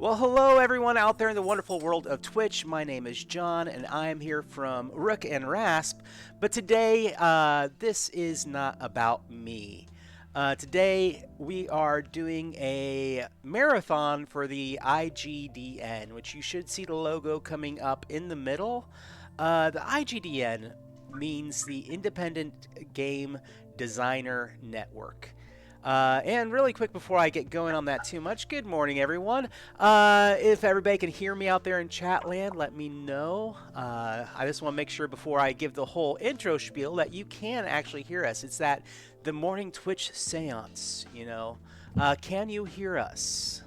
Well, hello everyone out there in the wonderful world of Twitch. My name is John, and I am here from Rook and Rasp. But today, this is not about me. Today, we are doing a marathon for the IGDN, which you should see the logo coming up in the middle. The IGDN means the Independent Game Designer Network. And really quick before I get going on that too much, good morning everyone. If everybody can hear me out there in chat land, let me know. I just want to make sure before I give the whole intro spiel that you can actually hear us. It's that the morning Twitch seance, you know. Can you hear us?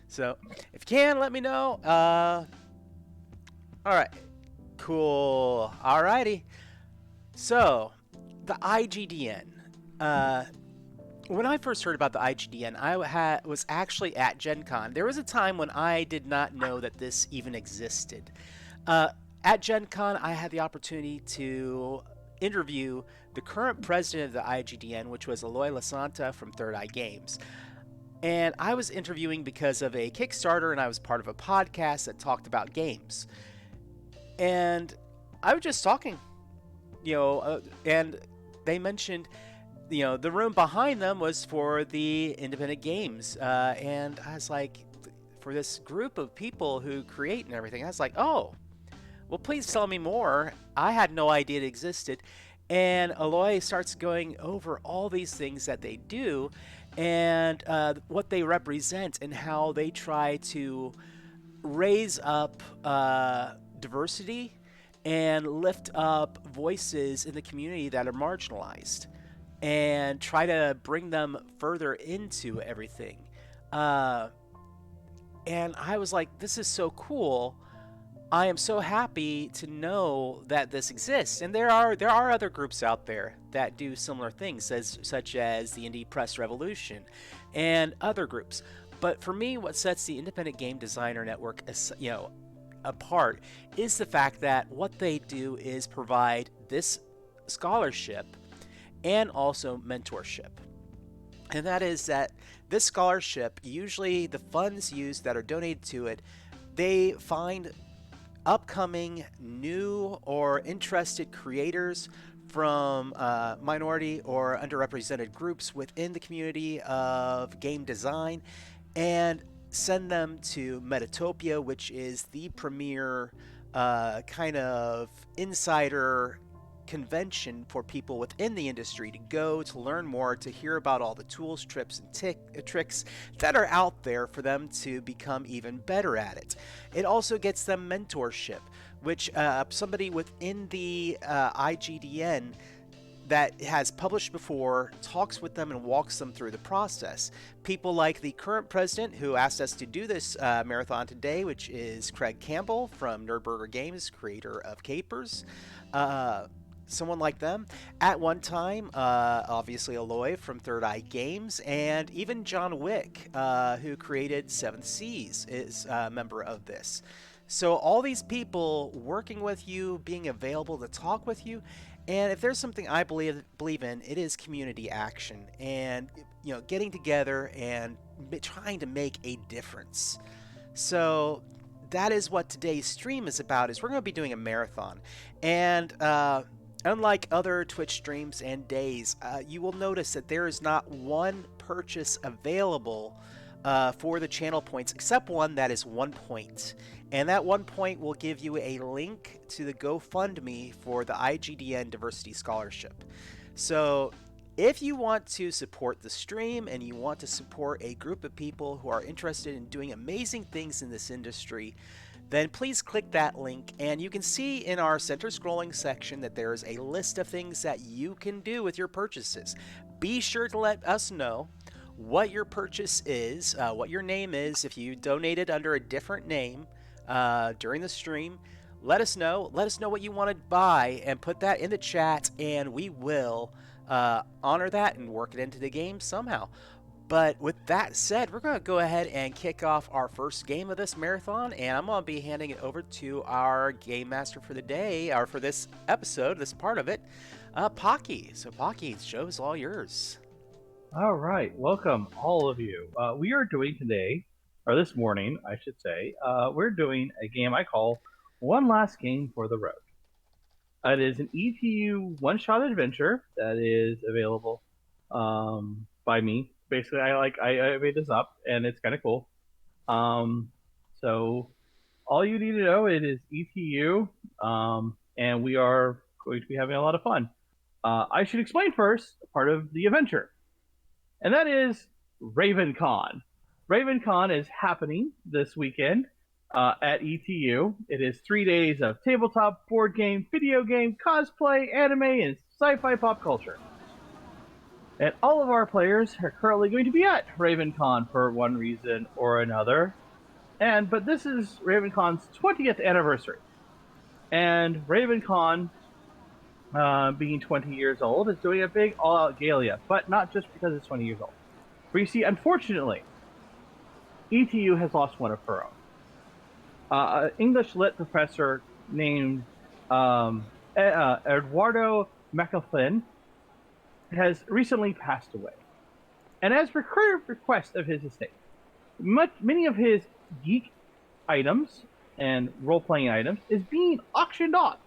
So if you can, let me know. Alright, cool. Alrighty. So, the IGDN. When I first heard about the IGDN, I was actually at Gen Con. There was a time when I did not know that this even existed. At Gen Con, I had the opportunity to interview the current president of the IGDN, which was Eloy Lasanta from Third Eye Games. And I was interviewing because of a Kickstarter, and I was part of a podcast that talked about games. And I was just talking, and they mentioned, the room behind them was for the independent games. And I was like, for this group of people who create and everything, I was like, oh, well, please tell me more. I had no idea it existed. And Eloy starts going over all these things that they do and what they represent and how they try to raise up diversity and lift up voices in the community that are marginalized and try to bring them further into everything. And I was like, this is so cool. I am so happy to know that this exists. And there are other groups out there that do similar things, such as the Indie Press Revolution and other groups. But for me, what sets the Independent Game Designer Network apart is the fact that what they do is provide this scholarship and also mentorship. And that is that this scholarship, usually the funds used that are donated to it, they find upcoming new or interested creators from minority or underrepresented groups within the community of game design and send them to Metatopia, which is the premier kind of insider convention for people within the industry to go, to learn more, to hear about all the tools, tips, and tricks that are out there for them to become even better at it. It also gets them mentorship, which somebody within the IGDN that has published before talks with them and walks them through the process. People like the current president who asked us to do this marathon today, which is Craig Campbell from Nerdburger Games, creator of Capers. Someone like them. At one time, obviously Eloy from Third Eye Games, and even John Wick, who created Seven Seas, is a member of this. So all these people working with you, being available to talk with you, and if there's something I believe in, it is community action, and getting together and trying to make a difference. So that is what today's stream is about. Is we're going to be doing a marathon, and unlike other Twitch streams and days, you will notice that there is not one purchase available for the channel points, except one that is 1 point. And that 1 point will give you a link to the GoFundMe for the IGDN Diversity Scholarship. So if you want to support the stream and you want to support a group of people who are interested in doing amazing things in this industry, then please click that link, and you can see in our center scrolling section that there's a list of things that you can do with your purchases. Be sure to let us know what your purchase is, what your name is. If you donated under a different name during the stream, let us know. Let us know what you want to buy and put that in the chat, and we will honor that and work it into the game somehow. But with that said, we're going to go ahead and kick off our first game of this marathon, and I'm going to be handing it over to our game master for the day, or for this episode, this part of it, Pocky. So Pocky, the show is all yours. All right, welcome all of you. We are doing today or this morning, I should say, we're doing a game I call One Last Game for the Road. It is an ETU one-shot adventure that is available by me. Basically, I made this up, and it's kind of cool. So all you need to know it is ETU, and we are going to be having a lot of fun. I should explain first part of the adventure, and that is RavenCon. RavenCon is happening this weekend at ETU. It is 3 days of tabletop, board game, video game, cosplay, anime, and sci-fi pop culture. And all of our players are currently going to be at RavenCon for one reason or another. But this is RavenCon's 20th anniversary. And RavenCon, being 20 years old, is doing a big all-out gala, but not just because it's 20 years old. But you see, unfortunately, ETU has lost one of her own. An English lit professor named Eduardo McAflynn has recently passed away. And as per request of his estate, many of his geek items and role-playing items is being auctioned off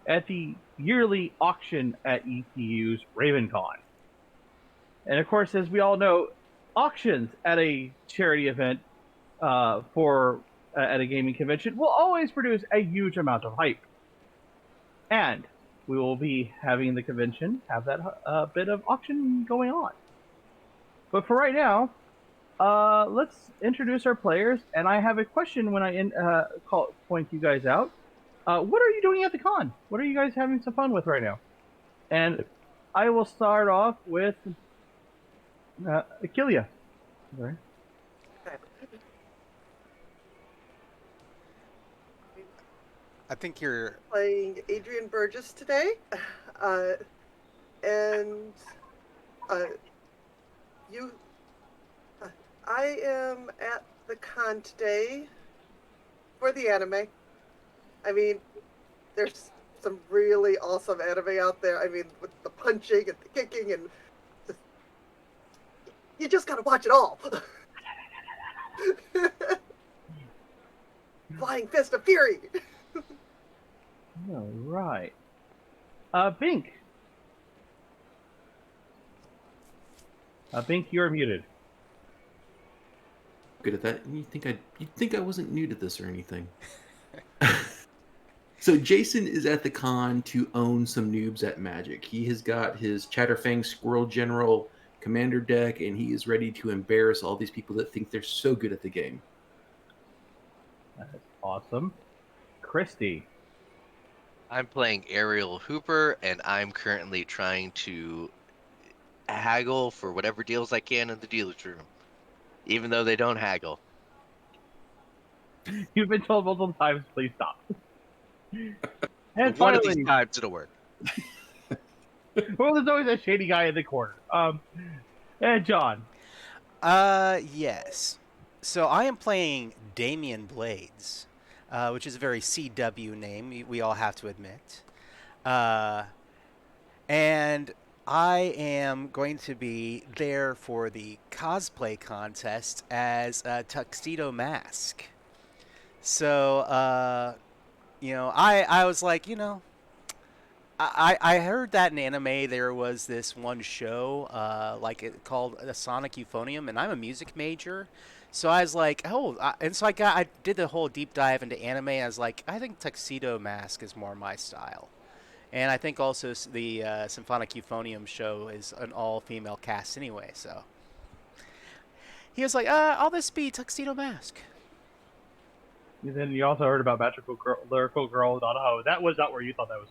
at the yearly auction at ETU's RavenCon. And of course, as we all know, auctions at a charity event at a gaming convention will always produce a huge amount of hype. And we will be having the convention have that bit of auction going on. But for right now, let's introduce our players. And I have a question when I point you guys out. What are you doing at the con? What are you guys having some fun with right now? And I will start off with Aquilia. Right. I think you're playing Adrian Burgess today, and I am at the con today for the anime. I mean, there's some really awesome anime out there. I mean, with the punching and the kicking, and you just gotta watch it all. Flying Fist of Fury. All right. Bink. Bink, you're muted. Good at that. You'd think I wasn't new to this or anything. So Jason is at the con to own some noobs at Magic. He has got his Chatterfang Squirrel General Commander deck, and he is ready to embarrass all these people that think they're so good at the game. That's awesome. Christy. I'm playing Ariel Hooper, and I'm currently trying to haggle for whatever deals I can in the dealer's room, even though they don't haggle. You've been told multiple times, please stop. And One of finally, these times it'll work. well, there's always a shady guy in the corner. And John. Yes. So I am playing Damian Blades, which is a very CW name, we all have to admit. And I am going to be there for the cosplay contest as a Tuxedo Mask. So, I was like, I heard that in anime there was this one show called the Sonic Euphonium, and I'm a music major, so I was like, and so I did the whole deep dive into anime. And I was like, I think Tuxedo Mask is more my style, and I think also the Symphonic Euphonium show is an all-female cast anyway. So he was like, I'll this be Tuxedo Mask. And then you also heard about Lyrical Girl Donahoe. That was not where you thought that was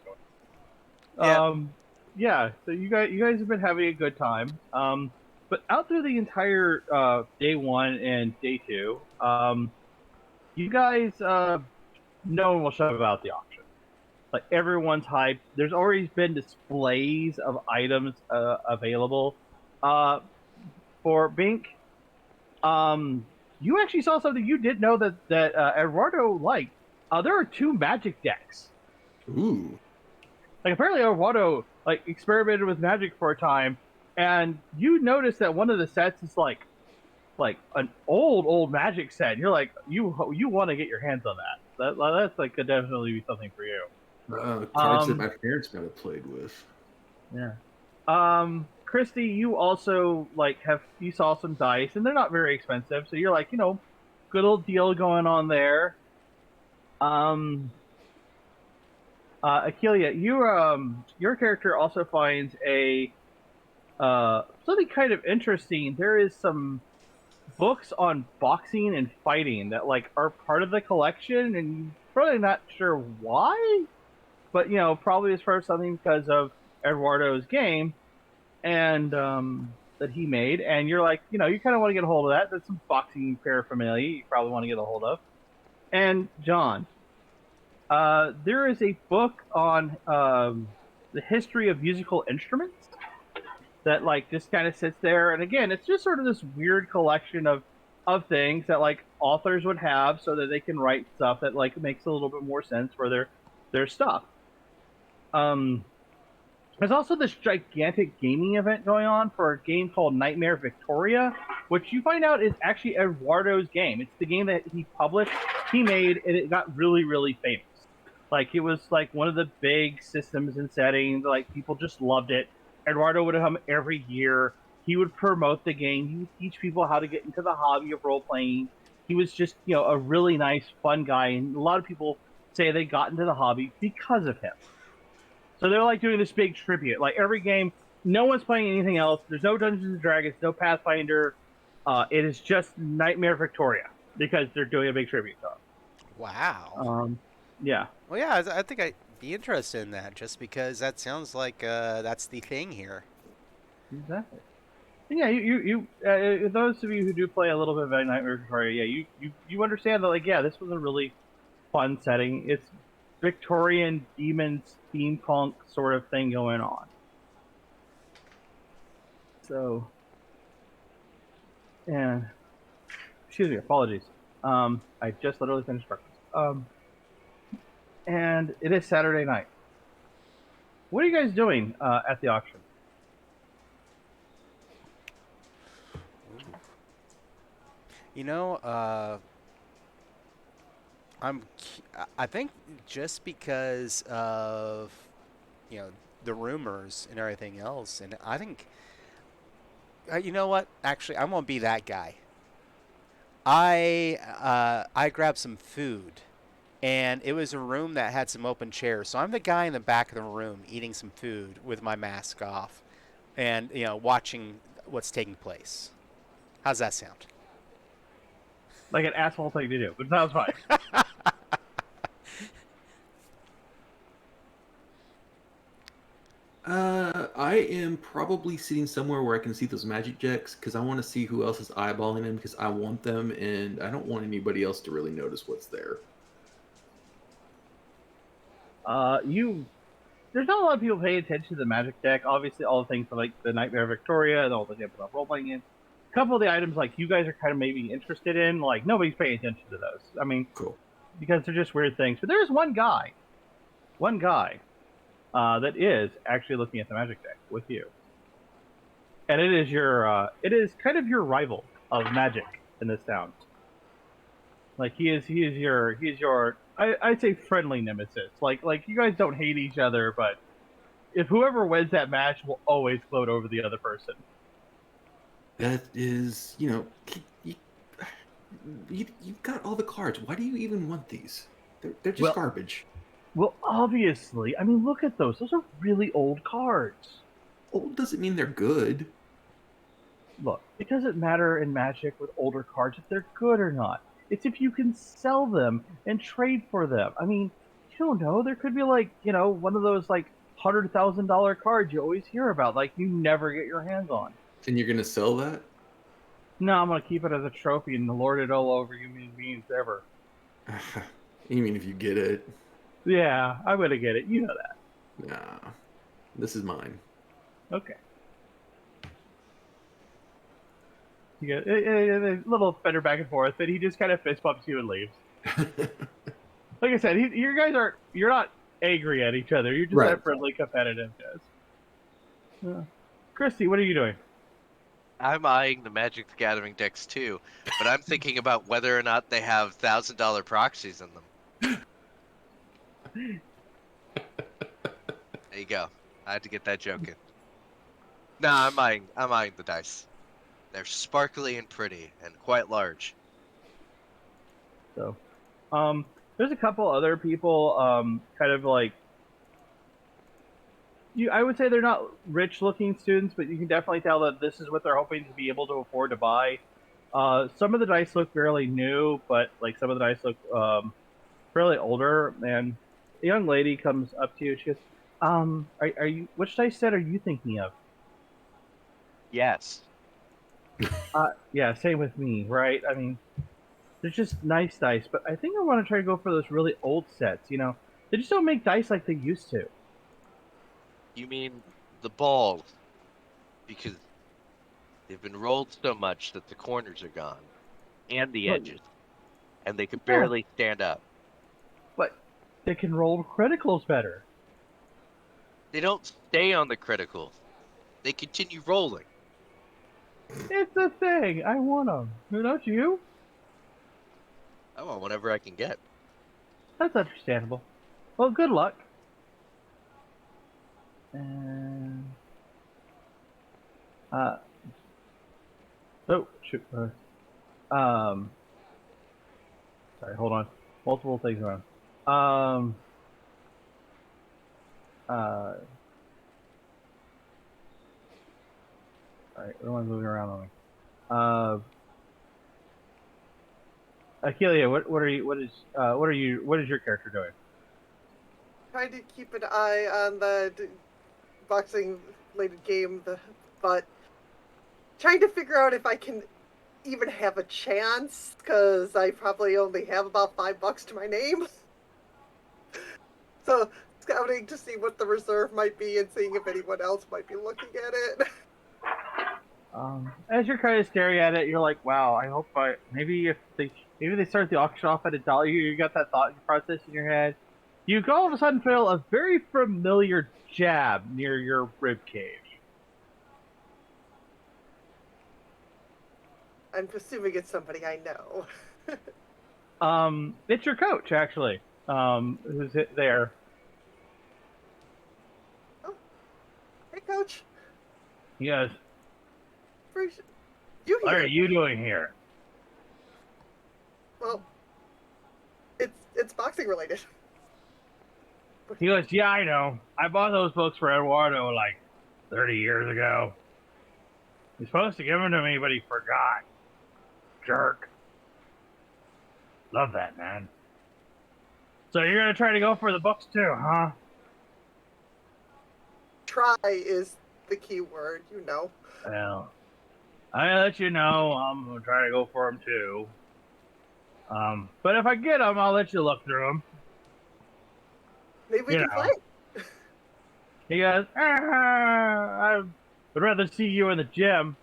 going. Yeah. So you guys have been having a good time. But out through the entire day one and day two, you guys, no one will shut up about the auction. Like, everyone's hyped. There's always been displays of items available. For Bink, you actually saw something you did know that Eduardo liked. There are 2 Magic decks. Ooh. Like, apparently Eduardo experimented with Magic for a time, and you notice that one of the sets is like an old Magic set. And you're like, you want to get your hands on that. That's like could definitely be something for you. Cards that my parents might have played with. Yeah. Christy, you also like you saw some dice, and they're not very expensive, so you're like, good old deal going on there. Akelia, your character also finds a something kind of interesting. There is some books on boxing and fighting that like are part of the collection, and you're probably not sure why, but probably as for something because of Eduardo's game and that he made, and you're like, you kind of want to get a hold of that. That's some boxing paraphernalia you probably want to get a hold of. And John, there is a book on the history of musical instruments that like just kind of sits there, and again, it's just sort of this weird collection of things that like authors would have so that they can write stuff that like makes a little bit more sense for their stuff. There's also this gigantic gaming event going on for a game called Nightmare Victoria, which you find out is actually Eduardo's game. It's the game that he published, he made, and it got really, really famous. Like, it was like one of the big systems and settings. Like, people just loved it. Eduardo would come every year. He would promote the game. He would teach people how to get into the hobby of role playing. He was just, a really nice, fun guy. And a lot of people say they got into the hobby because of him. So they're like doing this big tribute. Like every game, no one's playing anything else. There's no Dungeons and Dragons, no Pathfinder. It is just Nightmare Victoria because they're doing a big tribute to him. Wow. Yeah. Well, yeah, I think I'd be interested in that just because that sounds like that's the thing here. Exactly. And yeah, you those of you who do play a little bit of Nightmare Victoria, yeah, you understand that, like, yeah, this was a really fun setting. It's Victorian demons steampunk sort of thing going on. So, and excuse me, apologies. I just literally finished breakfast. And it is Saturday night. What are you guys doing at the auction? I think just because of the rumors and everything else, and I think you know what? Actually, I won't be that guy. I grabbed some food, and it was a room that had some open chairs. So I'm the guy in the back of the room eating some food with my mask off, and watching what's taking place. How's that sound? Like an asshole thing to do, but it sounds fine. I am probably sitting somewhere where I can see those magic jacks because I want to see who else is eyeballing them because I want them and I don't want anybody else to really notice what's there. There's not a lot of people paying attention to the magic deck. Obviously, all the things like the Nightmare Victoria and all the tabletop role playing games. A couple of the items like you guys are kind of maybe interested in, like nobody's paying attention to those. I mean, cool, because they're just weird things. But there's one guy that is actually looking at the magic deck with you, and it is kind of your rival of magic in this town. Like he is your I'd say friendly nemesis. Like you guys don't hate each other, but if whoever wins that match will always gloat over the other person. That is, you've got all the cards. Why do you even want these? They're just garbage. Well, obviously. I mean, look at those. Those are really old cards. Old doesn't mean they're good. Look, it doesn't matter in Magic with older cards if they're good or not. It's if you can sell them and trade for them. I mean, you don't know. There could be like, one of those like $100,000 cards you always hear about, like you never get your hands on. And you're gonna sell that? No, I'm gonna keep it as a trophy and lord it all over human beings ever. You mean if you get it? Yeah, I'm gonna get it. You know that. Nah, this is mine. Okay. You get a little better back and forth, but he just kind of fist bumps you and leaves. Like I said, you're not angry at each other. You're just that friendly, competitive guys. Christy, what are you doing? I'm eyeing the Magic the Gathering decks too, but I'm thinking about whether or not they have $1,000 proxies in them. There you go. I had to get that joke in. No, I'm eyeing the dice. They're sparkly and pretty and quite large. So, there's a couple other people, kind of like you. I would say they're not rich-looking students, but you can definitely tell that this is what they're hoping to be able to afford to buy. Some of the dice look fairly new, but like some of the dice look fairly older. And a young lady comes up to you. She goes, are you? Which dice set are you thinking of?" Yes. Yeah, same with me, right? I mean, they're just nice dice, but I think I want to try to go for those really old sets. They just don't make dice like they used to. You mean the balls, because they've been rolled so much that the corners are gone and the But edges, and they could yeah, barely stand up. but they can roll criticals better. They don't stay on the critical. They continue rolling. It's a thing. I want them. Don't you? I want whatever I can get. That's understandable. Well, good luck. And uh, oh shoot. Sorry, hold on. Multiple things around. Uh, all right, everyone's moving around on me. Akelia, what is your character doing? Trying to keep an eye on the boxing related game, but trying to figure out if I can even have a chance, because I probably only have about $5 to my name. So scouting to see what the reserve might be and seeing if anyone else might be looking at it. As you're kind of staring at it, you're like, "Wow, I hope maybe they start the auction off at $1." You got that thought process in your head. You all of a sudden feel a very familiar jab near your rib cage. I'm assuming it's somebody I know. It's your coach actually. Who's there? Oh, hey, Coach. He goes, You "What here? are you doing here?" Well, it's boxing related. He goes, "Yeah, I know. I bought those books for Eduardo like 30 years ago. He's supposed to give them to me, but he forgot. Jerk. Love that, man. So you're gonna try to go for the books too, huh?" Try is the key word, Well, I let you know I'm gonna try to go for them too. But if I get them, I'll let you look through them. Maybe we You can know. play. He goes, I would rather see you in the gym.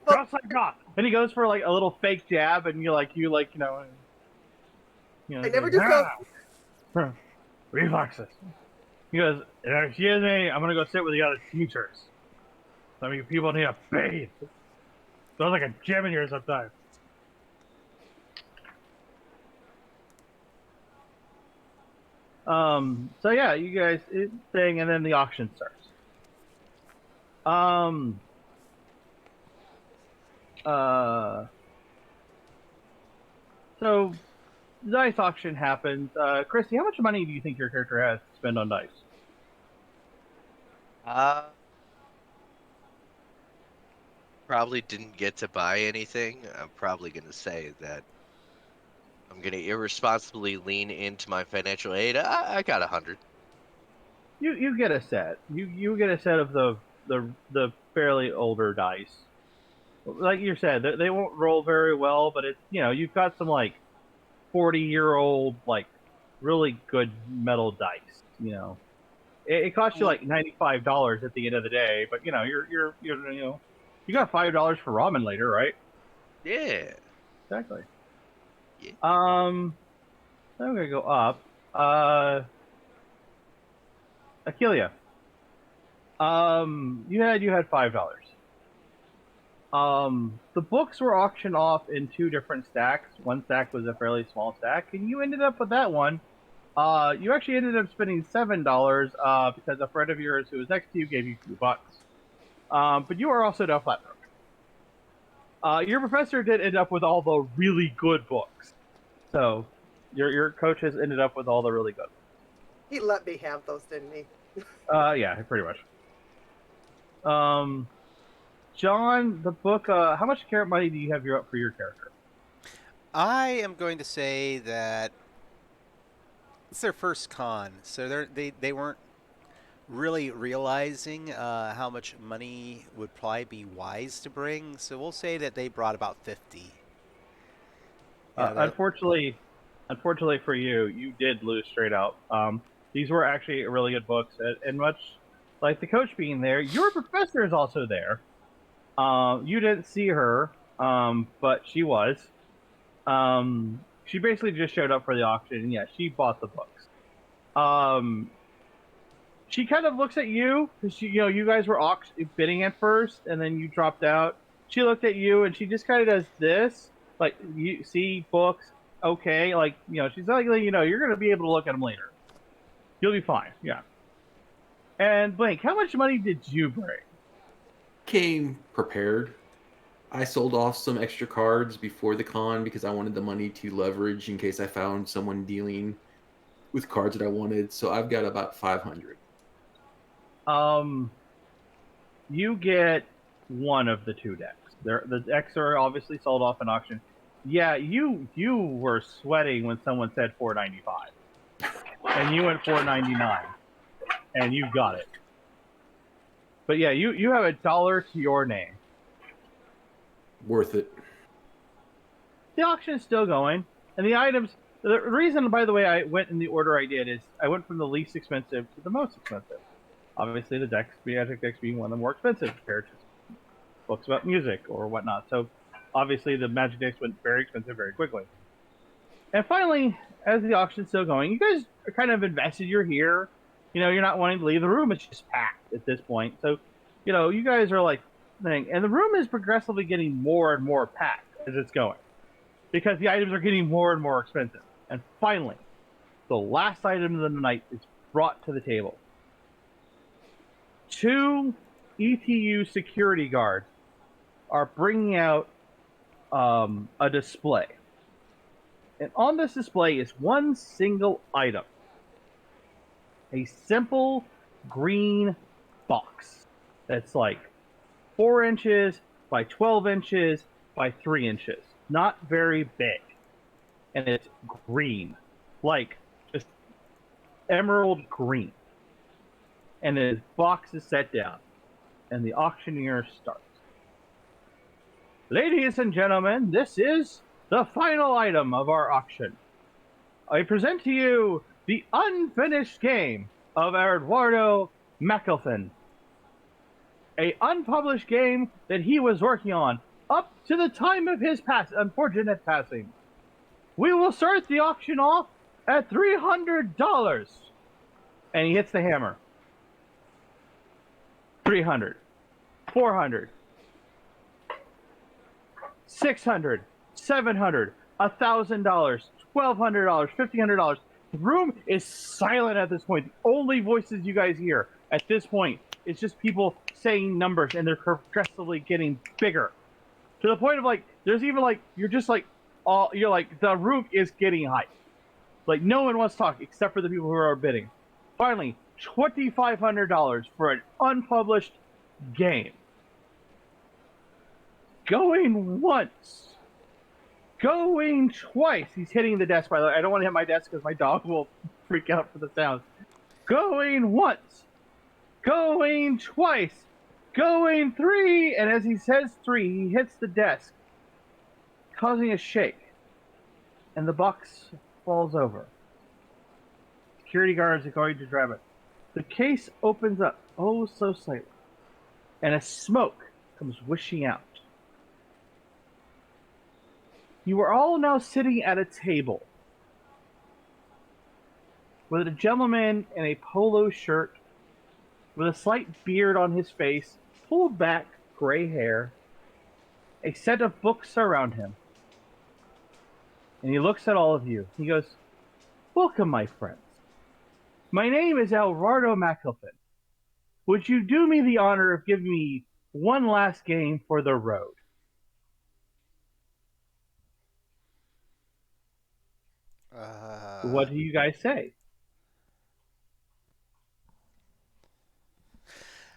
Well, Just like God. And he goes for like a little fake jab, and I never do so. reflexes. He goes, "Excuse me, I'm gonna go sit with the other teachers. Some of you people need a bathe. Sounds like a gym in here sometimes." So yeah, you guys thing, and then the auction starts. Uh, so the dice auction happens. Christy, how much money do you think your character has to spend on dice? Probably didn't get to buy anything. I'm probably going to say that I'm going to irresponsibly lean into my financial aid. I got 100. You get a set. You get a set of the fairly older dice. Like you said, they won't roll very well, but it's you've got some like 40-year-old like really good metal dice. It costs you like $95 at the end of the day, but you're you got $5 for ramen later, right? Yeah. Exactly. Yeah. I'm gonna go up. Akelia. You had $5. The books were auctioned off in 2 different stacks. One stack was a fairly small stack, and you ended up with that one. You actually ended up spending $7 because a friend of yours who was next to you gave you $2. But you are also no flat broke. Your professor did end up with all the really good books, so your coach has ended up with all the really good. He let me have those, didn't he? Yeah, pretty much. John, the book. How much carrot money do you have for your character? I am going to say that it's their first con, so they weren't really realizing how much money would probably be wise to bring. So we'll say that they brought about 50. Yeah, Unfortunately for you, you did lose straight out. These were actually really good books, and much like the coach being there, your professor is also there. You didn't see her, but she was. She basically just showed up for the auction, and yeah, she bought the books. She kind of looks at you because you guys were bidding at first, and then you dropped out. She looked at you, and she just kind of does this, like you see books, okay, like she's like, you're gonna be able to look at them later. You'll be fine, yeah. And Blake, how much money did you bring? Came prepared. I sold off some extra cards before the con because I wanted the money to leverage in case I found someone dealing with cards that I wanted. So I've got about 500. You get one of the 2 decks. The decks are obviously sold off in auction. Yeah, you were sweating when someone said 495, and you went 499, and you got it. But yeah, you have $1 to your name. Worth it. The auction is still going, and the items. The reason, by the way, I went in the order I did is I went from the least expensive to the most expensive. Obviously, the Magic decks being one of the more expensive compared to books about music or whatnot. So, obviously, the Magic decks went very expensive very quickly. And finally, as the auction's still going, you guys are kind of invested. You're here. You're not wanting to leave the room. It's just packed at this point. So, you guys are like, and the room is progressively getting more and more packed as it's going because the items are getting more and more expensive. And finally, the last item of the night is brought to the table. 2 ETU security guards are bringing out a display. And on this display is one single item. A simple green box that's like 4 inches by 12 inches by 3 inches. Not very big. And it's green. Like just emerald green. And the box is set down. And the auctioneer starts. Ladies and gentlemen, this is the final item of our auction. I present to you the unfinished game of Eduardo McElphin. A unpublished game that he was working on up to the time of his unfortunate passing. We will start the auction off at $300. And he hits the hammer. 300, 400, 600, 700, $1,000, $1,200, $1,500. The room is silent at this point. The only voices you guys hear at this point is just people saying numbers, and they're progressively getting bigger. To the point of there's even you're like, the room is getting hyped. Like, no one wants to talk except for the people who are bidding. Finally, $2,500 for an unpublished game. Going once. Going twice. He's hitting the desk, by the way. I don't want to hit my desk because my dog will freak out for the sound. Going once. Going twice. Going 3. And as he says 3, he hits the desk, causing a shake. And the box falls over. Security guards are going to grab it. The case opens up, oh so slightly, and a smoke comes wishing out. You are all now sitting at a table with a gentleman in a polo shirt with a slight beard on his face, pulled back gray hair, a set of books around him. And he looks at all of you. He goes, "Welcome, my friends. My name is Alvardo McAlpin. Would you do me the honor of giving me one last game for the road?" What do you guys say?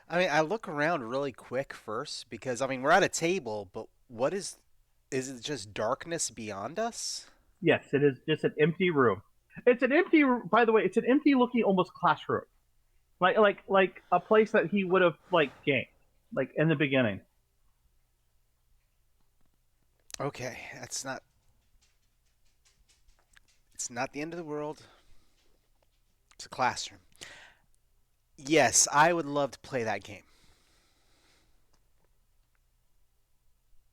I mean, I look around really quick first because I mean we're at a table, but what is it just darkness beyond us? Yes, it is just an empty room. It's an empty, by the way, it's an empty looking almost classroom. Like a place that he would have like gamed, like in the beginning. Okay, it's not the end of the world. It's a classroom. Yes, I would love to play that game.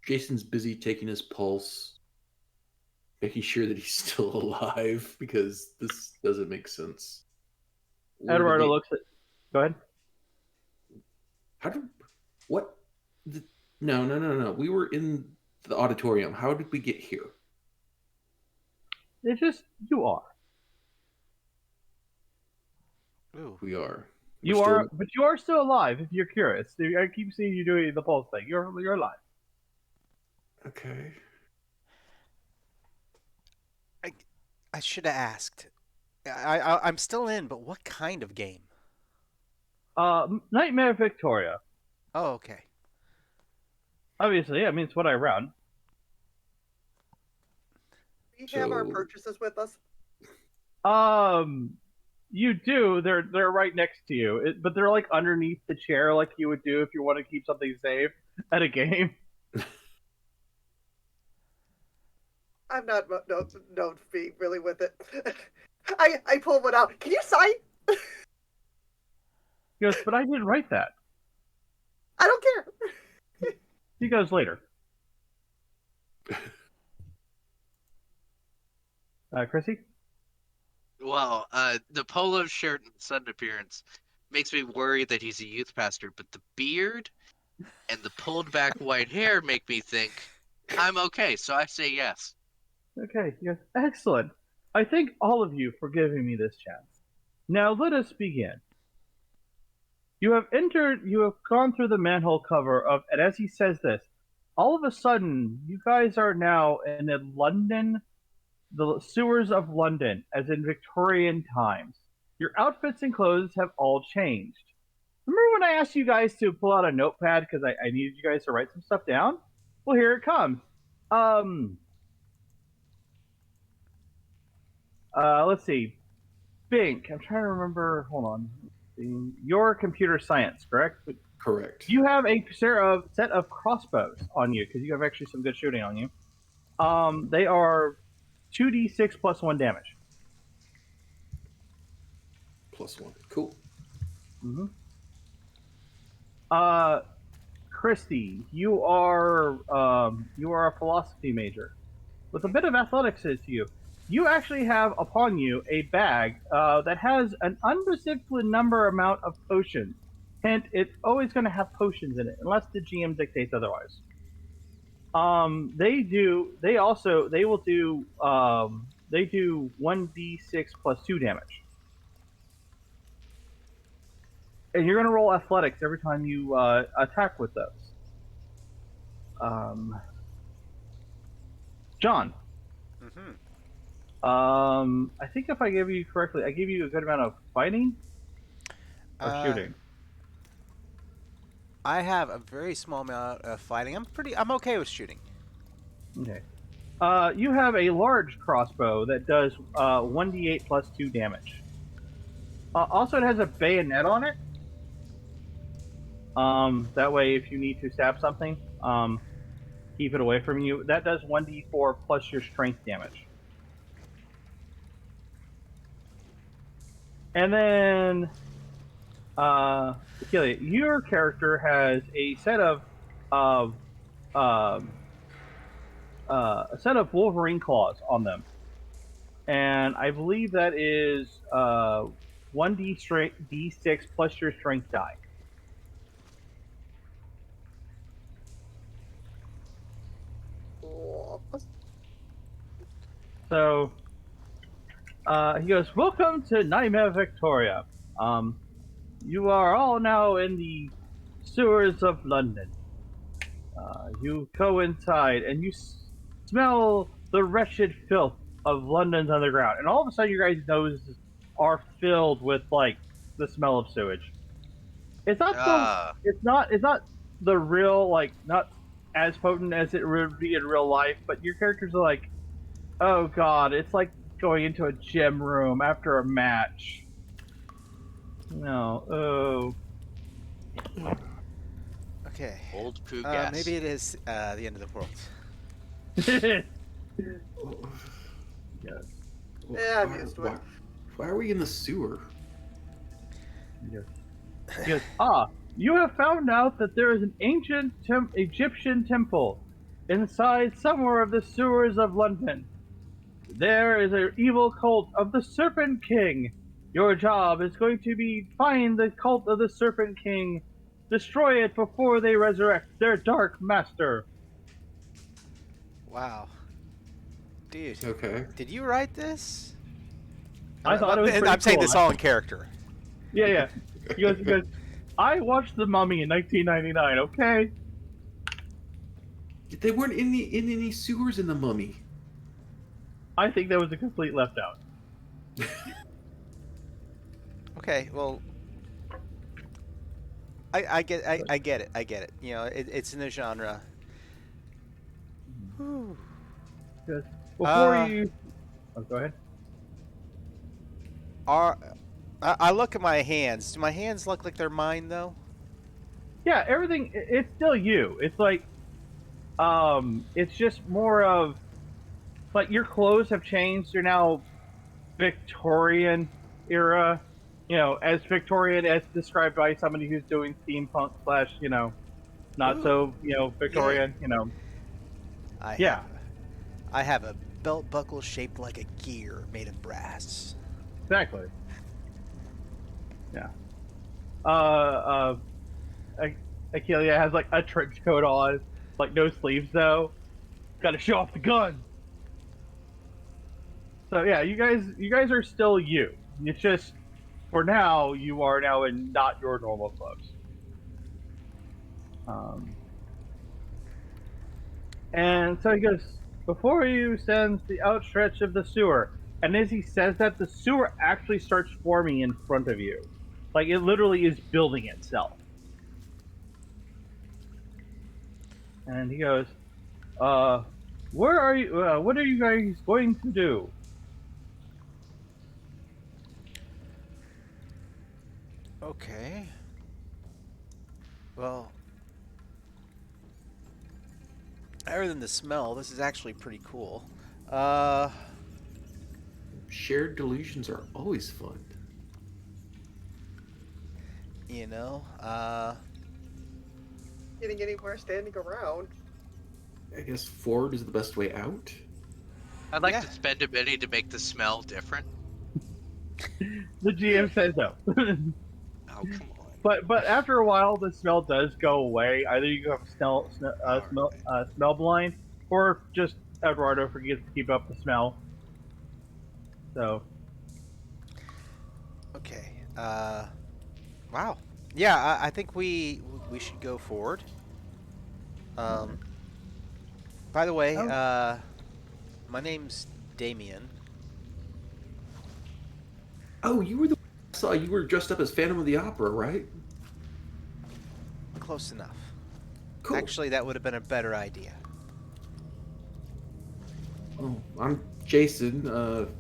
Jason's busy taking his pulse, making sure that he's still alive because this doesn't make sense. Eduardo looks at. Go ahead. How did what? No. We were in the auditorium. How did we get here? It's just you are. Ooh. We are. You are, but you are still alive. If you're curious, I keep seeing you doing the pulse thing. You're alive. Okay. I should have asked. I'm still in, but what kind of game? Nightmare Victoria. Oh, okay. Obviously, I mean it's what I run. Do you have our purchases with us? You do. They're right next to you, but they're like underneath the chair, like you would do if you want to keep something safe at a game. I'm not known to be really with it. I pulled one out. Can you sign? He goes, "But I didn't write that." I don't care. He goes later. Chrissy? Well, the polo shirt and sudden appearance makes me worry that he's a youth pastor, but the beard and the pulled back white hair make me think I'm okay, so I say yes. Okay, yes, excellent. I thank all of you for giving me this chance. Now let us begin. You have gone through the manhole cover of, and as he says this, all of a sudden, you guys are now in London, the sewers of London, as in Victorian times. Your outfits and clothes have all changed. Remember when I asked you guys to pull out a notepad because I needed you guys to write some stuff down? Well, here it comes. Let's see. Bink, I'm trying to remember. Hold on. Your computer science, correct? Correct. You have a set of crossbows on you because you have actually some good shooting on you. They are 2d6 plus 1 damage. +1. Cool. Mm-hmm. Christy, you are a philosophy major with a bit of athletics to you. You actually have upon you a bag that has an unspecified number amount of potions. Hint: it's always going to have potions in it unless the GM dictates otherwise. They do 1d6 plus 2 damage. And you're going to roll athletics every time you attack with those. John. Mm-hmm. I think if I gave you correctly, I gave you a good amount of fighting or shooting. I have a very small amount of fighting. I'm okay with shooting. Okay. You have a large crossbow that does 1d8 plus 2 damage. Also, it has a bayonet on it. That way, if you need to stab something, keep it away from you. That does 1d4 plus your strength damage. And then, Kelia, your character has a set of Wolverine claws on them, and I believe that is 1d6 plus your strength die. So he goes, "Welcome to Nightmare Victoria. You are all now in the sewers of London. You go inside and you smell the wretched filth of London's underground, and all of a sudden, your guys' noses are filled with like the smell of sewage. It's not the, Ah, it's not the real like not as potent as it would be in real life, but your characters are like, oh god, it's like going into a gym room after a match. No, Okay. old poo gas. Maybe it is the end of the world. oh. Well, Yes. Yeah, I'm used to it. Why are we in the sewer? Yes. He goes, you have found out that there is an ancient Egyptian temple inside somewhere of the sewers of London. There is an evil cult of the Serpent King. Your job is going to be find the cult of the Serpent King, destroy it before they resurrect their dark master. Wow. Dude, Okay. did you write this? I thought it was pretty I'm saying cool. this all in character. Yeah. He goes, I watched The Mummy in 1999, okay? They weren't in any sewers in the Mummy. I think that was a complete left out. Okay, well, I get it. You know, it's in the genre. Whew. Because before Uh, you... Oh, go ahead. I look at my hands. Do my hands look like they're mine though? Yeah, everything, it's still you. It's like, it's just more of, like, your clothes have changed. You're now Victorian era, you know, as Victorian as described by somebody who's doing steampunk slash, you know, not Ooh, so, you know, yeah. Victorian, you know. I Yeah, have a belt buckle shaped like a gear made of brass. exactly. Yeah. Uh, Akelia has like a trench coat on, like no sleeves though. Got to show off the gun. So yeah, you guys are still you. It's just for now you are now in not your normal clothes. And so he goes, before you sends the outstretch of the sewer. And as he says that, the sewer actually starts forming in front of you. Like it literally is building itself. And he goes, where are you? What are you guys going to do? Okay. Well, other than the smell, this is actually pretty cool. Uh, Shared delusions are always fun. you know, Getting anywhere standing around. I guess forward is the best way out. I'd like Yeah. to spend a minute to make the smell different. The GM says no. Oh, come on. but after a while, the smell does go away. Either you have smell blind, or just Eduardo forgets to keep up the smell. So okay. Wow. Yeah, I think we should go forward. By the way, Oh. my name's Damien. Oh, you were the I saw you were dressed up as Phantom of the Opera, right? Close enough. Cool. Actually, that would have been a better idea. Oh, I'm Jason.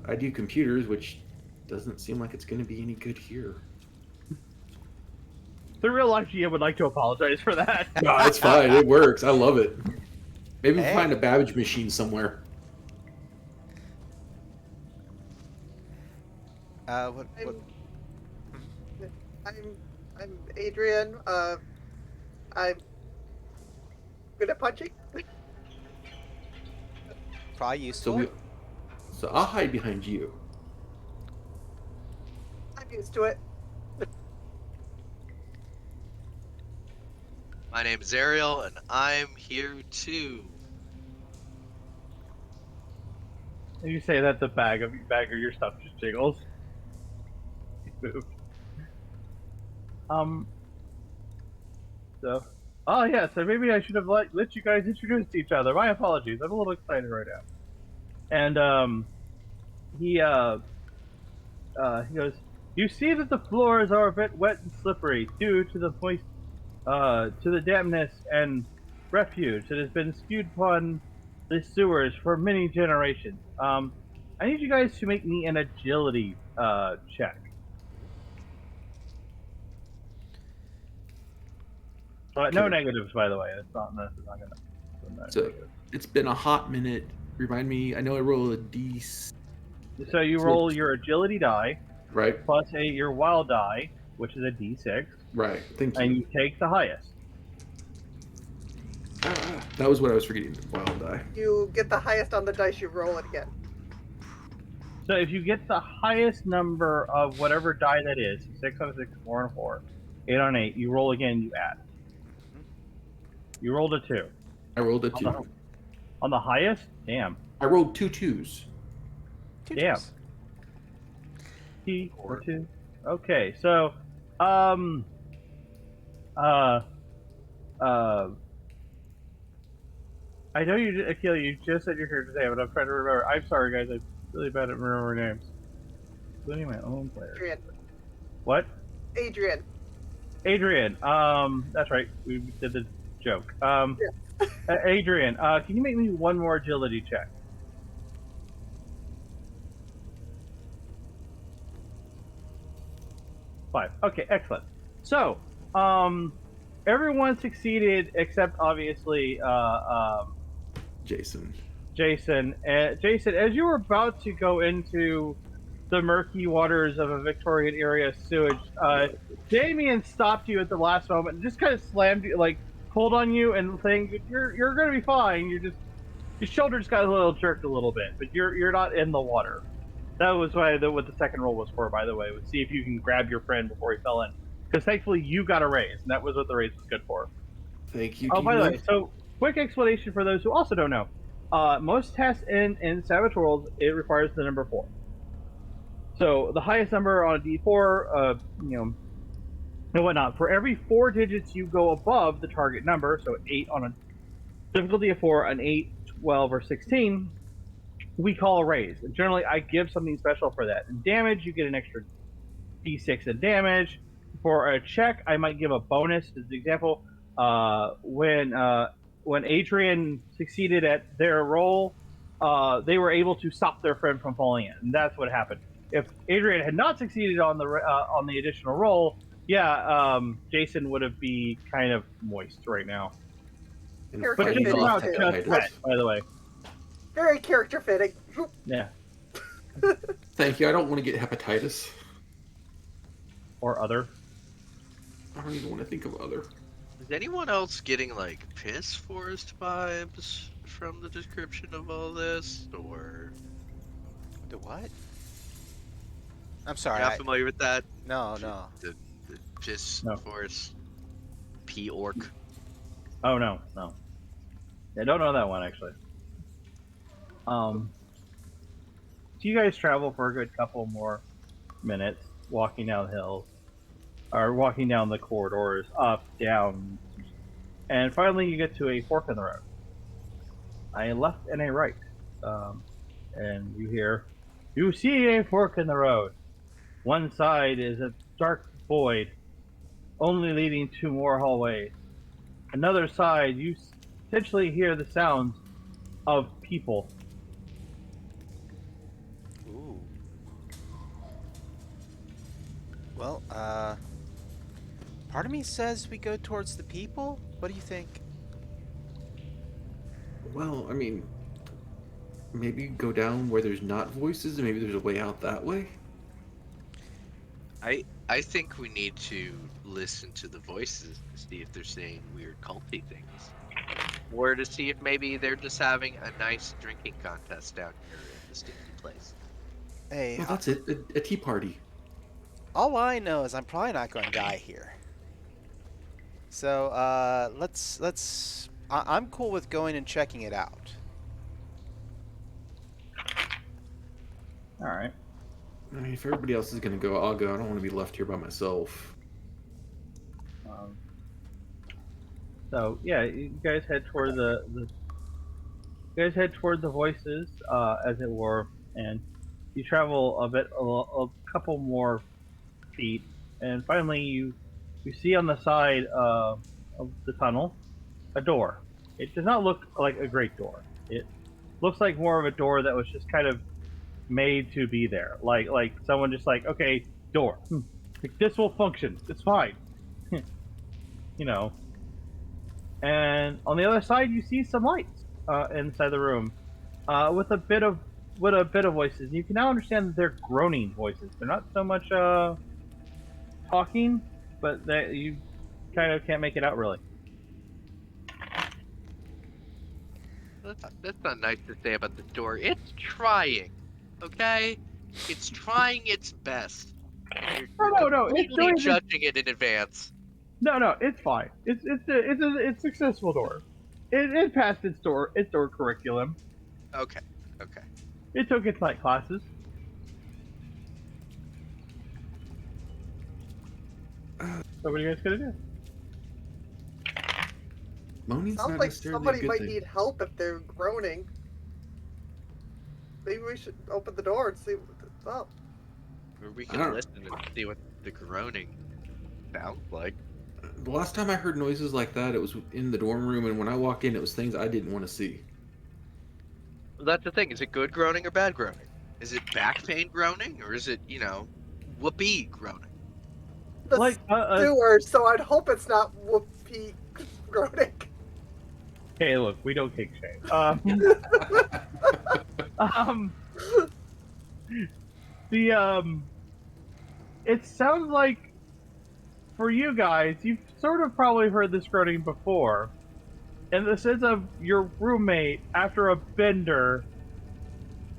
I do computers, which doesn't seem like it's going to be any good here. the real life GM would like to apologize for that. No, it's fine. It works. I love it. Maybe Hey. find a Babbage machine somewhere. What? I'm Adrian. I'm good at punching. Probably useful. So I'll hide behind you. I'm used to it. My name is Ariel, and I'm here too. And you say that the bag of your stuff just jiggles. Um. So. Oh yeah. So maybe I should have let you guys introduce each other. My apologies. I'm a little excited right now. And he he goes. You see that the floors are a bit wet and slippery due to the moist, to the dampness and refuge that has been spewed upon the sewers for many generations. I need you guys to make me an agility check. No Okay. negatives, by the way. That's not. This is not gonna. No So negatives. it's been a hot minute. Remind me. I know I roll a D6, So you roll your agility die right? plus your wild die, which is a d6, Right. Thank and you. you take the highest. That was what I was forgetting. Wild die. You get the highest on the dice, you roll it again. So if you get the highest number of whatever die that is, 6 on a 6, 4 on a 4, 8 on 8, you roll again, you add. You rolled a 2. I rolled a On 2. On the highest? Damn. I rolled 2 2s. Damn. T or 2. Okay, so I know you, Akil, you just said you're here today, but I'm trying to remember. I'm sorry, guys. I'm really bad at remembering names. Including my own players. Adrian. What? Adrian. Adrian. That's right. We did the joke. Adrian, can you make me one more agility check? 5. Okay, excellent. So, everyone succeeded except obviously Jason. Jason. Jason, as you were about to go into the murky waters of a Victorian area sewage, Damien stopped you at the last moment and just kind of slammed you, like pulled on you, and saying, "You're going to be fine. Your shoulder just got a little jerked a little bit, but you're not in the water." That was what the second roll was for, by the way, was see if you can grab your friend before he fell in. Because thankfully you got a raise, and that was what the raise was good for. Thank you. Oh, by the Tina. way, so quick explanation for those who also don't know. Most tests in Savage Worlds, it requires the number 4. So the highest number on a D4, and whatnot. For every 4 digits you go above the target number, so 8 on a difficulty of 4, an 8, 12, or 16, we call a raise. And generally, I give something special for that. In damage, you get an extra d6 in damage. For a check, I might give a bonus. As an example, when Adrian succeeded at their roll, they were able to stop their friend from falling in, and that's what happened. If Adrian had not succeeded on the additional roll, Jason would have be kind of moist right now. And Character But just fitting not too. just wet, by the way. Very character fitting. Yeah, Thank you. I don't want to get hepatitis. or other. I don't even want to think of other. Is anyone else getting like piss forest vibes from the description of all this, or The what? I'm sorry. not familiar with that? No. The piss No. forest, P orc. Oh no. I don't know that one actually. So you guys travel for a good couple more minutes, walking down hills, or walking down the corridors, up, down, and finally you get to a fork in the road. A left and a right, and you hear, "You see a fork in the road. One side is a dark void, only leading to more hallways. Another side, you potentially hear the sounds of people." Ooh. Well, part of me says we go towards the people. What do you think? Well, I mean, maybe go down where there's not voices, and maybe there's a way out that way. I think we need to listen to the voices to see if they're saying weird culty things, or to see if maybe they're just having a nice drinking contest down here in the stinky place. Hey, Well, that's it. A tea party. all I know is I'm probably not going to die here. So, I'm cool with going and checking it out. All right. I mean, if everybody else is gonna go, I'll go. I don't want to be left here by myself. Um, so yeah, you guys head toward you guys head toward the voices, as it were, and you travel a couple more feet, and finally you see on the side of the tunnel a door. It does not look like a great door. It looks like more of a door that was just kind of made to be there. Like someone just like, okay, door. Like, this will function. It's fine. You know. And on the other side, you see some lights inside the room, with a bit of voices. You can now understand that they're groaning voices. They're not so much talking, but that you kind of can't make it out really. That's not nice to say about the door. It's trying, okay? It's trying its best. You're No. It's completely doing judging it in advance. No. It's fine. It's a successful door. It passed its door curriculum. Okay, okay. It took its night classes. So what are you guys gonna do? Moaning's Sounds not like necessarily a somebody good might thing. need help if they're groaning. Maybe we should open the door and see what's up. Or we I can don't- listen and see what the groaning sounds like. The last time I heard noises like that, it was in the dorm room, and when I walk in, it was things I didn't want to see. That's the thing. Is it good groaning or bad groaning? Is it back pain groaning or is it, whoopee groaning? The Like sewer, so I'd hope it's not whoopee groaning. hey, look, we don't take shame. Um, it sounds like for you guys, you've sort of probably heard this groaning before, in the sense of your roommate after a bender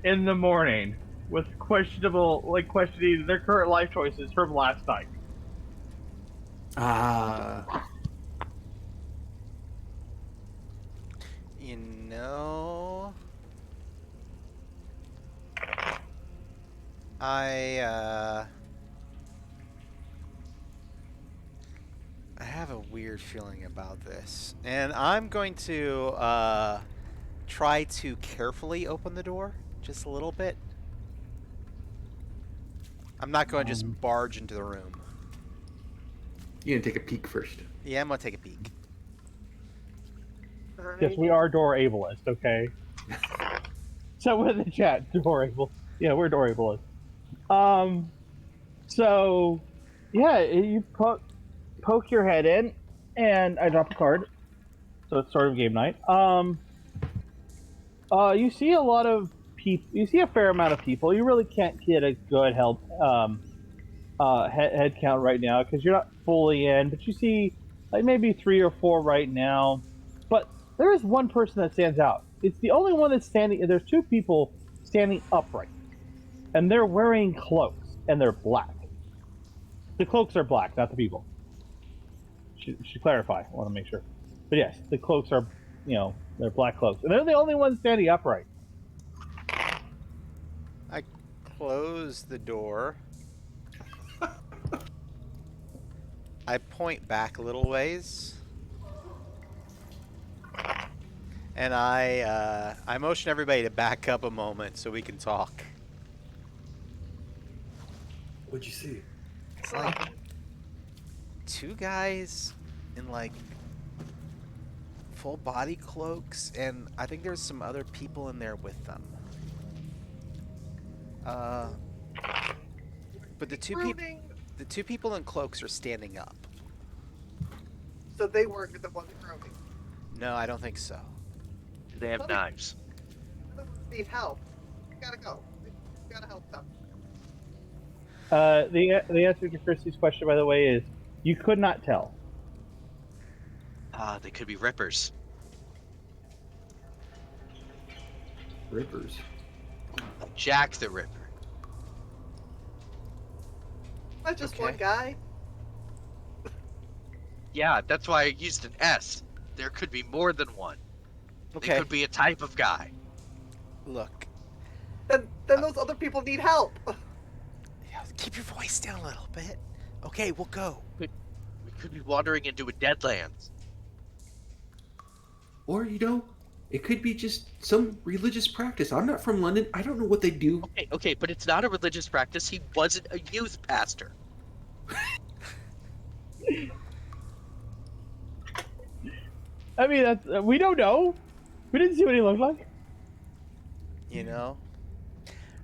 in the morning with questioning their current life choices from last night. Ah, You know, I have a weird feeling about this, and I'm going to try to carefully open the door just a little bit. I'm not going to just barge into the room. you gonna take a peek first. Yeah, I'm gonna take a peek. Yes, we are door ableist, okay? So in the chat, door able. Yeah, we're door ableist. So yeah, you poke your head in, and I drop a card, so it's sort of game night. You see a lot of people. You see a fair amount of people. You really can't get a good head count right now because you're not fully in, but you see like maybe 3 or 4 right now. But there is one person that stands out. It's the only one that's standing. There's 2 people standing upright, and they're wearing cloaks, and they're black. The cloaks are black, not the people. Should clarify. I want to make sure. But yes, the cloaks are, they're black cloaks, and they're the only ones standing upright. I close the door. I point back a little ways. And I motion everybody to back up a moment so we can talk. What'd you see? It's like 2 guys in like full body cloaks, and I think there's some other people in there with them. But the two people in cloaks are standing up. So they weren't the ones groaning. No, I don't think so. Do they have knives? The ones need help. We gotta go. We gotta help them. The answer to Christy's question, by the way, is you could not tell. They could be rippers. Rippers. Like Jack the Ripper. Not just Okay. one guy. Yeah, that's why I used an S. There could be more than one. They Okay, could be a type of guy. look. Then then those other people need help. Yeah, keep your voice down a little bit. Okay, we'll go. We could be wandering into a deadlands. Or, it could be just some religious practice. I'm not from London. I don't know what they do. Okay, but it's not a religious practice. He wasn't a youth pastor. I mean, that's we don't know. We didn't see what he looked like. You know?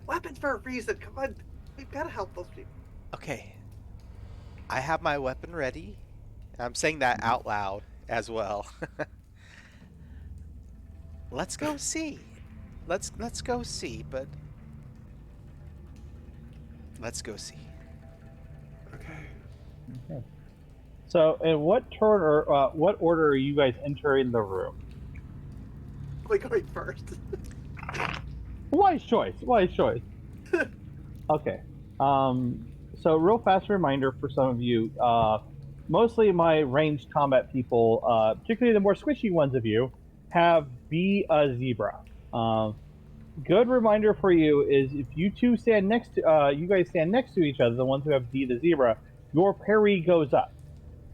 Weapons for a reason. Come on, we've got to help those people. Okay. I have my weapon ready. I'm saying that out loud as well. Let's go see. Let's go see, but let's go see. Okay. So, in what turn or what order are you guys entering the room? We're going first. Wise choice. Wise choice. Okay. So, real fast reminder for some of you. Mostly my ranged combat people, particularly the more squishy ones of you, have be a zebra. Good reminder for you is if you two stand next to, you guys stand next to each other, the ones who have be the zebra, your parry goes up.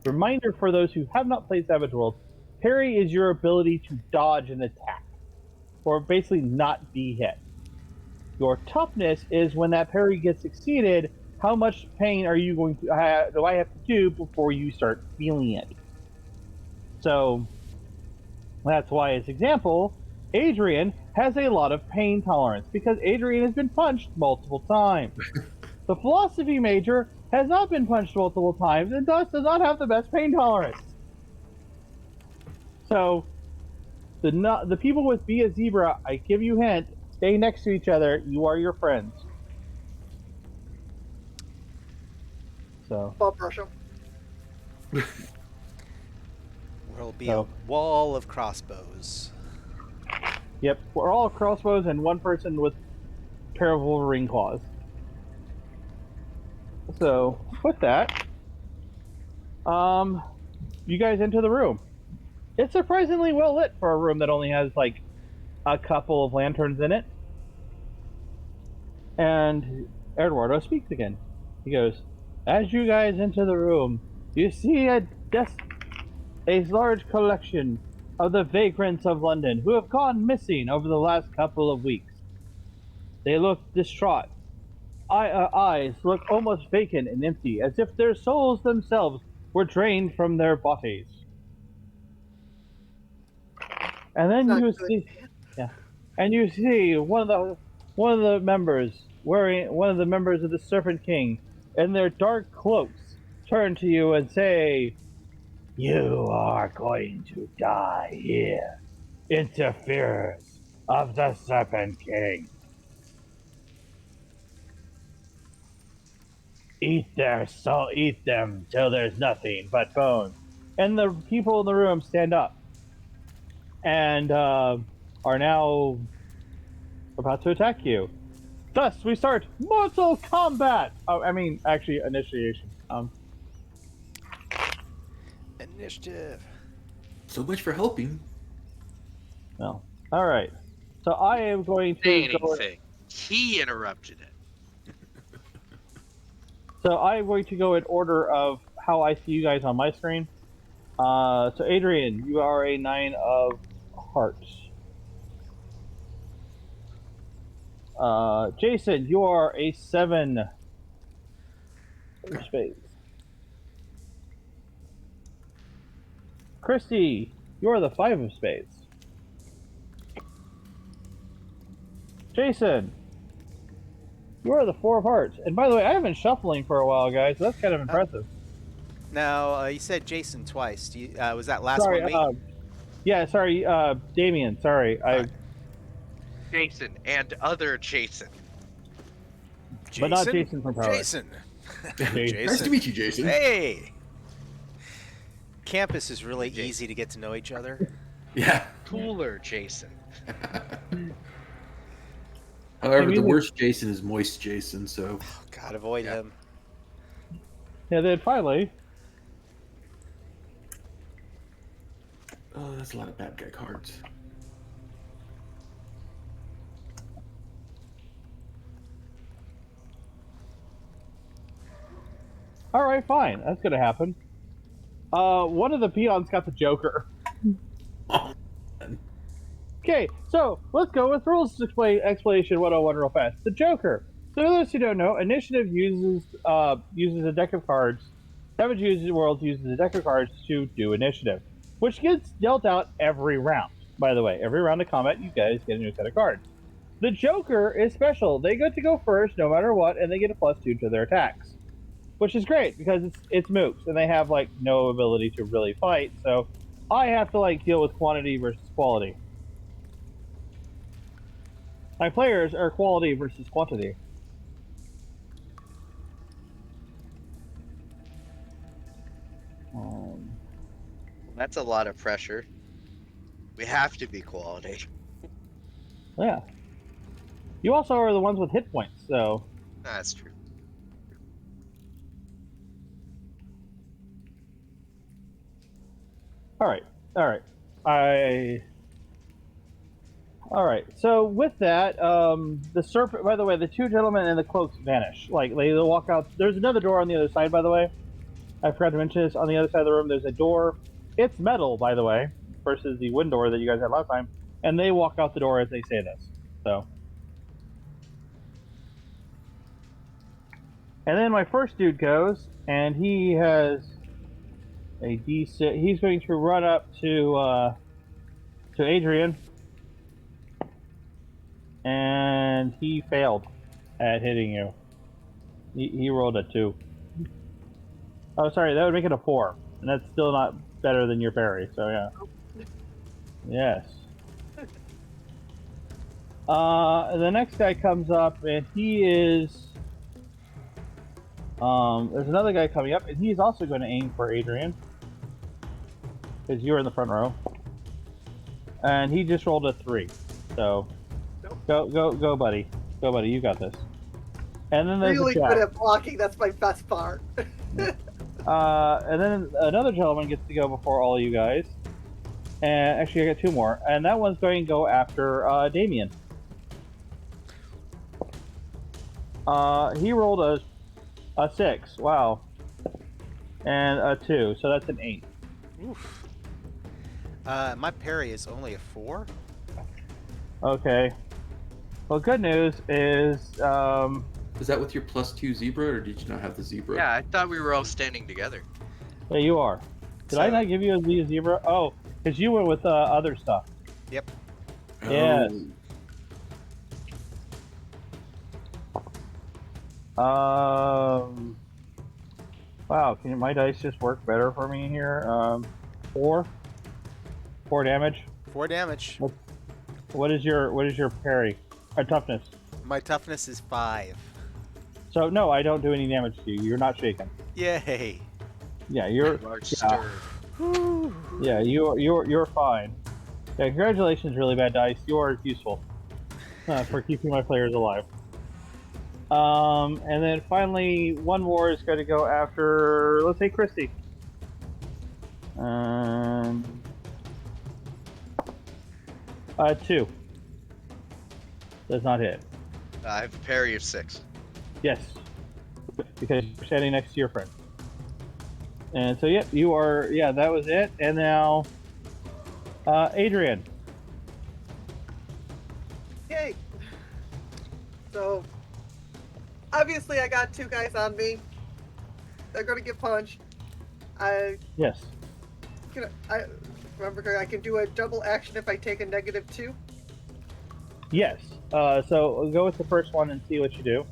Reminder for those who have not played Savage Worlds, parry is your ability to dodge an attack, or basically not be hit. Your toughness is when that parry gets exceeded, how much pain are you going to do I have to do before you start feeling it? So that's why, as example, Adrian has a lot of pain tolerance because Adrian has been punched multiple times. The philosophy major has not been punched multiple times and thus does not have the best pain tolerance. So the people with Be a Zebra, I give you a hint, stay next to each other. You are your friends. So Ball brush them. There'll be So- a wall of crossbows. yep, we're all crossbows and one person with a pair of Wolverine claws. So with that, you guys enter the room. It's surprisingly well lit for a room that only has like a couple of lanterns in it. And Eduardo speaks again. He goes, "As you guys enter the room, you see a large collection of the vagrants of London who have gone missing over the last couple of weeks. They look distraught. Eyes look almost vacant and empty, as if their souls themselves were drained from their bodies. And then Not you good. see, yeah, and you see one of the members wearing one of the members of the Serpent King in their dark cloaks turn to you and say, 'You are going to die here, interferers of the Serpent King. Eat them till there's nothing but bones.'" And the people in the room stand up and are now about to attack you. Thus, we start Mortal Kombat. Oh, I mean, actually, initiation. Initiative. So much for helping. No. All right. So I am going Say to go. anything. He interrupted it. So I'm going to go in order of how I see you guys on my screen. So Adrian, you are a 9 of hearts. Jason, you are a 7 of spades. Christy, you are the 5 of spades. Jason, you are the 4 of hearts. And by the way, I have been shuffling for a while, guys, so that's kind of impressive. Now, you said Jason twice. Was that last Sorry, one me? yeah, sorry, Damien, sorry. Jason and other Jason. But not Jason from Power. Jason. Nice to meet you, Jason. Hey! Campus is really Jason. easy to get to know each other. Yeah. Cooler Jason. However, the worst Jason is Moist Jason, so. Oh, God, avoid him. Yeah, then finally, Oh, that's a lot of bad guy cards. All right, fine. That's gonna happen. One of the peons got the Joker. Oh, man. Okay, so let's go with rules explanation 101 real fast. The Joker. So for those who don't know, initiative uses a deck of cards. Savage Worlds uses a deck of cards to do initiative, which gets dealt out every round. By the way, every round of combat, you guys get a new set of cards. The Joker is special. They get to go first no matter what, and they get a +2 to their attacks, which is great because it's mooks and they have like no ability to really fight. So I have to like deal with quantity versus quality. My players are quality versus quantity. That's a lot of pressure. We have to be quality. Yeah. You also are the ones with hit points, so. That's true. All right. All right. So with that, the serpent. By the way, the two gentlemen in the cloaks vanish. Like they walk out. There's another door on the other side. By the way, I forgot to mention this. On the other side of the room, there's a door. It's metal, by the way, versus the wooden door that you guys had last time. And they walk out the door as they say this. So. And then my first dude goes, and he has a D6. He's going to run up to Adrian, and he failed at hitting you. He rolled a 2. Oh, sorry, that would make it a 4, and that's still not better than your parry. So yeah. Yes. The next guy comes up, and he is. There's another guy coming up, and he's also going to aim for Adrian, because you're in the front row. And he just rolled a 3, so go, buddy, you got this. And then there's Really a good at blocking. That's my best part. and then another gentleman gets to go before all you guys. And actually, I got 2 more, and that one's going to go after Damien. He rolled a 6, wow, and a 2, so that's an 8. Oof. My parry is only a 4. Okay. Well, good news is, Is that with your +2 zebra, or did you not have the zebra? Yeah, I thought we were all standing together. yeah, you are. Did I not give you a zebra? Oh, because you went with other stuff. Yep. Oh, Yes. Wow, can my dice just work better for me here? 4 damage. 4 damage. What is your parry? Toughness. My toughness is 5. So no, I don't do any damage to you. You're not shaken. Yay. Yeah, you're. Large stir. Yeah, you're fine. Yeah, congratulations, really bad dice. You're useful for keeping my players alive. And then finally, one more is going to go after, let's say, Christy. 2. Does not hit. I have a parry of 6. Yes, because you're standing next to your friend. And so, yep, you are. Yeah, that was it. And now, Adrian. Yay! So, obviously, I got 2 guys on me. They're going to get punched. Yes. Remember, I can do a double action if I take a -2. Yes. So we'll go with the first one and see what you do.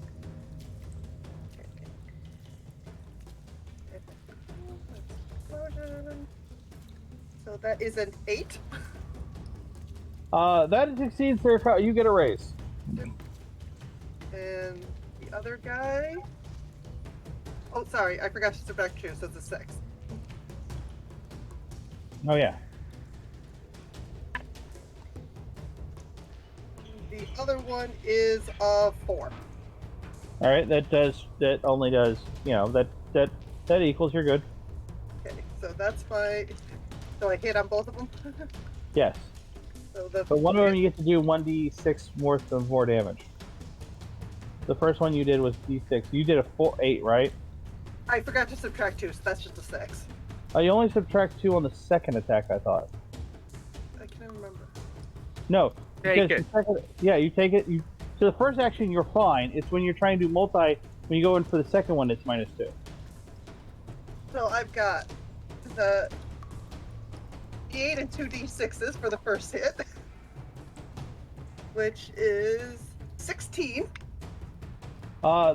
So that is an 8. That succeeds. There, you get a raise. And the other guy. Oh, sorry, I forgot to subtract 2, so it's a 6. Oh yeah. The other one is a 4. All right. That only does. You know that equals. You're good. Okay, so that's my. So I hit on both of them. Yes. So the. But one of them you get to do 1d6 worth of more damage. The first one you did was d6. You did a 8, right? I forgot to subtract 2, so that's just a 6. You only subtract 2 on the second attack, I thought. I can't remember. No. Take because it. the second, yeah, you take it. So the first action, you're fine. It's when you're trying to do multi, when you go in for the second one, it's -2. So I've got the D8 and 2d6s for the first hit, which is 16.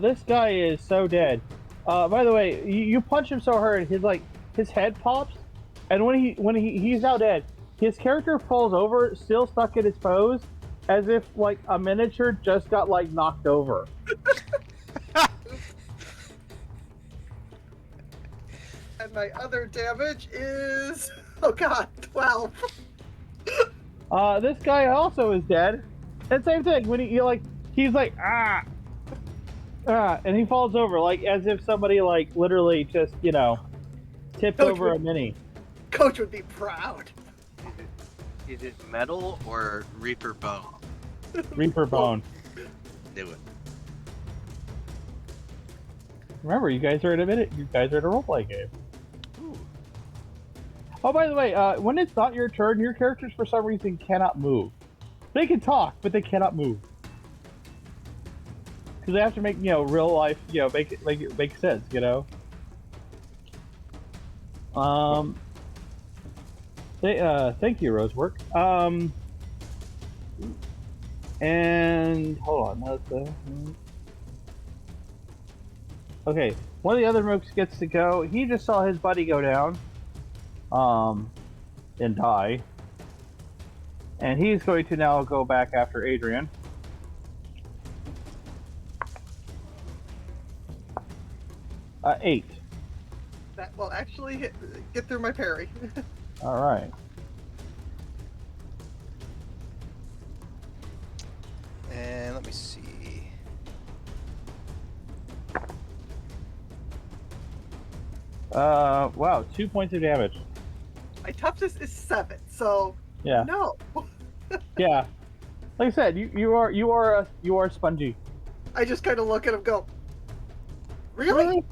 This guy is so dead. By the way, you punch him so hard, his head pops, and when he's now dead, his character falls over, still stuck in his pose, as if like a miniature just got like knocked over. And my other damage is, oh god, 12. This guy also is dead. And same thing, when he's like and he falls over, like as if somebody like literally just, tipped Coach over a would- mini. Coach would be proud. Is it metal or Reaper bone? Reaper bone. Knew it. Remember, you guys are in a roleplay game. Ooh. Oh, by the way, when it's not your turn, your characters for some reason cannot move. They can talk, but they cannot move. Because they have to make, real life, make it make sense, Thank you, Rosework. And hold on, okay, one of the other mooks gets to go. He just saw his buddy go down, and die. And he's going to now go back after Adrian. Eight. That will actually get through my parry. All right. And let me see. Wow, 2 points of damage. My toughness is 7, so Yeah, no. yeah. Like I said, you are spongy. I just kind of look at him, and go, really?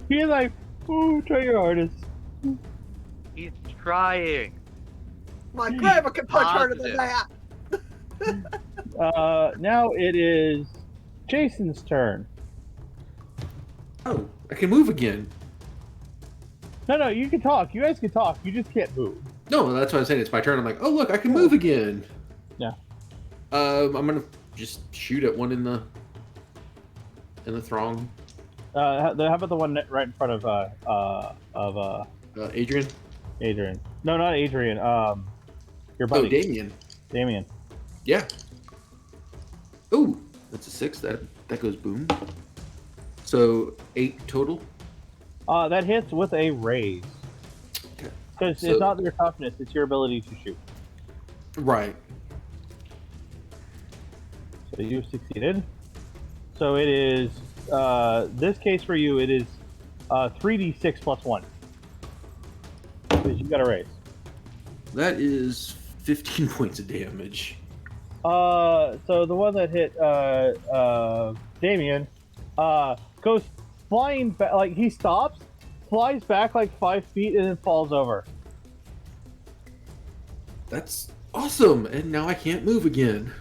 He's like, ooh, try your hardest. He's trying. My grandma can punch harder than that. Now it is Jason's turn. Oh, I can move again. No, you can talk. You guys can talk. You just can't move. No, that's what I'm saying. It's my turn. I'm like, oh look, I can move again. Yeah. I'm gonna just shoot at one in the throng. How about the one right in front of Adrian. Adrian? No, not Adrian. Your Oh, buddy. Damien. Damien. Yeah. Oh, that's a 6. That goes boom. So 8 total. That hits with a raise. Okay. Because So- it's not your toughness; it's your ability to shoot. Right. So you succeeded. So it is this case for you. It is 3d6 plus 1 because you got a raise. That is 15 points of damage. So the one that hit Damien goes flying back, like he stops, flies back like 5 feet, and then falls over. That's awesome. And now I can't move again.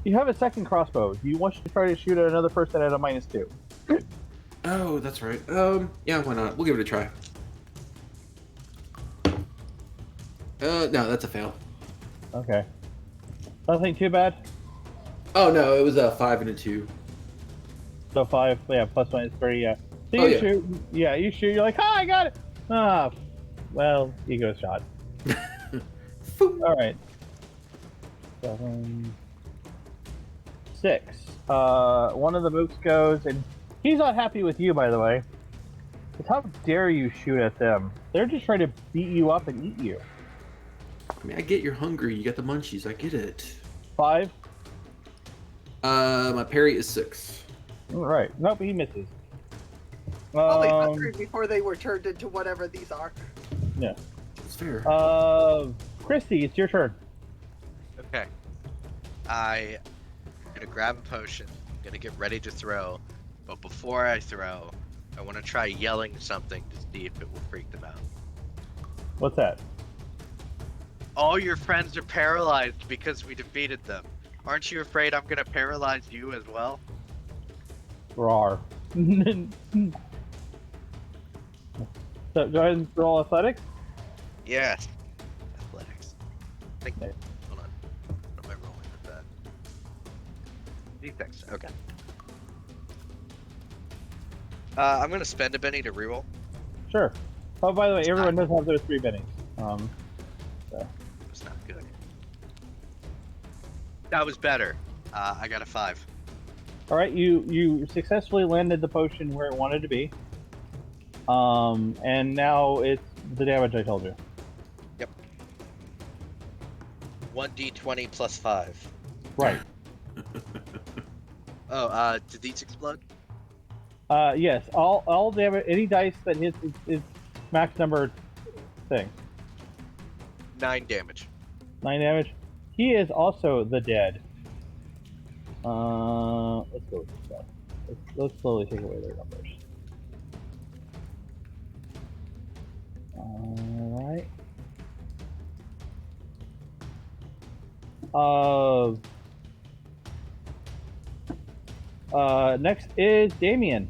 You have a second crossbow. Do you want to try to shoot at another person at a -2? Oh, that's right. Yeah, why not? We'll give it a try. No, that's a fail. Okay. Nothing too bad. Oh no, it was a 5 and a 2. So 5, yeah, plus 1 is 3, yeah. So Oh, you yeah. shoot, yeah, you shoot, you're like, ah, I got it! Ah, well, ego shot. Alright. 7, 6. One of the mooks goes, and he's not happy with you, by the way. Because how dare you shoot at them? They're just trying to beat you up and eat you. I mean, I get you're hungry. You got the munchies. I get it. 5. My parry is 6. Right. Nope, he misses. Only 100 before they were turned into whatever these are. Yeah. That's fair. Christy, it's your turn. Okay. I gonna grab a potion. I'm gonna get ready to throw. But before I throw, I want to try yelling something to see if it will freak them out. What's that? All your friends are paralyzed because we defeated them. Aren't you afraid I'm gonna paralyze you as well? Rawr. So go ahead and roll athletics. Yes. Athletics. Think, Okay. hold on. What am I rolling with that? D6. Okay. I'm gonna spend a Benny to reroll. Sure. Oh, by the way, It's everyone not- does have their 3 bennies. It's not good. That was better. I got a 5. All right, you successfully landed the potion where it wanted to be. And now it's the damage I told you. 1d20 plus 5. Right. Oh, did these explode? Yes. All damage. Any dice that hits is max number thing. 9 damage. 9 damage. He is also the dead. Let's go with this stuff. Let's slowly take away their numbers. Alright. Next is Damien.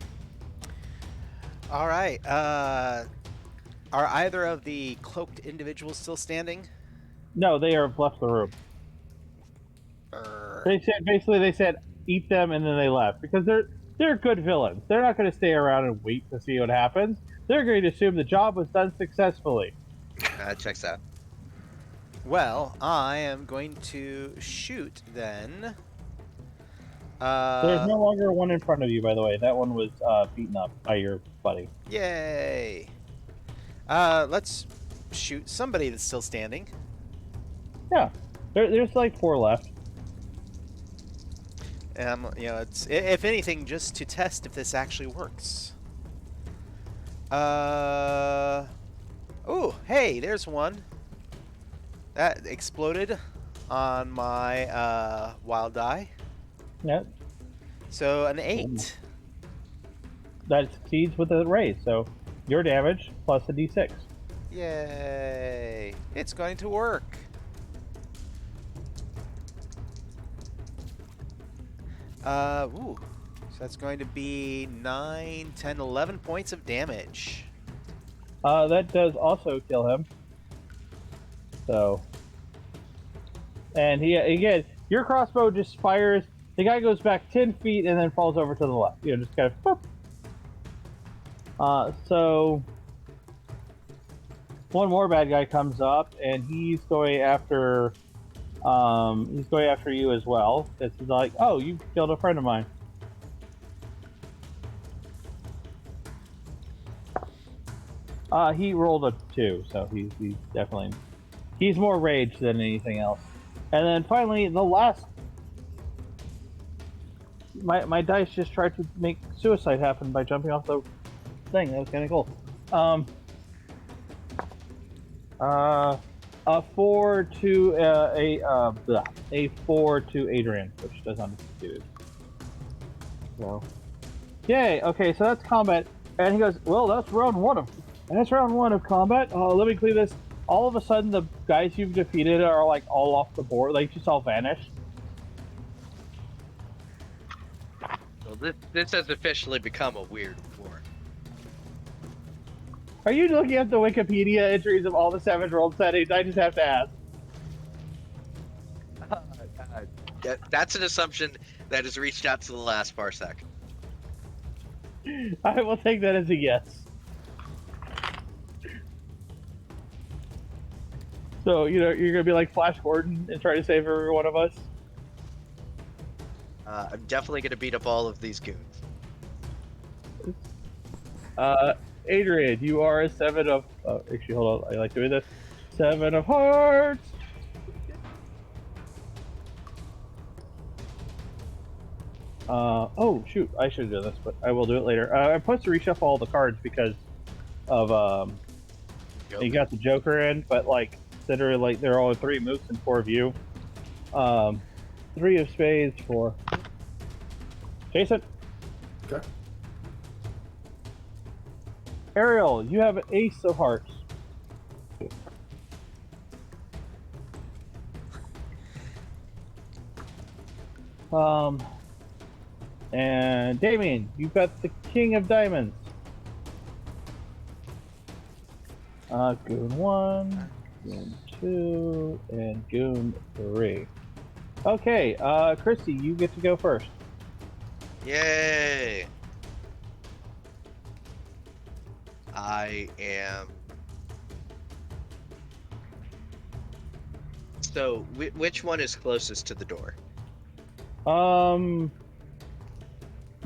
All right. Are either of the cloaked individuals still standing? No, they have left the room. They said eat them, and then they left because they're good villains. They're not going to stay around and wait to see what happens. They're going to assume the job was done successfully. Checks out. Well, I am going to shoot then. There's no longer one in front of you, by the way. That one was beaten up by your buddy. Yay! Let's shoot somebody that's still standing. Yeah, there's like 4 left. It's if anything, just to test if this actually works. Oh, hey, there's one. That exploded on my wild die. Yep. So an 8. That succeeds with a raise, so your damage plus a d6. Yay! It's going to work. So that's going to be 9, 10, 11 points of damage. That does also kill him. So, and he again, your crossbow just fires. The guy goes back 10 feet and then falls over to the left. Just kind of. Boop. So one more bad guy comes up and he's going after. He's going after you as well. Because he's like, "Oh, you killed a friend of mine." He rolled a 2, so he's definitely more rage than anything else. And then finally, the last. My dice just tried to make suicide happen by jumping off the thing. That was kind of cool. A 4 to a 4 to Adrian, which does not succeed. So, yay. Okay, so that's combat. And he goes, "Well, that's round 1 of combat. Let me clear this." All of a sudden, the guys you've defeated are like all off the board. Like just all vanished. Well, this has officially become a weird war. Are you looking at the Wikipedia entries of all the Savage World settings? I just have to ask. That's an assumption that has reached out to the last parsec. I will take that as a yes. So, you're going to be like Flash Gordon and try to save every one of us? I'm definitely going to beat up all of these goons. Adrian, you are a 7 of... actually, hold on. I like doing this. 7 of hearts! Oh, shoot. I should do this, but I will do it later. I'm supposed to reshuffle all the cards because of... You got the Joker in, but, like, considering, like, there are only 3 mooks and 4 of you. 3 of spades for Jason. Okay. Ariel, you have an ace of hearts. And Damien, you've got the king of diamonds. Goon 1, Goon 2, and Goon 3. Okay, Christy, you get to go first. Yay! I am. So, which one is closest to the door?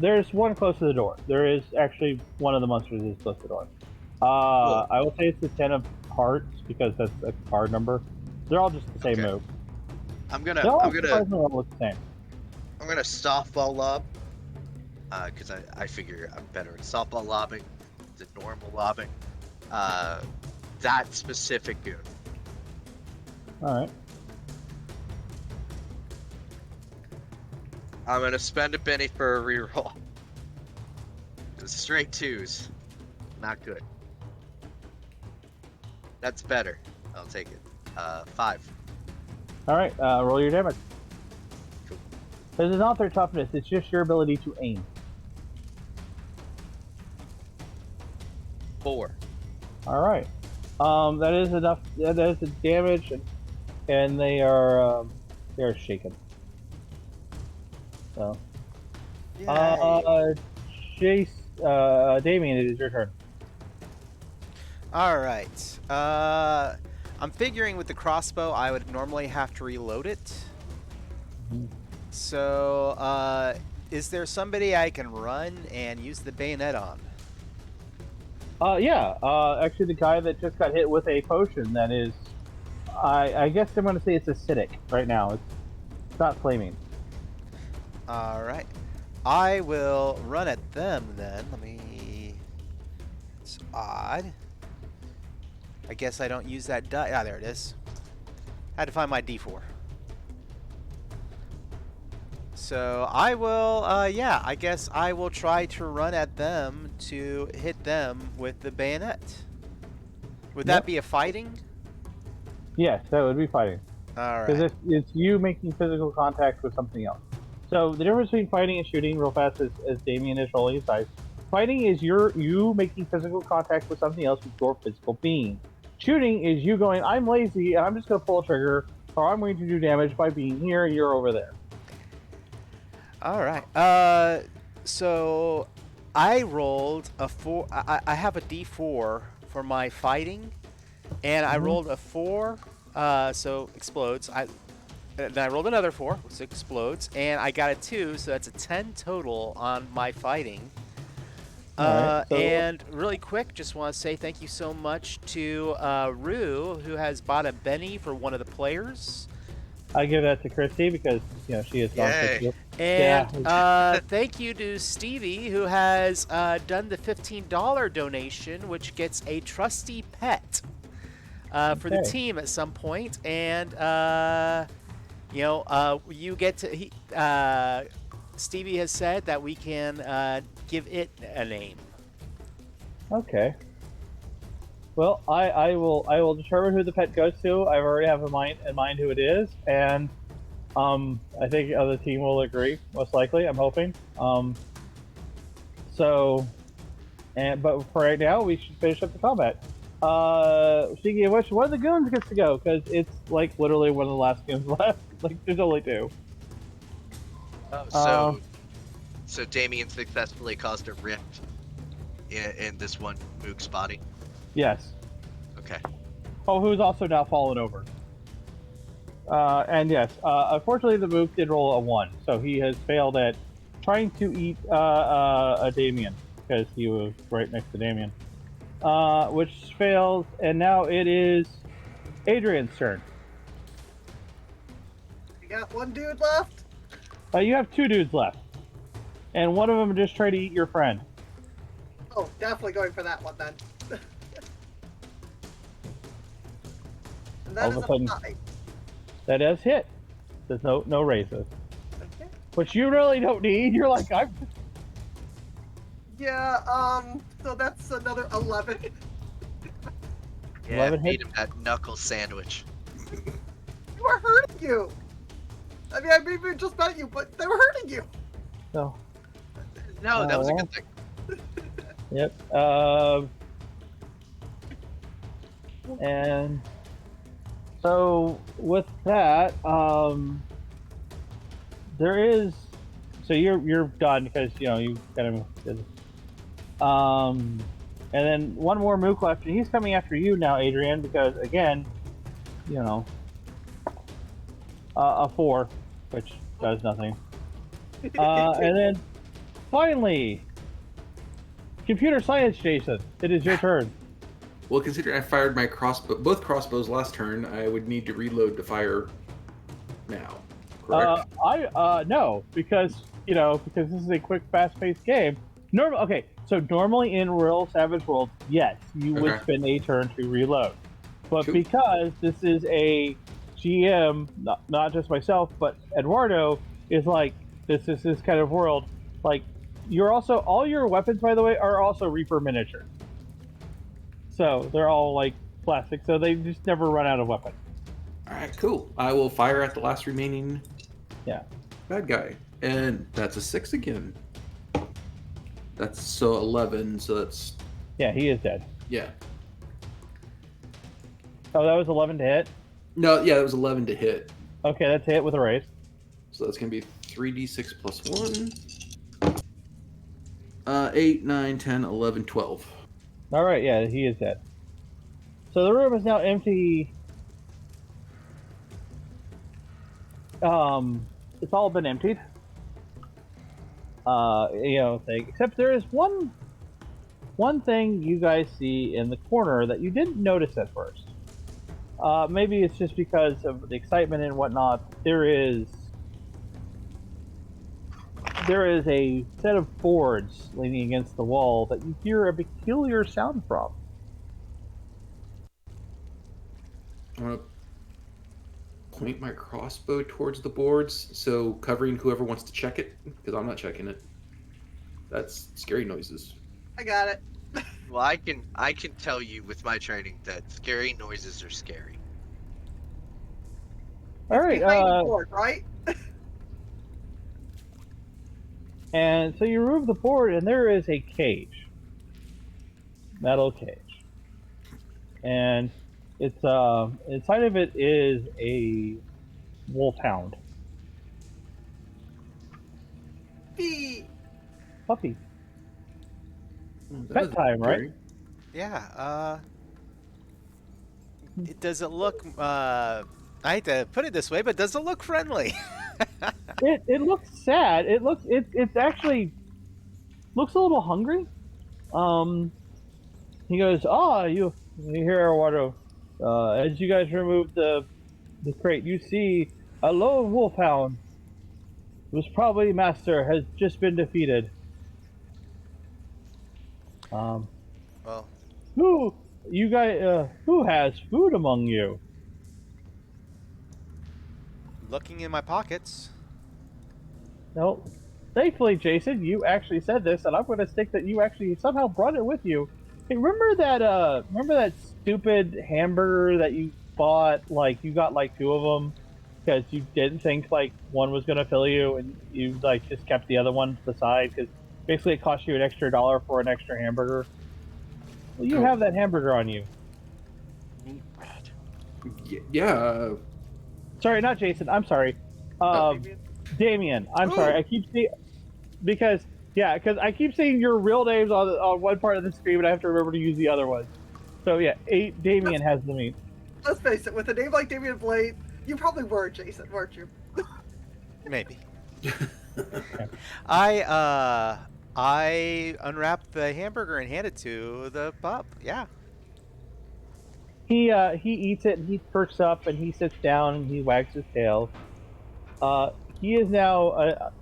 There's one close to the door. There is actually one of the monsters is close to the door. Cool. I will say it's the 10 of hearts because that's a card number. They're all just the same Okay. move. I'm They gonna all surprisingly all look the same. softball lob. Because I figure I'm better at softball lobbing than normal lobbing. That specific goon. All right. I'm gonna spend a penny for a reroll. Straight 2s. Not good. That's better. I'll take it. 5. All right. Roll your damage. Cool. This is not their toughness. It's just your ability to aim. 4. All right. That is enough. That is the damage, and they are shaken. So. Chase, Damien, it is your turn. All right. I'm figuring with the crossbow, I would normally have to reload it. So, is there somebody I can run and use the bayonet on? Yeah. Actually, the guy that just got hit with a potion that is, I guess I'm going to say it's acidic right now. It's not flaming. All right. I will run at them then. Let me. It's odd. I guess I don't use that die. Ah, there it is. Had to find my D4. So I will, yeah, I guess I will try to run at them to hit them with the bayonet. Would that be a fighting? Yes, that would be fighting. All Because right. it's you making physical contact with something else. So the difference between fighting and shooting, real fast, as Damien is rolling his dice. Fighting is you making physical contact with something else with your physical being. Shooting is you going, I'm lazy and I'm just going to pull a trigger, or I'm going to do damage by being here and you're over there. All right. So I rolled a 4. I have a D4 for my fighting, and I rolled a 4. So explodes. Then I rolled another 4, so explodes, and I got a 2, so that's a 10 total on my fighting. Right, so and really quick, just want to say thank you so much to Rue, who has bought a Benny for one of the players. I give that to Christy because she has gone Yay. 50. And thank you to Stevie, who has done the $15 donation, which gets a trusty pet for the team at some point. And, you get to... Stevie has said that we can give it a name. Okay. Well, I will determine who the pet goes to. I already have in mind who it is, and I think the other team will agree, most likely. I'm hoping. But for right now, we should finish up the combat. Speaking of which, one of the goons gets to go because it's like literally one of the last goons left. Like there's only 2. Oh, so Damien successfully caused a rift in this one Mook's body. Yes. Okay. Oh, who's also now fallen over. And yes, unfortunately the Mook did roll a 1, so he has failed at trying to eat a Damien because he was right next to Damien. Which fails, and now it is Adrian's turn. You got one dude left? You have 2 dudes left, and one of them just tried to eat your friend. Oh, definitely going for that one then. And that All is of a a sudden- 5. That does hit. There's no raises. which you really don't need. You're like, I'm. Yeah, so that's another 11. Yeah, 11 feed hits. him that knuckle sandwich. They were hurting you. I mean, I maybe just about you, but they were hurting you. So, No, that was a well. good thing. Yep. And so with that, there is. So you're done because you kind of did. And then one more mook left, and he's coming after you now, Adrian, because again, a 4, which does nothing. And then finally, computer science, Jason. It is your turn. Well, considering I fired my both crossbows last turn, I would need to reload to fire now. Correct? No, because this is a quick, fast-paced game. Okay, so normally in Real Savage World, yes, you would Okay. spend a turn to reload, but Cool. because this is a GM, not just myself, but Eduardo is like this is this kind of world. Like you're also all your weapons, by the way, are also Reaper miniature, so they're all like plastic, so they just never run out of weapons. All right, cool. I will fire at the last remaining Yeah. bad guy. And that's a 6 again. That's so 11, so that's... Yeah, he is dead. Yeah. Oh, that was 11 to hit? No, yeah, that was 11 to hit. Okay, that's a hit with a raise. So that's going to be 3d6 plus 1. 8, 9, 10, 11, 12. All right, yeah, he is dead. So the room is now empty. It's all been emptied. Except there is one thing you guys see in the corner that you didn't notice at first. Maybe it's just because of the excitement and whatnot. There is a set of boards leaning against the wall that you hear a peculiar sound from. I'm going to point my crossbow towards the boards, so covering whoever wants to check it, because I'm not checking it. That's scary noises. I got it. Well, I can tell you with my training that scary noises are scary. All right, Behind the board, right? and so you remove the board, and there is a cage, metal cage, and it's inside of it is a wolfhound puppy. Pet time, right? Yeah. Does it look? I hate to put it this way, but does it look friendly? It looks sad. It actually looks a little hungry. He goes, you hear Eduardo. As you guys remove the crate, you see a lone wolfhound whose probably master has just been defeated. Well, Who has food among you? looking in my pockets. No. Thankfully, Jason, you actually said this, and I'm going to stick that you actually somehow brought it with you. Hey, remember that stupid hamburger that you bought? Like you got like 2 of them because you didn't think like one was going to fill you, and you like just kept the other one to the side because basically it cost you an extra $1 for an extra hamburger. Well, you have that hamburger on you. Yeah. Sorry, not Jason. I'm sorry. Damien. I'm sorry. I keep seeing because I keep seeing your real names on one part of the screen, but I have to remember to use the other one. So yeah, Damien has the meat. Let's face it, with a name like Damien Blade, you probably were Jason, weren't you? Maybe. I unwrapped the hamburger and handed it to the pup. Yeah. He eats it and he perks up and he sits down and he wags his tail. He is now.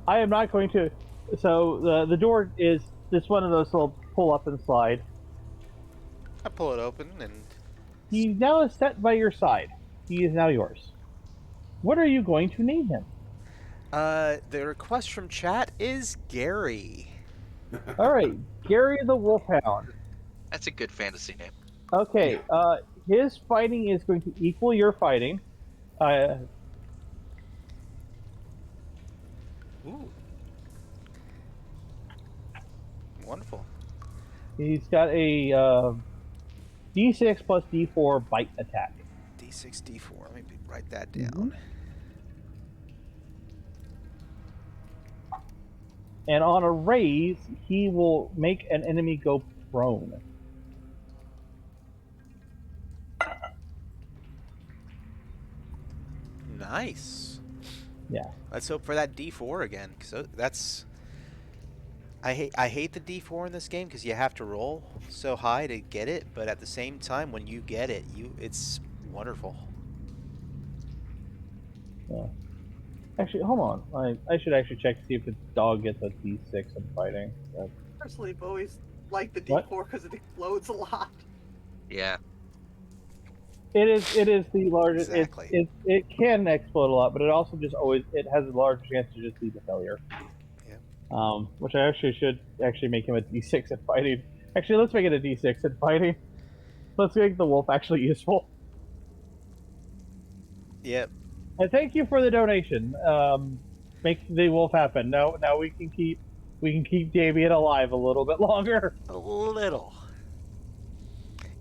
I am not going to. So the door is just one of those little pull up and slide. I pull it open and He now is set by your side. He is now yours. What are you going to name him? The request from chat is Gary. All right, Gary the Wolfhound. That's a good fantasy name. Okay, his fighting is going to equal your fighting. Ooh. Wonderful. He's got a D6 plus D4 bite attack. D6, D4. Let me write that Mhm. down. And on a raise, he will make an enemy go prone. Nice. Yeah. Let's hope for that D4 again, because that's. I hate the D4 in this game because you have to roll so high to get it, but at the same time, when you get it, it's wonderful. Yeah. Actually, hold on. I should actually check to see if the dog gets a D6 in fighting. Personally, I've always liked the What? D4 because it explodes a lot. Yeah. It is the largest. Exactly. It can explode a lot, but it also just always it has a large chance to just lead to failure. Yeah. Which I actually should actually make him a D6 at fighting. Actually, let's make it a D6 at fighting. Let's make the wolf actually useful. Yep. And thank you for the donation. Make the wolf happen. Now we can keep Damien alive a little bit longer. A little.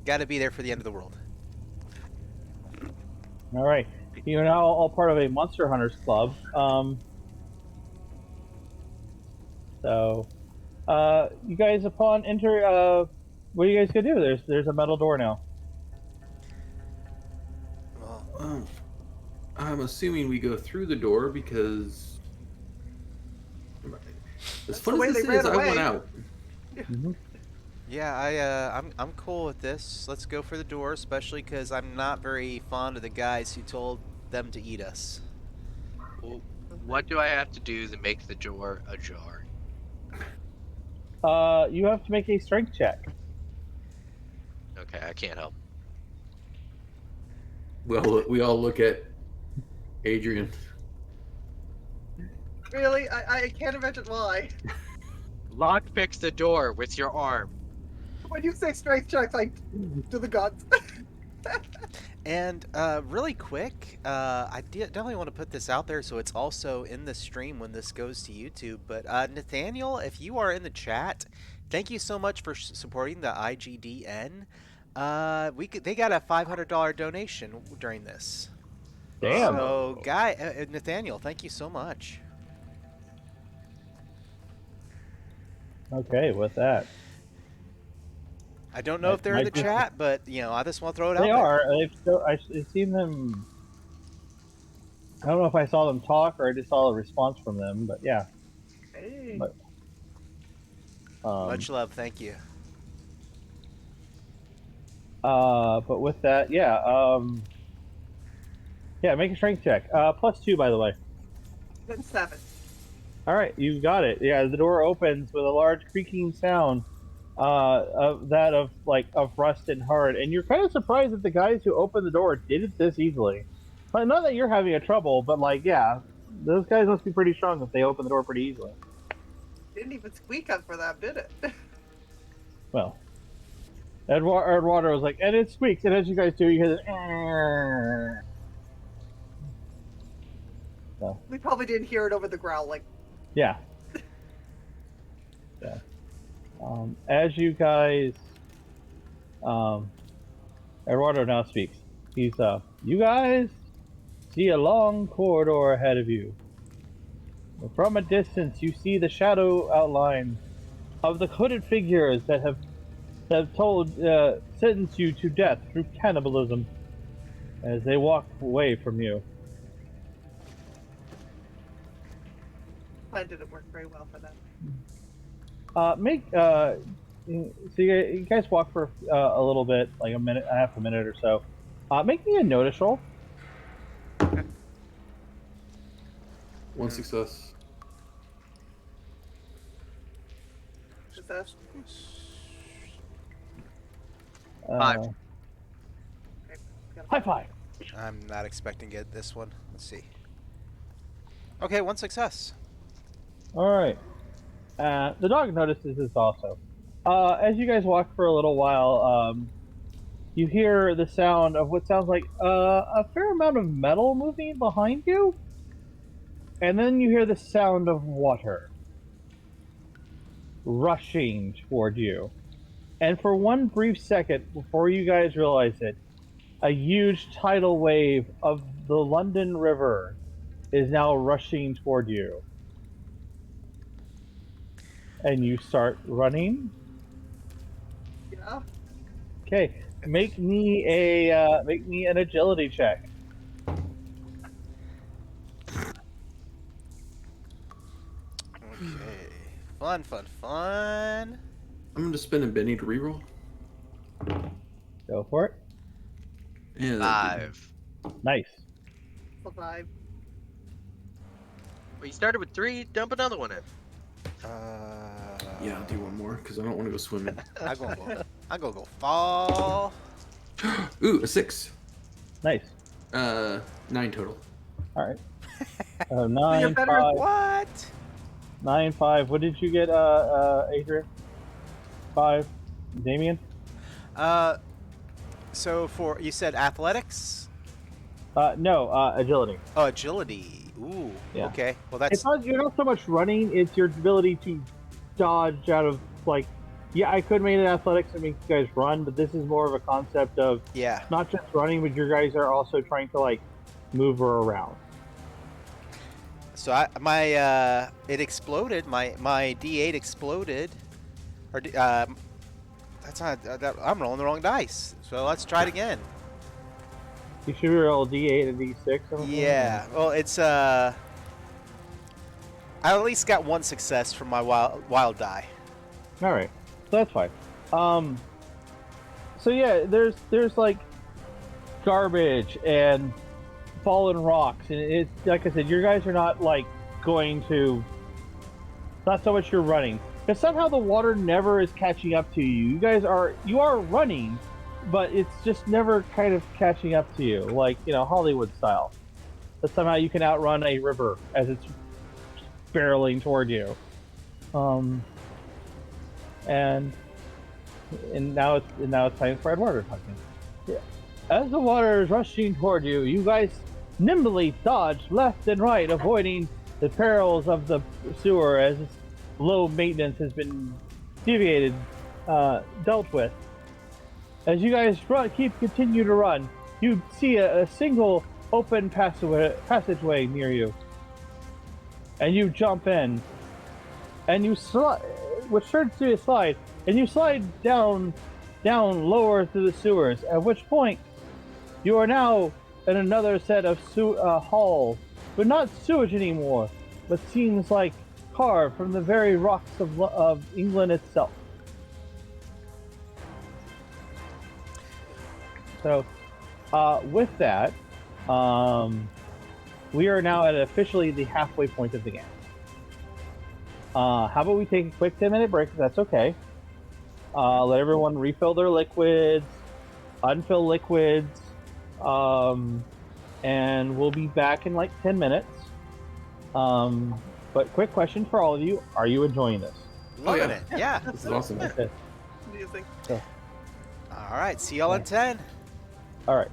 Got to be there for the end of the world. All right, you're now all part of a Monster Hunters Club. So, you guys upon enter, what are you guys gonna do? There's a metal door now. Well, I'm assuming we go through the door because, as That's fun the way as this they ran is, I want away. out. yeah, I'm cool with this. Let's go for the door, especially because I'm not very fond of the guys who told them to eat us. Well, what do I have to do to make the door ajar? You have to make a strength check. Okay, I can't help. Well, we all look at Adrian. Really? I can't imagine why. Lock picks the door with your arm. When you say strength checks, I do the guns. And really quick, I definitely want to put this out there so it's also in the stream when this goes to YouTube. But Nathaniel, if you are in the chat, thank you so much for supporting the IGDN. They got a $500 donation during this. Damn. So, Nathaniel, thank you so much. Okay, with that. I don't know if they're in the chat, but I just want to throw it out They there. are. I've seen them. I don't know if I saw them talk or I just saw a response from them, but yeah. Hey. But, Much love, thank you. but with that, yeah. Yeah, make a strength check. +2, by the way. Then 7. All right, you got it. Yeah, the door opens with a large creaking sound, of rust and hard, and you're kind of surprised that the guys who opened the door did it this easily. Like, not that you're having a trouble, but yeah, those guys must be pretty strong if they open the door pretty easily. Didn't even squeak up for that, did it? Well, Eduardo was like, and it squeaks, and as you guys do, you hear this. So, We probably didn't hear it over the growling. yeah. Yeah. As you guys, Eduardo now speaks. He's, you guys see a long corridor ahead of you. From a distance, you see the shadow outline of the hooded figures that have sentenced you to death through cannibalism as they walk away from you. Plan didn't work very well for them. So you guys walk for a little bit, like half a minute or so. Make me a notice roll. One success. Success. 5. Okay. High five. I'm not expecting to get this one. Let's see. Okay, one success. All right. The dog notices this also. As you guys walk for a little while, you hear the sound of what sounds like a fair amount of metal moving behind you, and then you hear the sound of water rushing toward you. And for one brief second, before you guys realize it, a huge tidal wave of the London River is now rushing toward you. And you start running. Yeah. Okay, make me an agility check. Okay. Fun, fun, fun. I'm gonna spin a Benny to reroll. Go for it. Yeah, that did. 5. Nice. Survive. Well, you started with 3. Dump another one in. Yeah, I'll do one more because I don't want to go swimming. I'm gonna go fall. Ooh, a 6. Nice. 9 total. All right. You're 9, better. 5, What? 9, 5. What did you get, Adrian? 5. Damien? So for you said athletics? No, agility. Oh, agility. Ooh. Yeah. Okay. Well, that's It's not, you're not so much running, it's your ability to dodge out of, like, yeah, I could make it athletics and make you guys run, but this is more of a concept of yeah. not just running, but you guys are also trying to, like, move her around. So it exploded. My D8 exploded. Or that's not. I'm rolling the wrong dice. So let's try it again. You should roll a D8 and D6. Yeah. Well, it's I at least got one success from my wild die. All right, so that's fine. So yeah, there's like garbage and fallen rocks, and it's like I said, you guys are not like going to. Not so much you're running, because somehow the water never is catching up to you. You are running, but it's just never kind of catching up to you, like Hollywood style. But somehow you can outrun a river as it's barreling toward you. And now it's time for Edward talking. Yeah. As the water is rushing toward you, you guys nimbly dodge left and right, avoiding the perils of the sewer as its low maintenance has been dealt with. As you guys continue to run, you see a single open passageway near you, and you jump in, and you which turns to a slide, and you slide down lower through the sewers. At which point, you are now in another set of halls, but not sewage anymore, but seems like carved from the very rocks of England itself. So, with that, we are now at officially the halfway point of the game. How about we take a quick 10-minute break, if that's okay. Let everyone refill their liquids, unfill liquids, and we'll be back in like 10 minutes. But quick question for all of you, are you enjoying this? Loving it. Yeah. This is awesome. Okay. Amazing. All right. See y'all in 10. All right.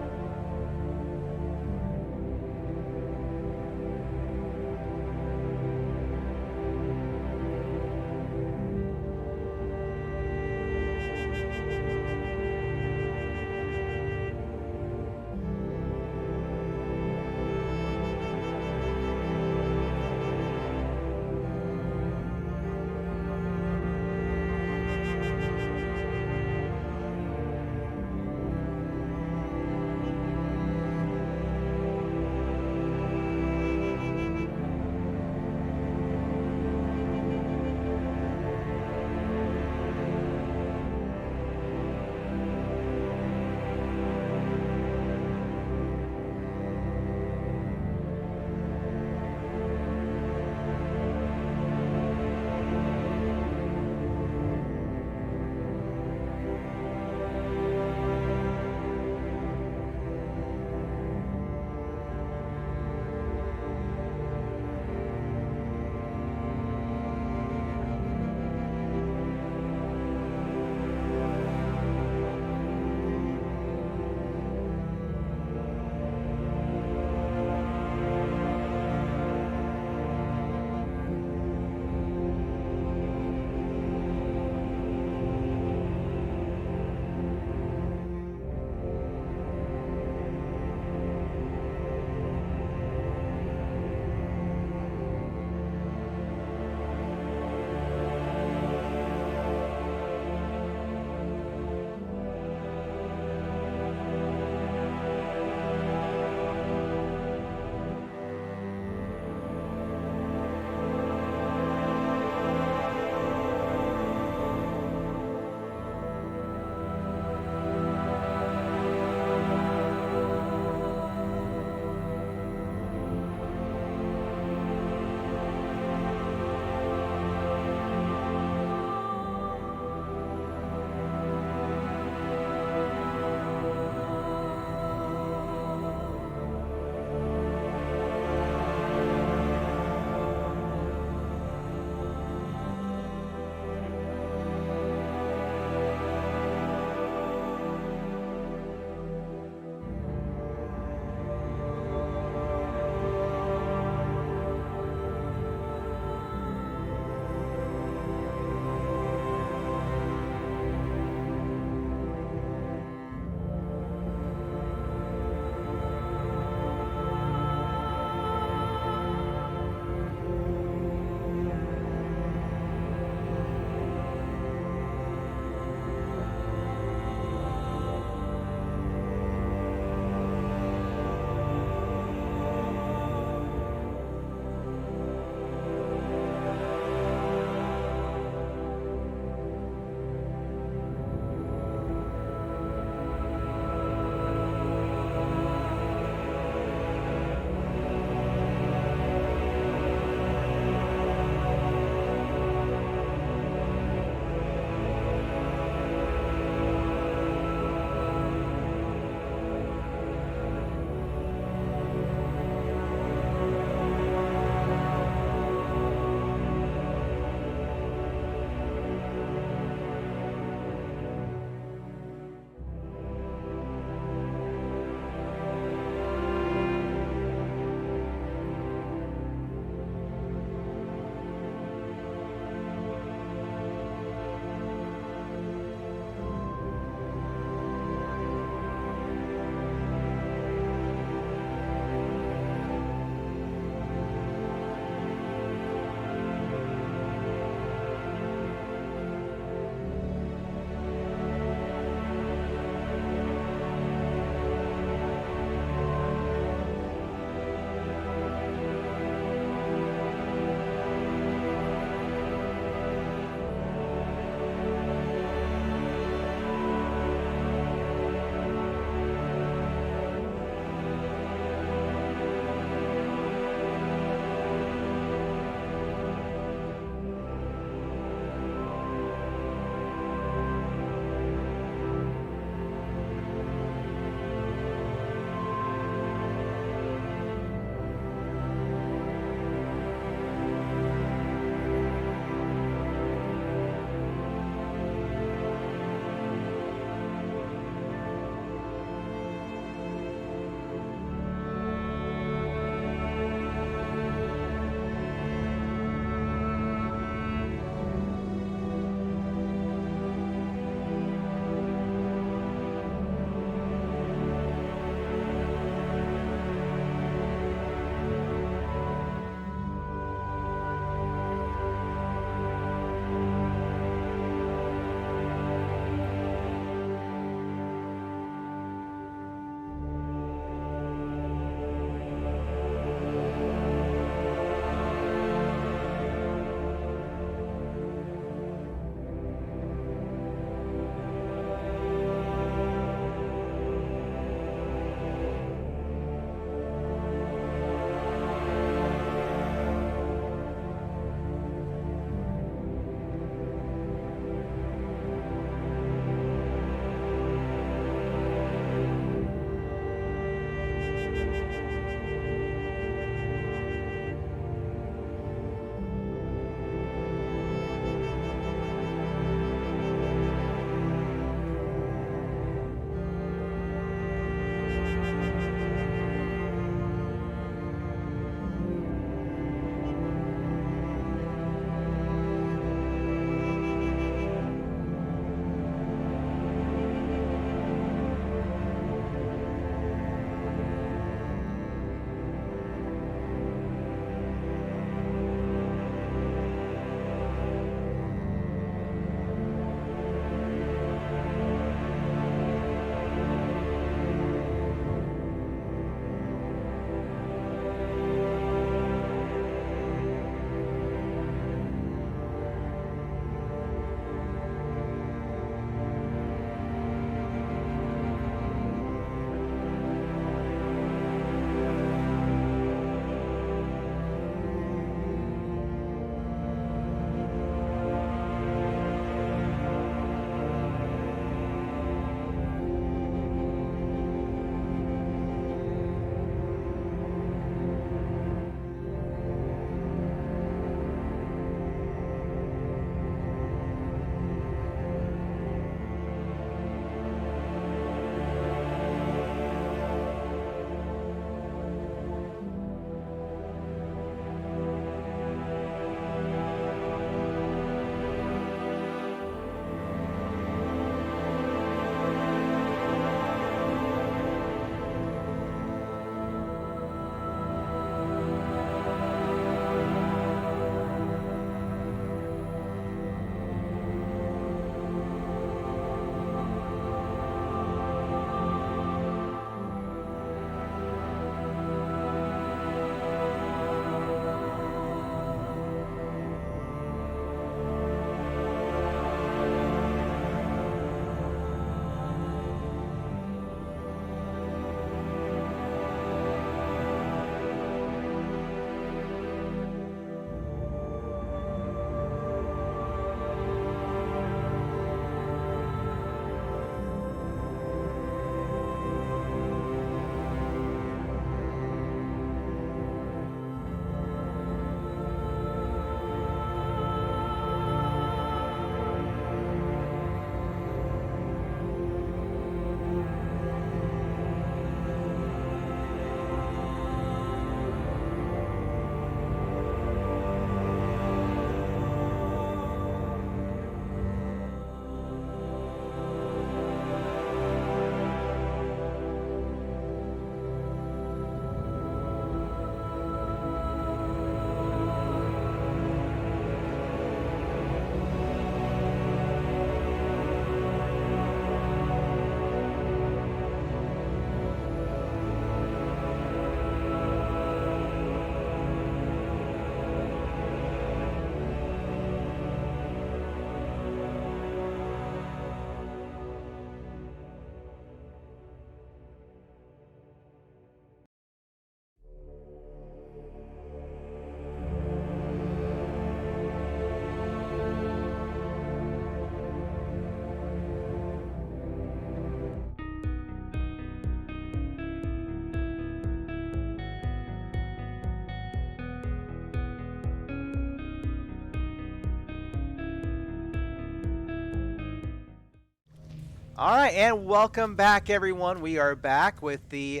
All right, and welcome back, everyone. We are back with the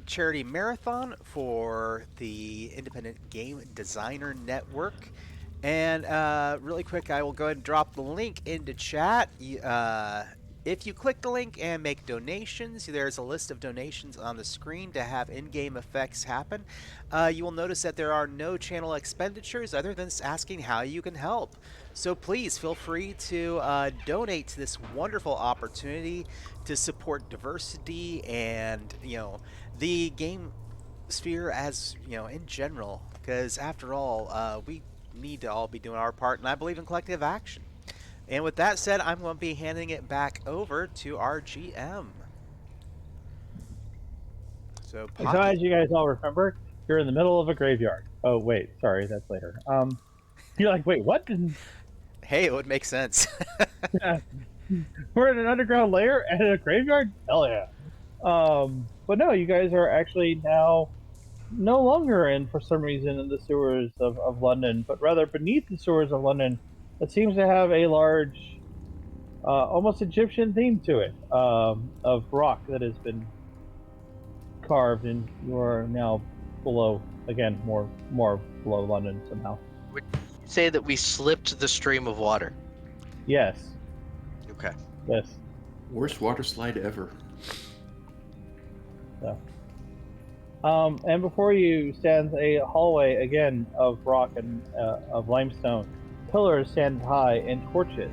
charity marathon for the Independent Game Designer Network. And really quick, I will go ahead and drop the link into chat. If you click the link and make donations, there's a list of donations on the screen to have in-game effects happen. You will notice that there are no channel expenditures other than asking how you can help. So please feel free to donate to this wonderful opportunity to support diversity and, the game sphere as, in general. Because after all, we need to all be doing our part, and I believe in collective action. And with that said, I'm going to be handing it back over to our GM. So, So Pocky. as you guys all remember, you're in the middle of a graveyard. Oh wait, sorry, that's later. You're like, wait, what? Hey, it would make sense. We're in an underground lair and in a graveyard? Hell yeah. But no, you guys are actually now no longer in, for some reason, in the sewers of London, but rather beneath the sewers of London that seems to have a large, almost Egyptian theme to it, of rock that has been carved, and you are now below, again, more below London somehow. Would you say that we slipped the stream of water? Yes. Okay. Yes. Worst water slide ever. So. And before you stands a hallway again of rock and of limestone. Pillars stand high and torches.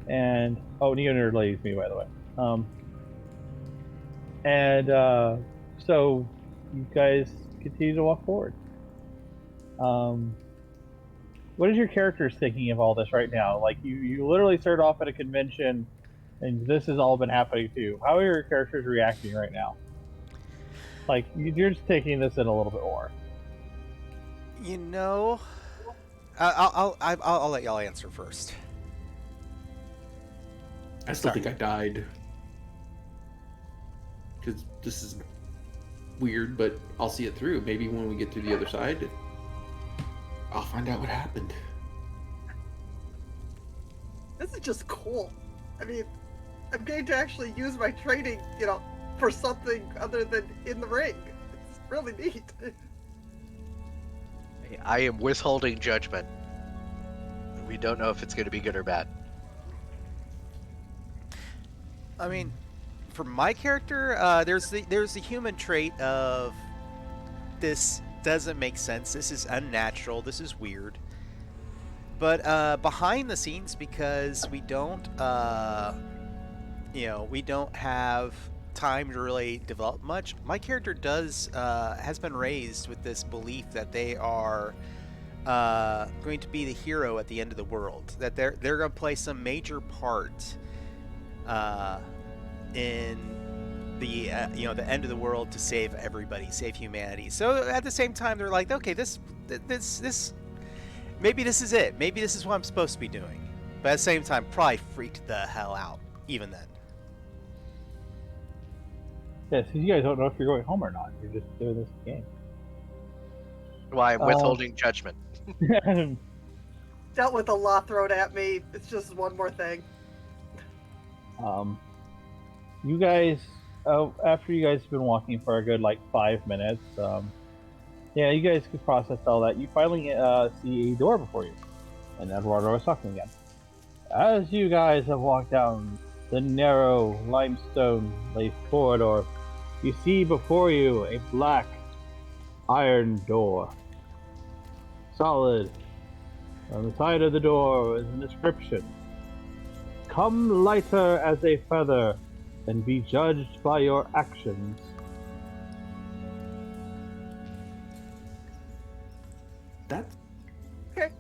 And Neoner leaves me, by the way. So you guys continue to walk forward. What is your characters thinking of all this right now? Like you literally started off at a convention, and this has all been happening to you. How are your characters reacting right now? Like you're just taking this in a little bit more. I'll let y'all answer first. I still think I died. Because this is weird, but I'll see it through. Maybe when we get to the other side, I'll find out what happened. This is just cool. I mean, I'm going to actually use my training, for something other than in the ring. It's really neat. I am withholding judgment. We don't know if it's going to be good or bad. I mean, for my character, there's the human trait of this doesn't make sense. This is unnatural. This is weird. But behind the scenes, because we don't have time to really develop much. My character has been raised with this belief that they are going to be the hero at the end of the world. That they're going to play some major part in the the end of the world to save everybody, save humanity. So at the same time, they're like, okay, this maybe this is it. Maybe this is what I'm supposed to be doing. But at the same time, probably freaked the hell out even then. Yes, you guys don't know if you're going home or not. You're just doing this game. Why I'm withholding judgment. Dealt with a lot thrown at me. It's just one more thing. You guys, after you guys have been walking for a good 5 minutes, you guys could process all that. You finally see a door before you, and Eduardo is talking again. As you guys have walked down the narrow limestone-laced corridor, you see before you a black iron door. Solid. On the side of the door is an inscription. Come lighter as a feather, and be judged by your actions. That's... Okay.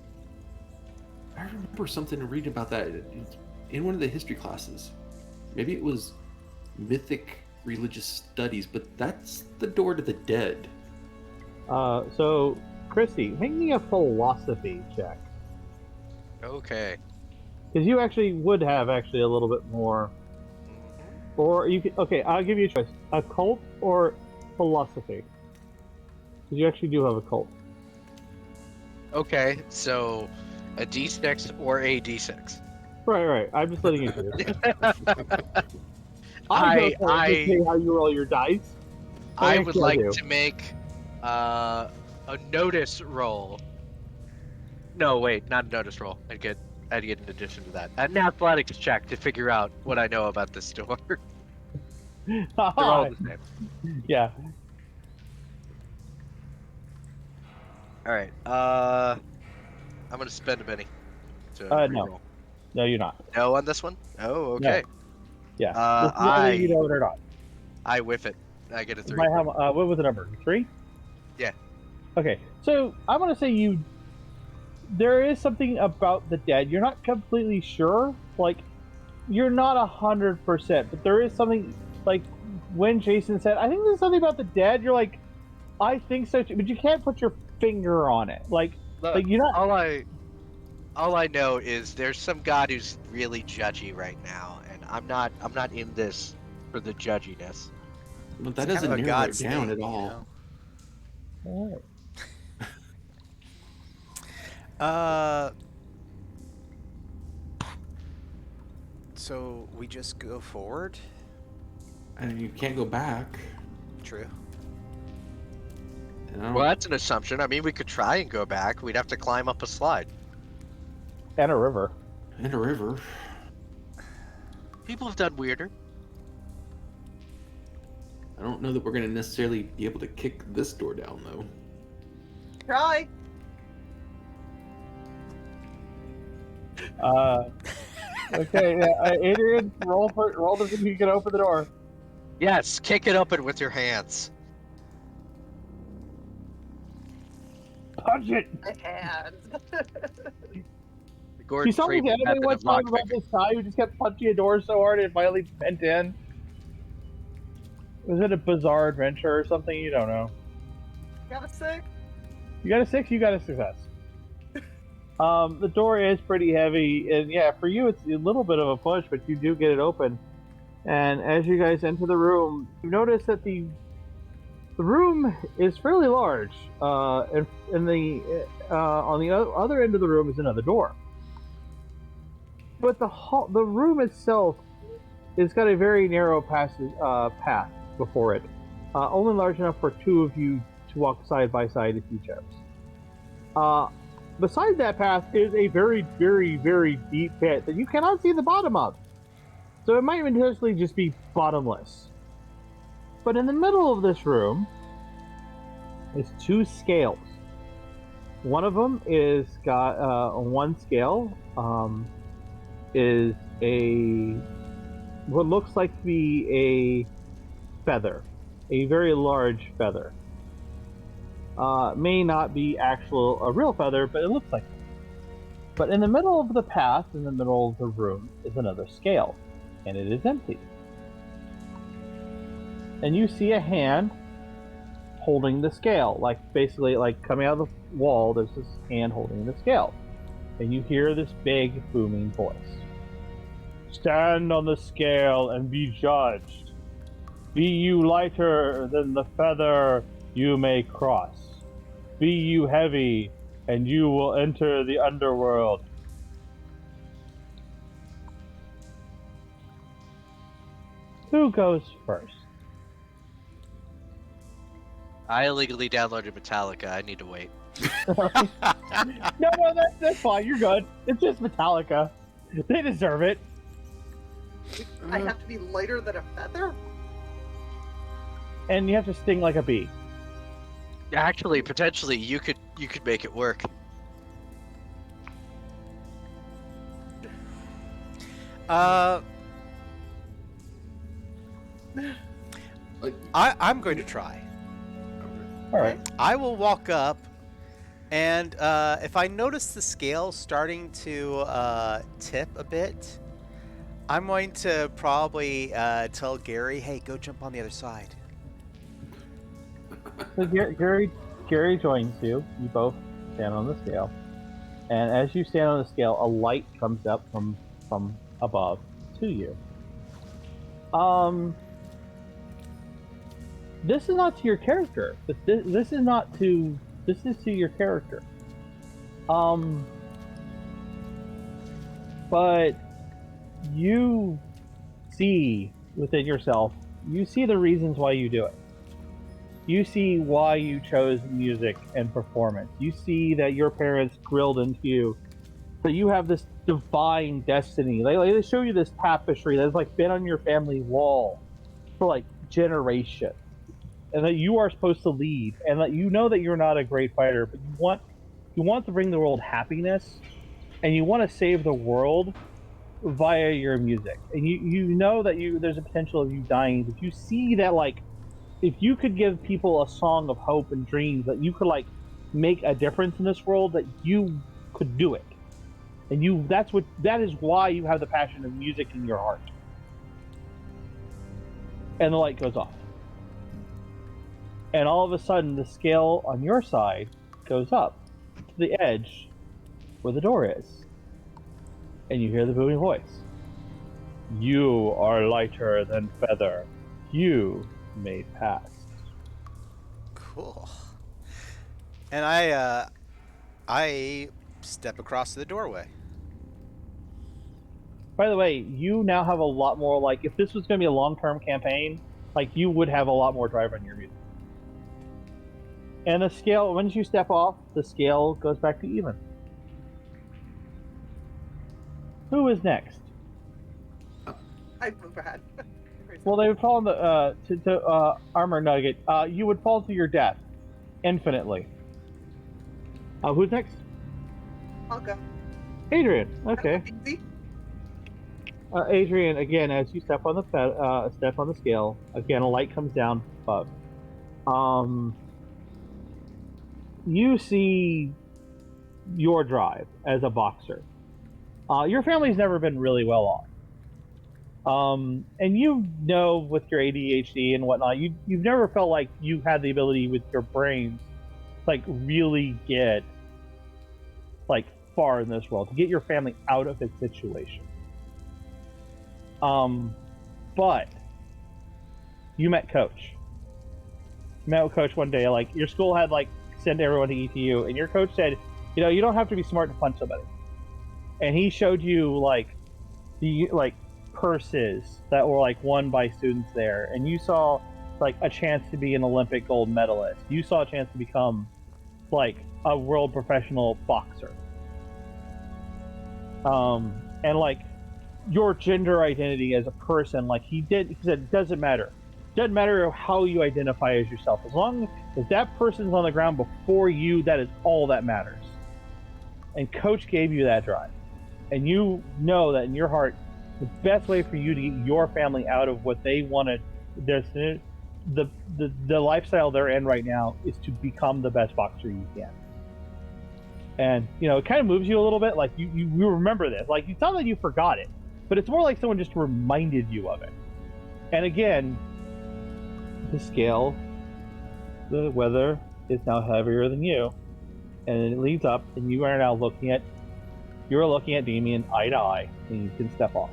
I remember something reading about that in one of the history classes. Maybe it was mythic religious studies, but that's the door to the dead. So, Chrissy, make me a philosophy check. Okay. Because you actually would have a little bit more. Or you could, okay, I'll give you a choice. Occult or philosophy? Because you actually do have a cult. Okay, so A D6 or a D6. Right. I'm just letting you do it. I- I just say how you roll your dice. I What would actually I like do? to make a notice roll. No, wait, not a notice roll. I'd get an addition to that. An athletics check to figure out what I know about this store. They're all the same. Yeah. All right. I'm gonna spend a penny to reroll. No, you're not. No on this one. Oh, No. okay. Yeah. Uh, This is whether you know it or not. I whiff it. I get a 3. By how? What was the number? 3? Yeah. Okay. So I'm gonna say there is something about the dead. You're not completely sure. Like, you're not 100%, but there is something. Like when Jason said, "I think there's something about the dead." You're like, "I think so too," but you can't put your finger on it. Like you're not. All I know is there's some god who's really judgy right now, and I'm not in this for the judginess. But that It's doesn't kind of a narrow god it down state, at you all. know? All right. So we just go forward? And you can't go back. True. You know? Well, that's an assumption. I mean, we could try and go back. We'd have to climb up a slide. And a river. In a river. People have done weirder. I don't know that we're going to necessarily be able to kick this door down, though. Try. Okay, Adrian, roll to see if you can open the door. Yes, kick it open with your hands. Punch it! My hands. Gordon You saw the Freeman anime method one of time about lockpicking. this guy who just kept punching a door so hard it finally bent in? Was it a bizarre adventure or something? You don't know. Got a 6. You got a 6, you got a success. The door is pretty heavy, and yeah, for you it's a little bit of a push, but you do get it open. And as you guys enter the room, you notice that the room is fairly large. And on the other end of the room is another door. But the room itself has got a very narrow path before it, only large enough for 2 of you to walk side by side if you chose. Beside that path is a very, very, very deep pit that you cannot see the bottom of. So it might potentially just be bottomless. But in the middle of this room is 2 scales. One of them is got one scale is what looks like to be a feather, a very large feather. May not be a real feather, but it looks like it. But in the middle of the path, in the middle of the room, is another scale, and it is empty. And you see a hand holding the scale, basically coming out of the wall, there's this hand holding the scale. And you hear this big, booming voice. Stand on the scale and be judged. Be you lighter than the feather, you may cross. Be you heavy, and you will enter the underworld. Who goes first? I illegally downloaded Metallica. I need to wait. No, that's fine. You're good. It's just Metallica. They deserve it. I have to be lighter than a feather? And you have to sting like a bee. Actually, potentially, you could make it work. I'm going to try. All right. I will walk up, and if I notice the scale starting to tip a bit, I'm going to probably tell Gary, "Hey, go jump on the other side." So Gary joins you. You both stand on the scale, and as you stand on the scale, a light comes up from above to you. This is not to your character. This is to your character. but you see within yourself, you see the reasons why you do it. You see why you chose music and performance. You see that your parents drilled into you that you have this divine destiny. They show you this tapestry that's like been on your family wall for like generations, and that you are supposed to lead, and that you know that you're not a great fighter, but you want to bring the world happiness, and you want to save the world via your music. And you know that there's a potential of you dying, but you see that like if you could give people a song of hope and dreams, that you could like make a difference in this world, that you could do it. And that is why you have the passion of music in your heart. And the light goes off. And all of a sudden the scale on your side goes up to the edge where the door is. And you hear the booming voice. You are lighter than feather. You may pass. Cool. And I step across the doorway. By the way, you now have a lot more, like, if this was going to be a long-term campaign, like, you would have a lot more drive on your music. And the scale, once you step off, the scale goes back to even. Who is next? I feel bad. Well, they would fall in the, to Armor Nugget. You would fall to your death. Infinitely. Who's next? I'll go. Adrian. Okay. Easy. Adrian, again, as you step on the scale, again, a light comes down above. You see your drive as a boxer. Your family's never been really well off. And you know, with your ADHD and whatnot, you've never felt like you had the ability with your brains, like, really get, like, far in this world, to get your family out of its situation. But you met Coach. You met with Coach one day, like, your school had, like, sent everyone to ETU, and your coach said, you know, you don't have to be smart to punch somebody. And he showed you, like, the, like, purses that were, like, won by students there, and you saw, like, a chance to be an Olympic gold medalist. You saw a chance to become, like, a world professional boxer. And, like, your gender identity as a person, like, he said, it doesn't matter. It doesn't matter how you identify as yourself. As long as that person's on the ground before you, that is all that matters. And Coach gave you that drive. And you know that in your heart, the best way for you to get your family out of what they wanted, the lifestyle they're in right now, is to become the best boxer you can. And, you know, it kind of moves you a little bit. Like, you remember this. Like, it's not that you forgot it, but it's more like someone just reminded you of it. And again, the scale, the weather is now heavier than you. And it leads up, and you are now looking at Damien eye to eye, and you can step off.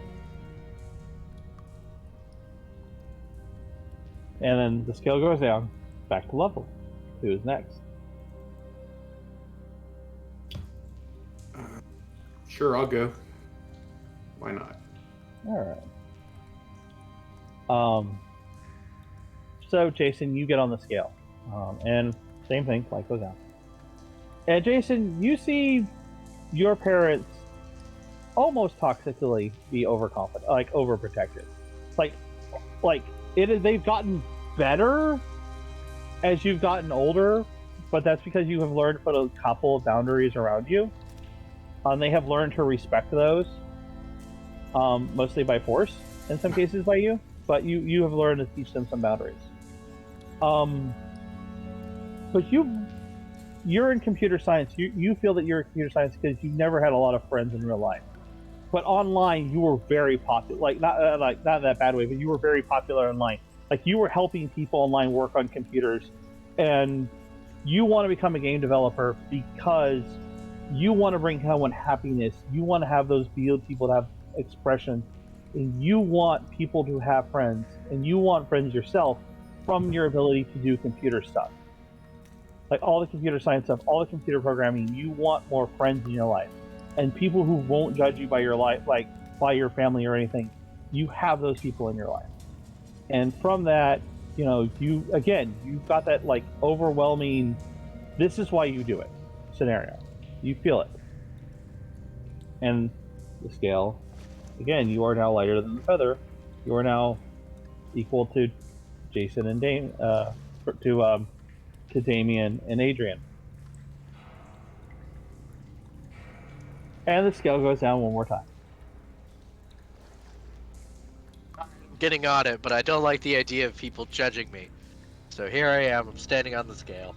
And then the scale goes down, back to level. Who is next? Sure, I'll go. Why not? All right. So Jason, you get on the scale, and same thing, light goes down. And Jason, you see your parents almost toxically be overconfident, like overprotected. Like they've gotten better as you've gotten older, but that's because you have learned to put a couple of boundaries around you. They have learned to respect those, mostly by force, in some cases by you, but you have learned to teach them some boundaries. But you're in computer science. You feel that you're in computer science because you've never had a lot of friends in real life. But online, you were very popular. Not in that bad way, but you were very popular online. Like, you were helping people online work on computers, and you want to become a game developer because you want to bring someone happiness. You want to have those people to have expression, and you want people to have friends, and you want friends yourself from your ability to do computer stuff. Like all the computer science stuff, all the computer programming, you want more friends in your life. and people who won't judge you by your life, like by your family or anything. You have those people in your life, and from that, you've got that like overwhelming. This is why you do it scenario. You feel it, and the scale. Again, you are now lighter than the feather. You are now equal to Jason and to Damien and Adrian. And the scale goes down one more time. I'm getting on it, but I don't like the idea of people judging me. So here I am. I'm standing on the scale.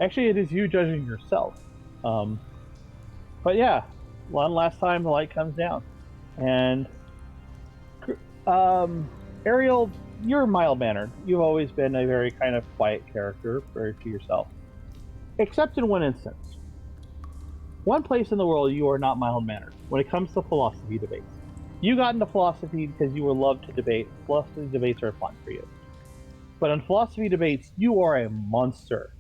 Actually, it is you judging yourself. But yeah, one last time the light comes down, and Ariel, you're mild mannered. You've always been a very kind of quiet character, very to yourself, except in one instance. One place in the world you are not mild mannered when it comes to philosophy debates. You got into philosophy because you were loved to debate. Philosophy debates are fun for you. But in philosophy debates, you are a monster.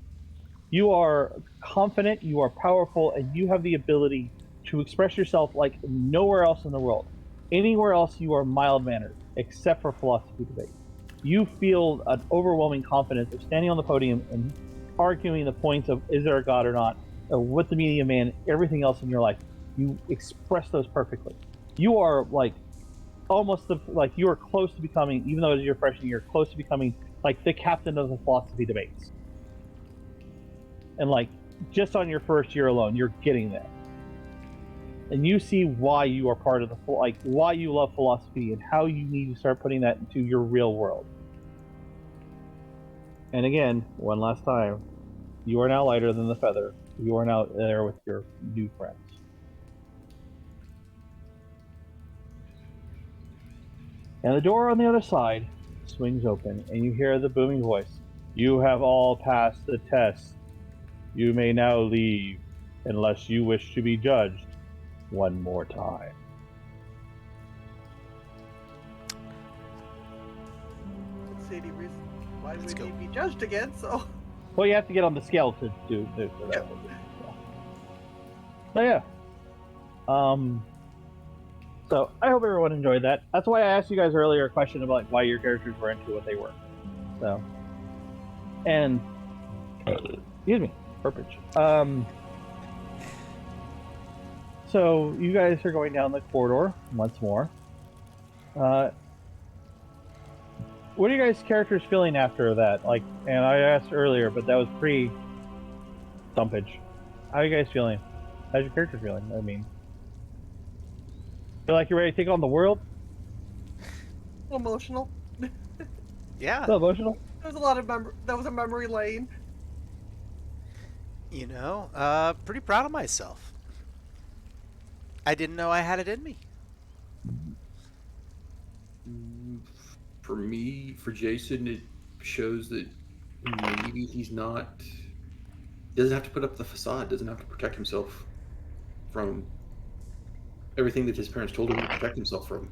You are confident, you are powerful, and you have the ability to express yourself like nowhere else in the world. Anywhere else, you are mild mannered, except for philosophy debates. You feel an overwhelming confidence of standing on the podium and arguing the points of is there a God or not, what the meaning of man, everything else in your life. You express those perfectly. You are like you are close to becoming, even though it is your freshman year, close to becoming like the captain of the philosophy debates. And like just on your first year alone, you're getting there. And you see why you are part of why you love philosophy and how you need to start putting that into your real world. And again, one last time, you are now lighter than the feather. You are now there with your new friends. And the door on the other side swings open, and you hear the booming voice. You have all passed the test. You may now leave, unless you wish to be judged one more time. Let's see any reason why Let's would go. he be judged again? So Well, you have to get on the scale to do for that. So yeah. So I hope everyone enjoyed that. That's why I asked you guys earlier a question about like, why your characters were into what they were. So, and excuse me, purpose. So you guys are going down the corridor once more. What are you guys' characters feeling after that? Like, and I asked earlier, but that was pre-stumpage. How are you guys feeling? How's your character feeling? I mean, feel like you're ready to take on the world? emotional. Yeah. Still emotional? There's a lot of that was a memory lane. Pretty proud of myself. I didn't know I had it in me. For me, for Jason, it shows that maybe he's not. Doesn't have to put up the facade. Doesn't have to protect himself from everything that his parents told him to protect himself from.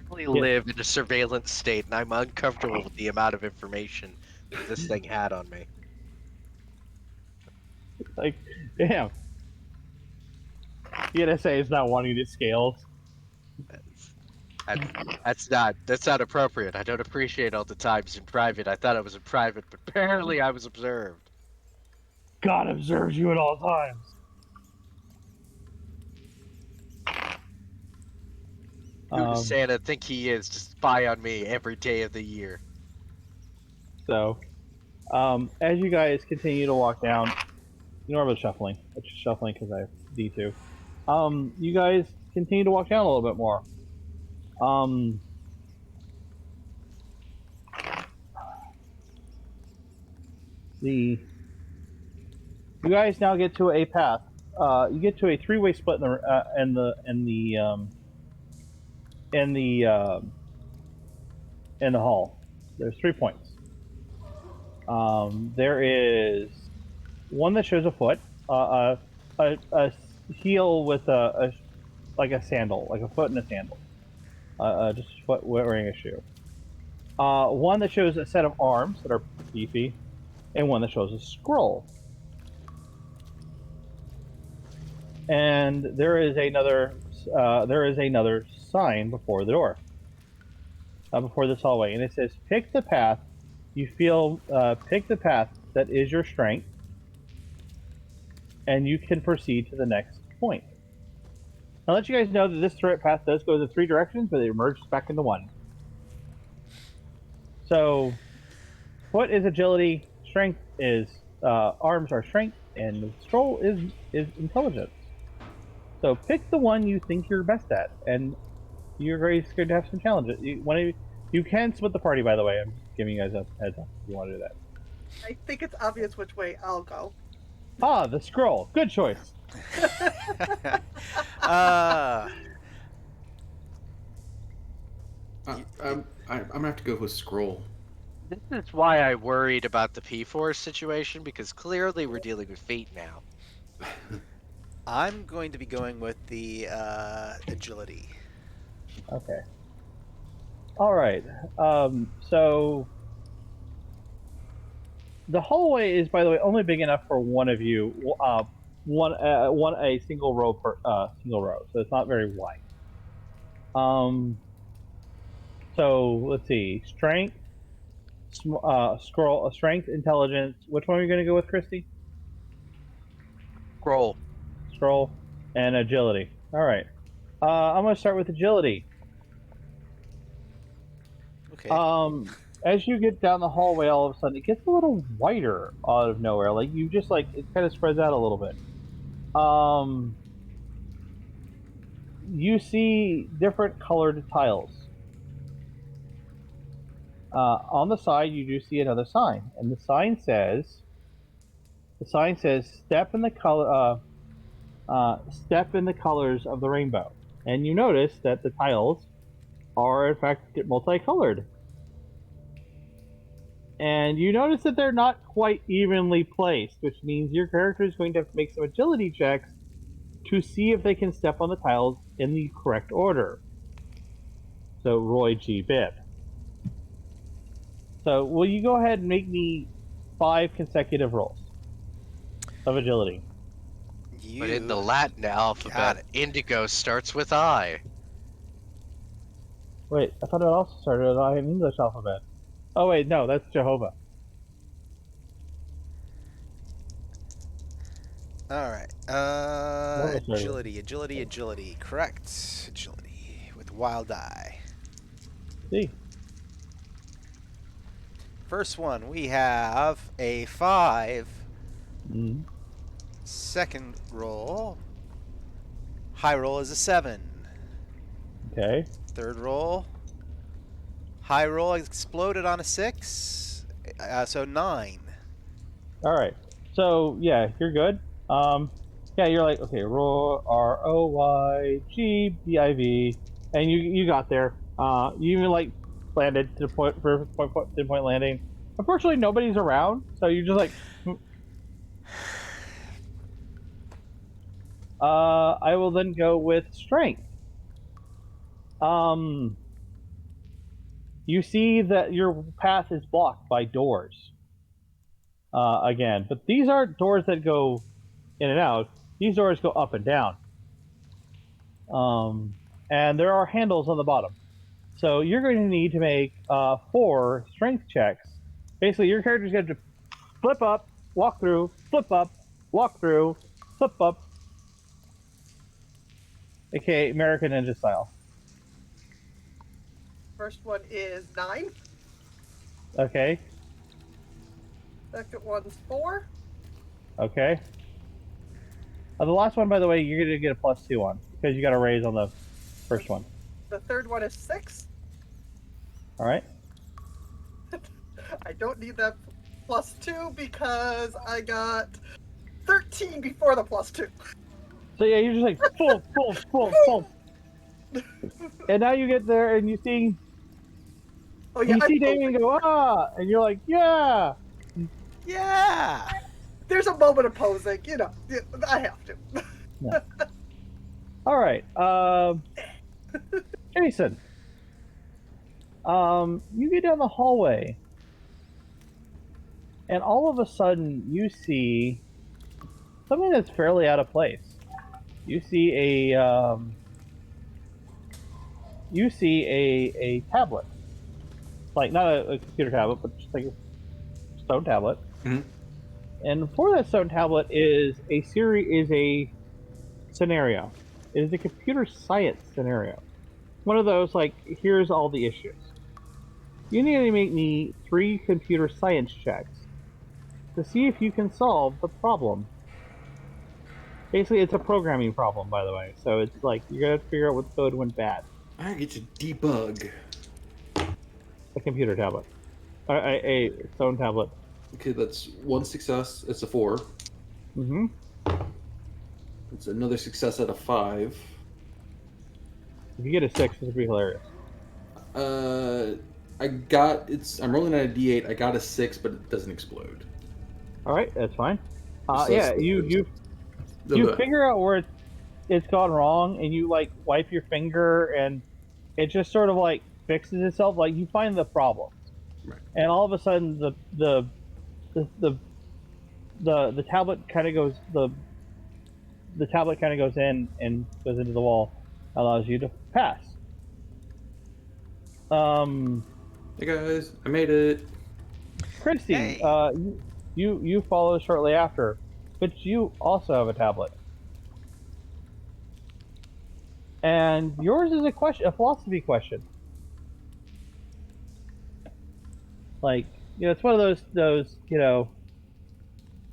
Clearly live in a surveillance state, and I'm uncomfortable with the amount of information that this thing had on me. Like, damn. The NSA is not wanting to scales. That's not appropriate. I don't appreciate all the times in private. I thought I was in private, but apparently I was observed. God observes you at all times. Who does Santa think he is to spy on me every day of the year? So, as you guys continue to walk down, ignore the shuffling. It's just shuffling because I have D2. You guys continue to walk down a little bit more. You guys now get to a path. You get to a three-way split in the hall. There's 3 points. There is one that shows a foot, a heel with like a sandal, like a foot and a sandal, just a foot wearing a shoe. One that shows a set of arms that are beefy, and one that shows a scroll. and there is another sign before the door, before this hallway, and it says, "Pick the path you feel. Pick the path that is your strength, and you can proceed to the next point." I'll let you guys know that this path does go the 3 directions, but it merges back into one. So, foot is agility, strength is arms are strength, and scroll is intelligence. So pick the one you think you're best at, and you're going to have some challenges. You can split the party, by the way. I'm just giving you guys a heads up if you want to do that. I think it's obvious which way I'll go. Ah, the scroll. Good choice. I'm gonna have to go with scroll. This is why I worried about the P4 situation, because clearly we're dealing with fate now. I'm going to be going with the agility. Okay. All right. So the hallway is, by the way, only big enough for one of you. One a single row per single row. So it's not very wide. So let's see. Strength, scroll, strength, intelligence. Which one are you going to go with, Christy? Scroll, and agility. All right. I'm going to start with agility. Okay. As you get down the hallway, all of a sudden it gets a little wider out of nowhere. Like you just it kind of spreads out a little bit. You see different colored tiles. On the side, you do see another sign, and the sign says, "Step in the color, step in the colors of the rainbow." And you notice that the tiles are in fact multicolored. And you notice that they're not quite evenly placed, which means your character is going to have to make some agility checks to see if they can step on the tiles in the correct order. So, Roy G. Bibb. So, will you go ahead and make me 5 consecutive rolls of agility? But in the Latin alphabet, indigo starts with I. Wait, I thought it also started with I in English alphabet. Oh wait, no, that's Jehovah. All right. Agility. Correct. Agility with wild eye. See. First one, we have a 5. Mm-hmm. Second roll. High roll is a 7. Okay. Third roll. High roll exploded on a 6. So 9. All right. So yeah, you're good. Yeah, you're like, okay, roll ROYGBIV, and you got there. You even landed to the point landing. Unfortunately, nobody's around, so you're just like. I will then go with strength. You see that your path is blocked by doors. Again, but these aren't doors that go in and out. These doors go up and down. And there are handles on the bottom. So you're going to need to make 4 strength checks. Basically, your character's going to flip up, walk through, flip up, walk through, flip up. AKA American Ninja style. First one is 9. Okay. Second one's 4. Okay. The last one, by the way, you're going to get a +2 on, because you got a raise on the first one. The third one is 6. All right. I don't need that +2 because I got 13 before the +2. So yeah, you're just like full. And now you get there and you see Oh yeah, you see Damien go, and you're like, yeah. Yeah. There's a moment of posing, I have to. Yeah. All right, Jason. You get down the hallway, and all of a sudden you see something that's fairly out of place. you see a tablet, like not a computer tablet, but just like a stone tablet. Mhm. And for that stone tablet is a scenario. It is a computer science scenario. One of those like, here's all the issues. You need to make me 3 computer science checks to see if you can solve the problem. Basically, it's a programming problem, by the way. So it's like you're gonna have to figure out what code went bad. I get to debug. A computer tablet, a stone tablet. Okay, that's 1 success. It's a 4. Mm-hmm. It's another success out of 5. If you get a 6, this would be hilarious. I'm rolling at a D8. I got a 6, but it doesn't explode. All right, that's fine. So Yeah, that's you the- figure out where it's gone wrong, and you like wipe your finger, and it just sort of like fixes itself. Like you find the problem, Right. and all of a sudden the tablet kind of goes the tablet kind of goes in and goes into the wall, allows you to pass. Hey guys, I made it. Christy, Hey. you follow shortly after, but you also have a tablet. And yours is a philosophy question. Like, it's one of those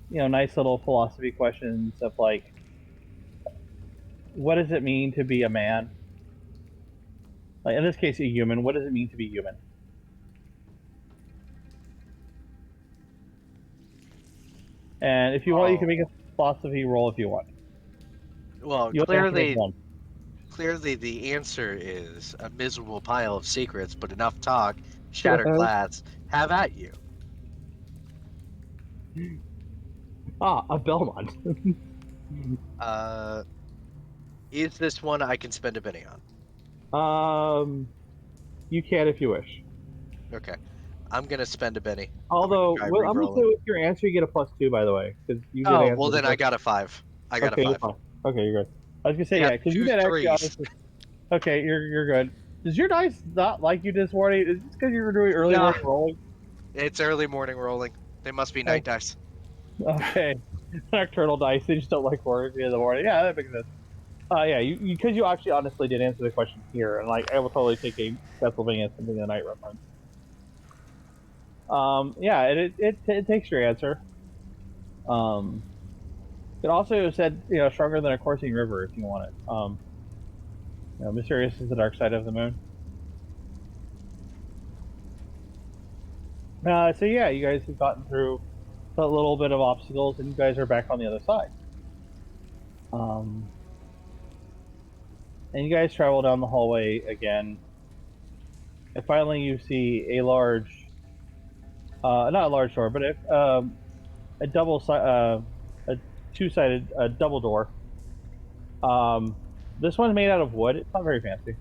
nice little philosophy questions of like, what does it mean to be a man? Like in this case, a human. What does it mean to be human? And if you want, you can make a philosophy roll if you want. Well, You only have to make one. clearly the answer is a miserable pile of secrets, but enough talk, shattered glass. Have at you. A Belmont. Is this one I can spend a penny on? You can if you wish. Okay. I'm gonna spend a penny. Although, try I'm gonna say re-rolling. with your answer, you get a +2, by the way, because you did Oh, answer. well the then I question. got a 5. I got Okay, a you're 5. fine. Okay, you're good. I was gonna say, I got yeah, because you 2 did actually. 3s. Honestly, okay, you're good. Does your dice not like you this morning? Is this because you were doing early No. morning rolling? It's early morning rolling. They must be night dice. Okay, nocturnal dice. They just don't like working in the morning. Yeah, that makes sense. Yeah, because you actually honestly did answer the question here, and like I will totally take a Pennsylvania Symphony of the Night reference. Yeah, it takes your answer. It also said, stronger than a coursing river if you want it. Mysterious is the dark side of the moon. So yeah, you guys have gotten through a little bit of obstacles, and you guys are back on the other side. And you guys travel down the hallway again, and finally you see a large, not a large door, but a two-sided double door. This one's made out of wood. It's not very fancy.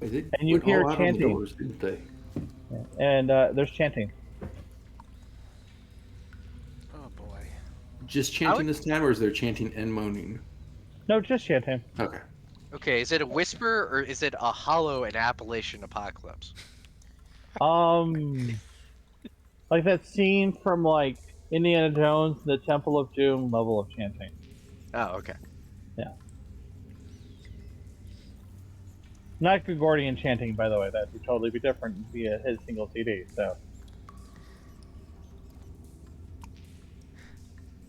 They And you went hear all out on the chanting. doors, didn't they? And there's chanting. Oh boy. Just chanting this time, or is there chanting and moaning? No, just chanting. Okay. Okay, is it a whisper or is it a hollow and Appalachian apocalypse? Like that scene from like Indiana Jones, the Temple of Doom level of chanting. Oh, okay. Yeah. Not Gregorian chanting, by the way. That would totally be different via his single CD. So.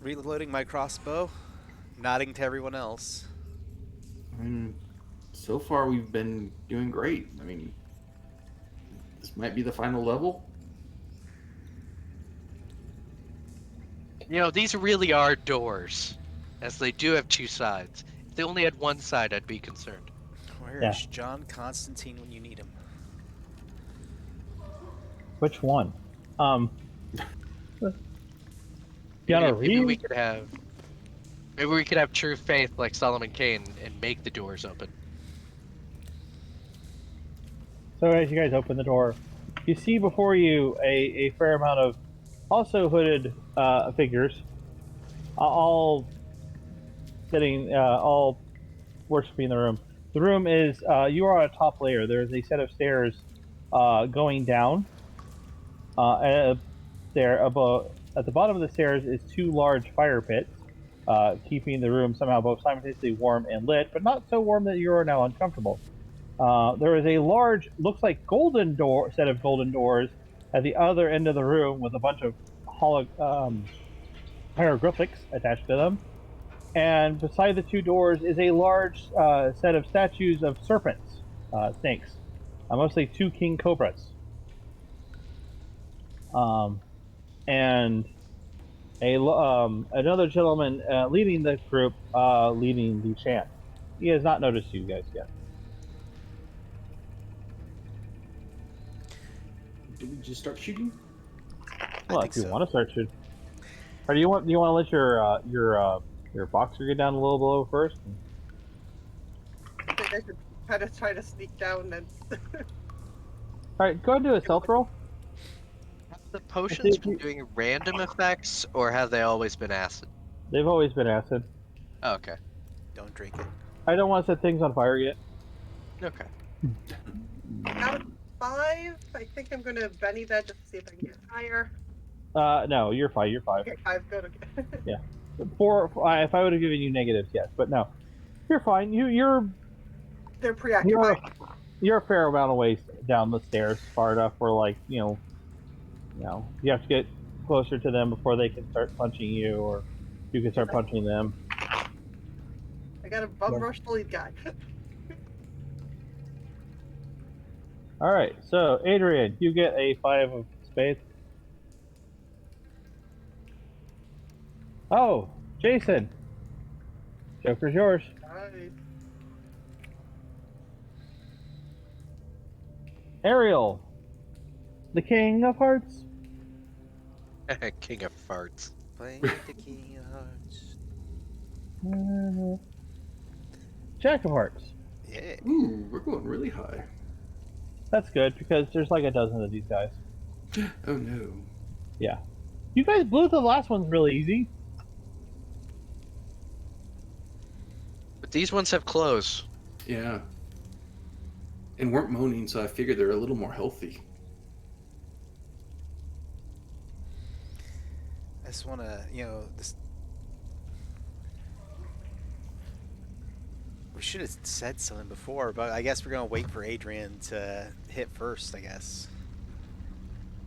Reloading my crossbow, nodding to everyone else. I mean, so far we've been doing great. I mean, this might be the final level. These really are doors, as they do have 2 sides. If they only had one side, I'd be concerned. Where is John Constantine when you need him? Which one? Maybe we could have true faith like Solomon Kane and make the doors open. So as you guys open the door, you see before you a fair amount of also hooded figures. all sitting, all worshiping in the room. The room is, you are on a top layer. There's a set of stairs going down. There above, at the bottom of the stairs is 2 large fire pits, keeping the room somehow both simultaneously warm and lit, but not so warm that you are now uncomfortable. There is a large, looks like set of golden doors at the other end of the room with a bunch of hieroglyphics attached to them. And beside the 2 doors is a large set of statues of serpents, snakes, mostly 2 king cobras. And another gentleman leading the group, leading the chant. He has not noticed you guys yet. Do we just start shooting? Well, if you want to start shooting, or do you want to let your boxer get down a little below first? I think I should kind of try to sneak down and. All right, go ahead and do a stealth roll. Have the potions been doing random effects, or have they always been acid? They've always been acid. Oh, okay. Don't drink it. I don't want to set things on fire yet. Okay. Out of 5, I think I'm gonna Benny that just to see if I can get higher. No, you're fine. You're 5. Okay, 5, good. Okay. Yeah. 4. If I would have given you negatives, yes, but no, you're fine. They're preoccupied. You're a fair amount of ways down the stairs, far enough where, like, you have to get closer to them before they can start punching you, or you can start punching them. I got a bum rush the lead guy. All right, so Adrian, you get a 5 of spades. Oh, Jason, Joker's yours. Nice. Ariel, the King of Hearts. King of farts. Play the King of Hearts. Jack of Hearts. Yeah. Ooh, we're going really high. That's good because there's like a dozen of these guys. Oh no. Yeah. You guys blew the last one's really easy. But these ones have clothes. Yeah. And weren't moaning, so I figured they're a little more healthy. I just want to, this. We should have said something before, but I guess we're going to wait for Adrian to hit first, I guess.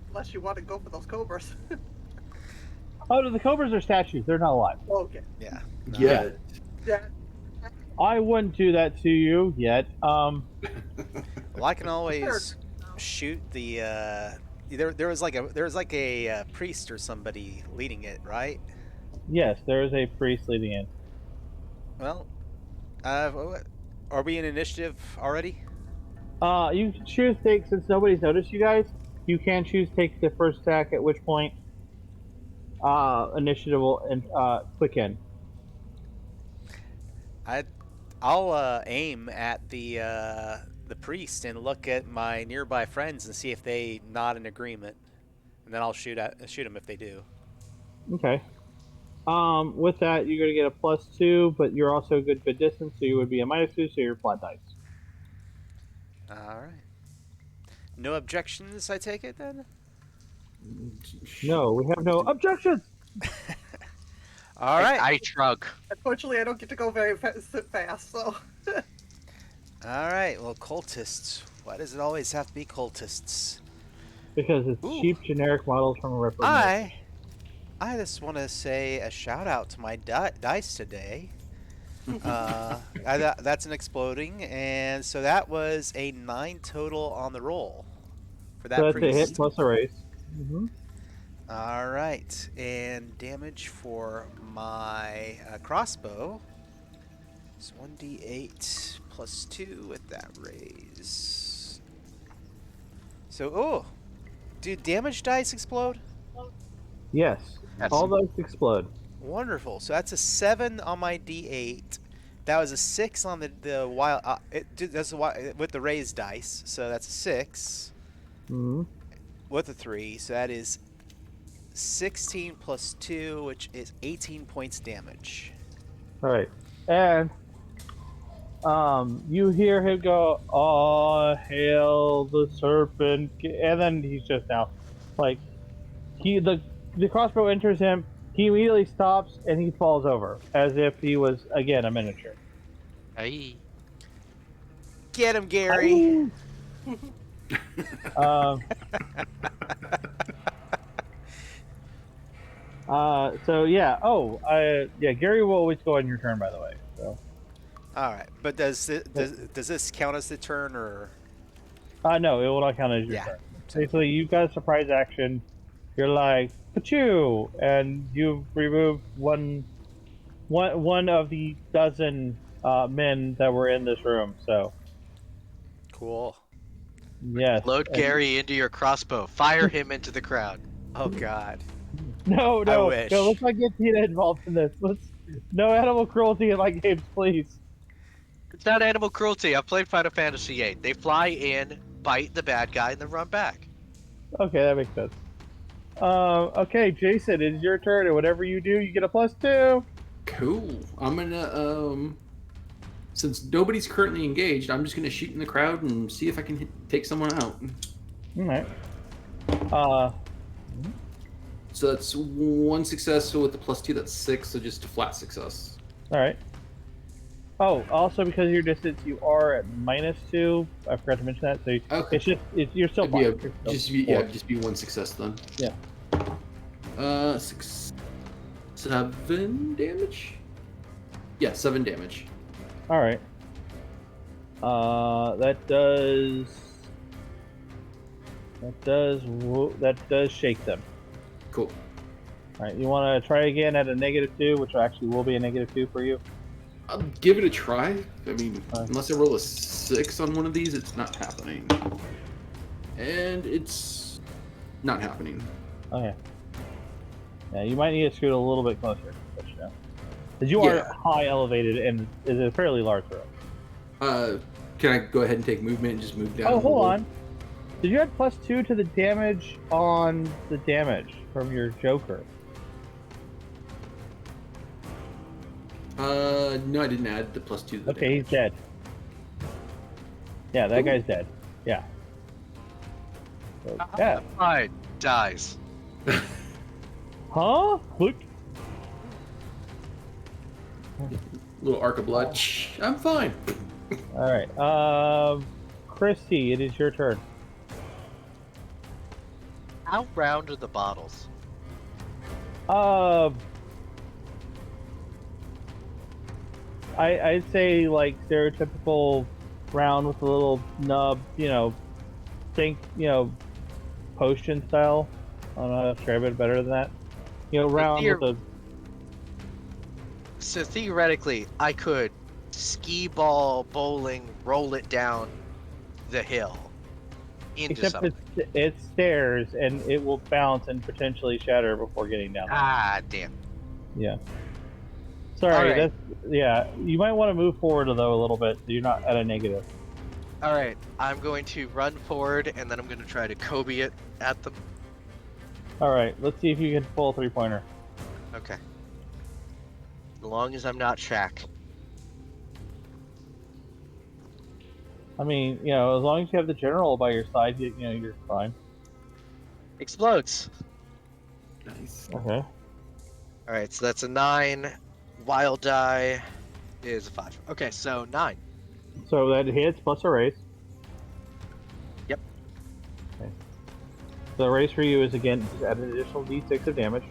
Unless you want to go for those cobras. Oh, the cobras are statues. They're not alive. Okay. Yeah. Yeah. Yeah. I wouldn't do that to you yet. Well, I can always shoot the. There was like a priest or somebody leading it, right? Yes, there is a priest leading in. Well, are we in initiative already? You can choose take, since nobody's noticed you guys, you can choose take the first attack, at which point initiative will click in. I'll aim at the priest and look at my nearby friends and see if they nod in agreement, and then I'll shoot them if they do. Okay. With that, you're gonna get a +2, but you're also a good distance, so you would be a -2, so you're flat dice. All right. No objections, I take it then? No, we have no objections. All right. I shrug. Unfortunately, I don't get to go very fast, so. All right. Well, cultists. Why does it always have to be cultists? Because it's cheap, generic models from a reference. I just want to say a shout out to my dice today. That's an exploding, and so that was a 9 total on the roll for that So that's priest. a hit plus a raise. Mm-hmm. All right, and damage for my crossbow is 1d8 plus 2 with that raise. So, do damage dice explode? Yes, Yes. all those explode. Wonderful. So that's a 7 on my d8. That was a 6 on the wild. With the raised dice. So that's a 6 Mm-hmm. with a 3. So that is 16 plus 2, which is 18 points damage. All right, and you hear him go, "Oh, hail the serpent!" And then he's just now, like, the crossbow enters him. He immediately stops and he falls over as if he was again a miniature. Aye. Get him, Gary. Um. So yeah. Oh. Yeah. Gary will always go on your turn, by the way. So. All right, but does this count as the turn or? No, it will not count as your Yeah. turn. Basically, you've got a surprise action. You're like, "Pachoo!" and you've removed one of the dozen men that were in this room. So Cool. yes. Load Gary into your crossbow. Fire him into the crowd. Oh God. No, I wish. let's not get Tina involved in this. No animal cruelty in my games, please. It's not animal cruelty. I've played Final Fantasy VIII. They fly in, bite the bad guy, and then run back. Okay, that makes sense. Okay, Jason, it's your turn, and whatever you do, you get a +2. Cool. I'm gonna since nobody's currently engaged, I'm just gonna shoot in the crowd and see if I can take someone out. All right. So that's 1 success. So with the +2, that's 6. So just a flat success. All right. Oh, also because of your distance, you are at -2. I forgot to mention that. So Okay. you're still fine. Yeah, You're still just be 1 success then. Yeah. 7 damage. Yeah, 7 damage. All right. That does shake them. Cool. All right. You want to try again at a -2, which actually will be a -2 for you. I'll give it a try. I mean, Fine. unless I roll a 6 on one of these, it's not happening. And it's not happening. Okay. Yeah, you might need to scoot a little bit closer. Because you are Yeah. high elevated and it's a fairly large room. Can I go ahead and take movement and just move down? Oh, a hold little? on. Did you add +2 to the damage on the damage from your Joker? No, I didn't add the +2 to the Okay, he's damage. dead. Yeah, that Ooh. guy's dead. Yeah. So, yeah. Alright, dies. Huh? Look. Little arc of blood. I'm fine. All right. Christy, it is your turn. How round are the bottles? I'd say like stereotypical round with a little nub, think, potion style. I don't know how to describe it better than that. Round with a. So theoretically, I could skee ball bowling, roll it down the hill into Except something. it's stairs and it will bounce and potentially shatter before getting down. Ah, damn. Yeah. Sorry, Alright. You might want to move forward though a little bit so you're not at a negative. Alright, I'm going to run forward and then I'm going to try to Kobe it at them. Alright, let's see if you can pull a 3-pointer. Okay. As long as I'm not Shaq. I mean, as long as you have the general by your side, you're fine. Explodes. Nice. Okay. Alright, so that's a 9. Wild die is a 5. Okay, so 9. So that hits plus a raise. Yep. Okay. So the raise for you is again just add an additional d6 of damage.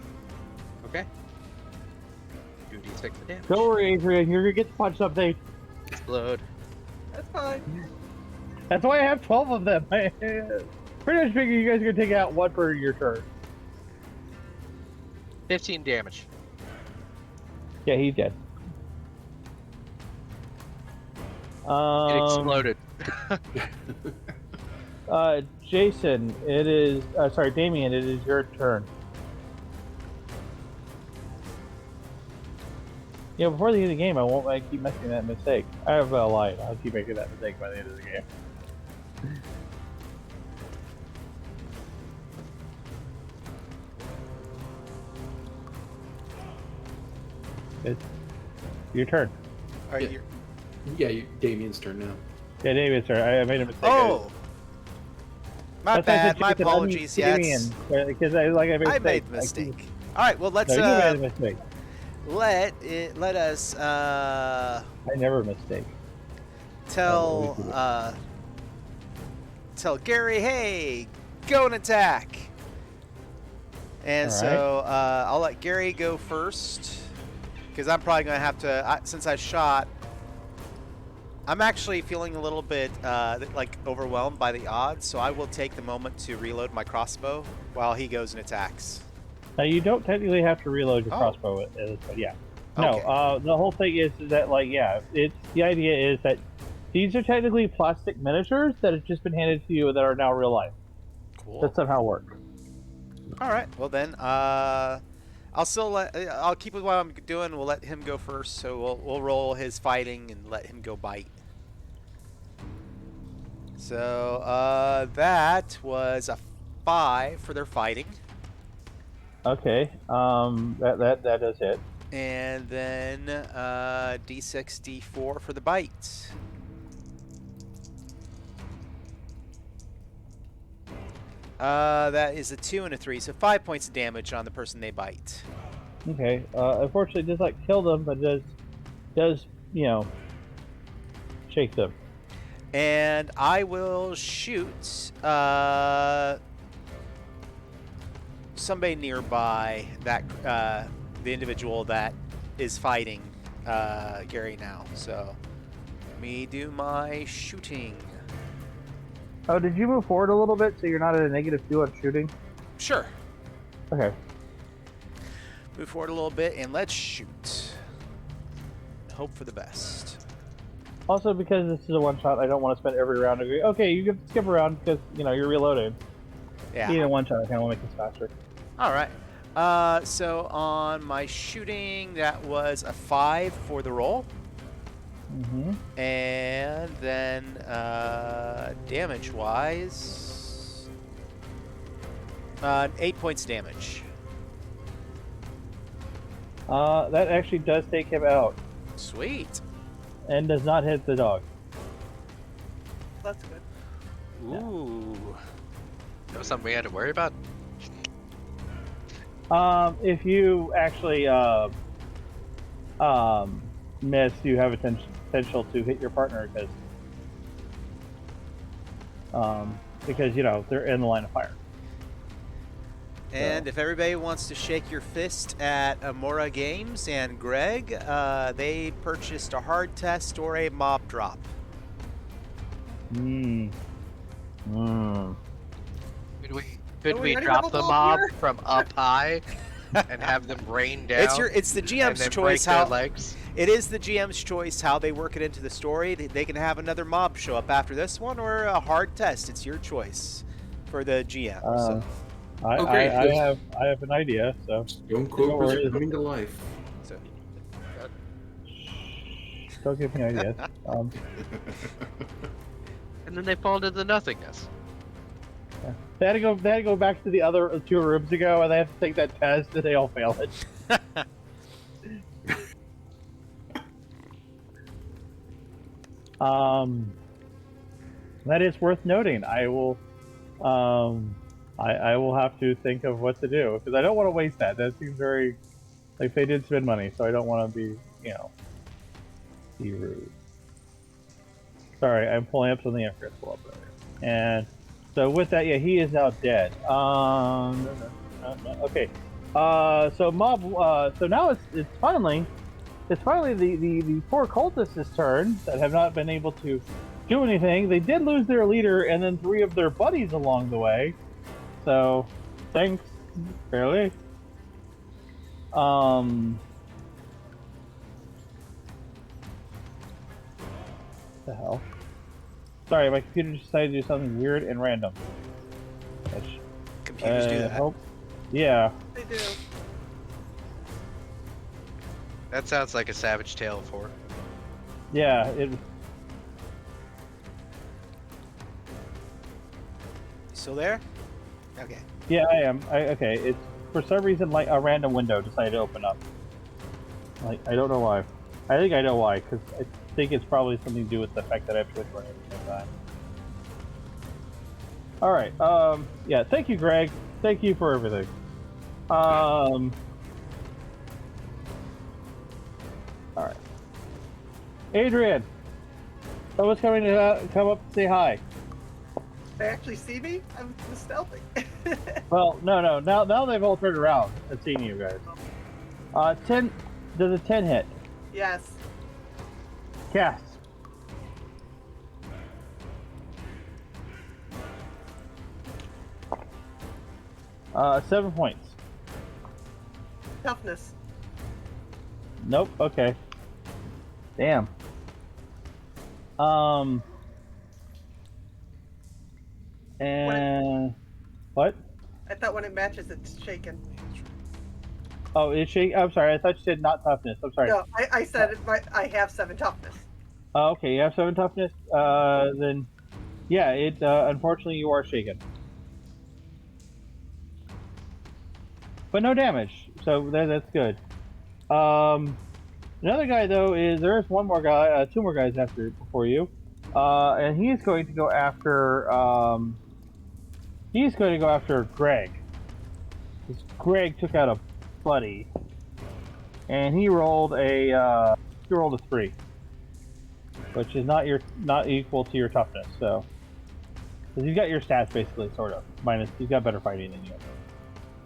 Okay. 2d6 of damage. Don't worry, Adrian, you're gonna get to punch something. Explode. That's fine. That's why I have 12 of them. Pretty much figure you guys are gonna take out one for your turn. 15 damage. Yeah, he's dead. It exploded. Jason, it is. Sorry, Damien, it is your turn. Yeah, before the end of the game, I won't keep making that mistake. I have a lie. I'll keep making that mistake by the end of the game. It's your turn. All right, Yeah. you're- Damien's turn now. Yeah, David's turn. I made a mistake. Oh, my That's why I bad. said My chicken, I mean apologies. Yeah, it's- Damien, because I made a I mistake. made the mistake. All right, well let's No, you made a mistake. let us I never mistake. tell tell Gary, hey, go and attack. And All so I'll let Gary go first because I'm probably gonna have to since I shot. I'm actually feeling a little bit like overwhelmed by the odds, so I will take the moment to reload my crossbow while he goes and attacks. Now you don't technically have to reload your Oh. crossbow, but yeah. No, Okay. the whole thing is that it's the idea is that these are technically plastic miniatures that have just been handed to you that are now real life. Cool. That somehow work. All right. Well then, I'll still I'll keep with what I'm doing. We'll let him go first, so we'll roll his fighting and let him go bite. So that was a 5 for their fighting, Okay. That does hit. and then D6, D4 for the bite. That is a 2 and a 3, so 5 points of damage on the person they bite. Okay. Unfortunately, it does not kill them, but it does shake them. And I will shoot somebody nearby that the individual that is fighting Gary now. So let me do my shooting. Oh, did you move forward a little bit so you're not at a -2 on shooting? Sure. Okay. Move forward a little bit and let's shoot. Hope for the best. Also, because this is a one-shot, I don't want to spend every round agree. Okay, you can skip around because you're reloading. Yeah. Even one-shot, I kind of want to make this faster. All right. So on my shooting, that was a 5 for the roll. Mm-hmm. And then damage-wise, 8 points damage. That actually does take him out Sweet. and does not hit the dog. That's good. Ooh. That was something we had to worry about. If you actually miss, you have a potential to hit your partner because they're in the line of fire. And if everybody wants to shake your fist at Amora Games and Greg, they purchased a hard test or a mob drop. Mm. Mm. Could Do we we already drop have a the ball mob here? from up high and have them rain down? It's the and GM's then choice break their how legs. it is the GM's choice how they work it into the story. They can have another mob show up after this one or a hard test. It's your choice for the GM. So. Okay, I have an idea. So Stone Cobras are coming to life. So, don't give me ideas. And then they fall into the nothingness. They had to go back to the other 2 rooms ago, and they have to take that test, and they all fail it. That is worth noting. I will have to think of what to do because I don't want to waste that. That seems very like they did spend money, so I don't want to be rude. Sorry, I'm pulling up something after pull up earlier. And so with that, yeah, he is now dead. Okay. So mob. So now it's finally the poor cultists' turn that have not been able to do anything. They did lose their leader and then 3 of their buddies along the way. So thanks, fairly. What the hell? Sorry, my computer decided to do something weird and random. Which, computers do that. Yeah. They do. That sounds like a Savage Tale 4. Yeah, it. Still there? Okay. Yeah, I am. Okay, it's for some reason like a random window decided to open up. Like, I don't know why. I think I know why, because I think it's probably something to do with the fact that I have to run at the same time. Alright, yeah, thank you, Greg. Thank you for everything. Alright. Adrian! Someone's coming to come up and say hi. They actually see me? I'm stealthing. Well, no. Now they've all turned around and seen you guys. 10. Does a 10 hit? Yes. Cast. Uh, 7 points. Toughness. Nope. Okay. Damn. And what? I thought when it matches, it's shaken. Oh, it's shake. I'm sorry. I thought you said not toughness. I'm sorry. No, I said it. I have 7 toughness. Oh, okay, you have 7 toughness. Then, yeah. It unfortunately you are shaken, but no damage. So that's good. Another guy though is there is one more guy, 2 more guys before you, and he's going to go after Greg. 'Cause Greg took out a buddy, and he rolled a 3, which is not equal to your toughness. So, because he's got your stats basically, sort of minus. He's got better fighting than you,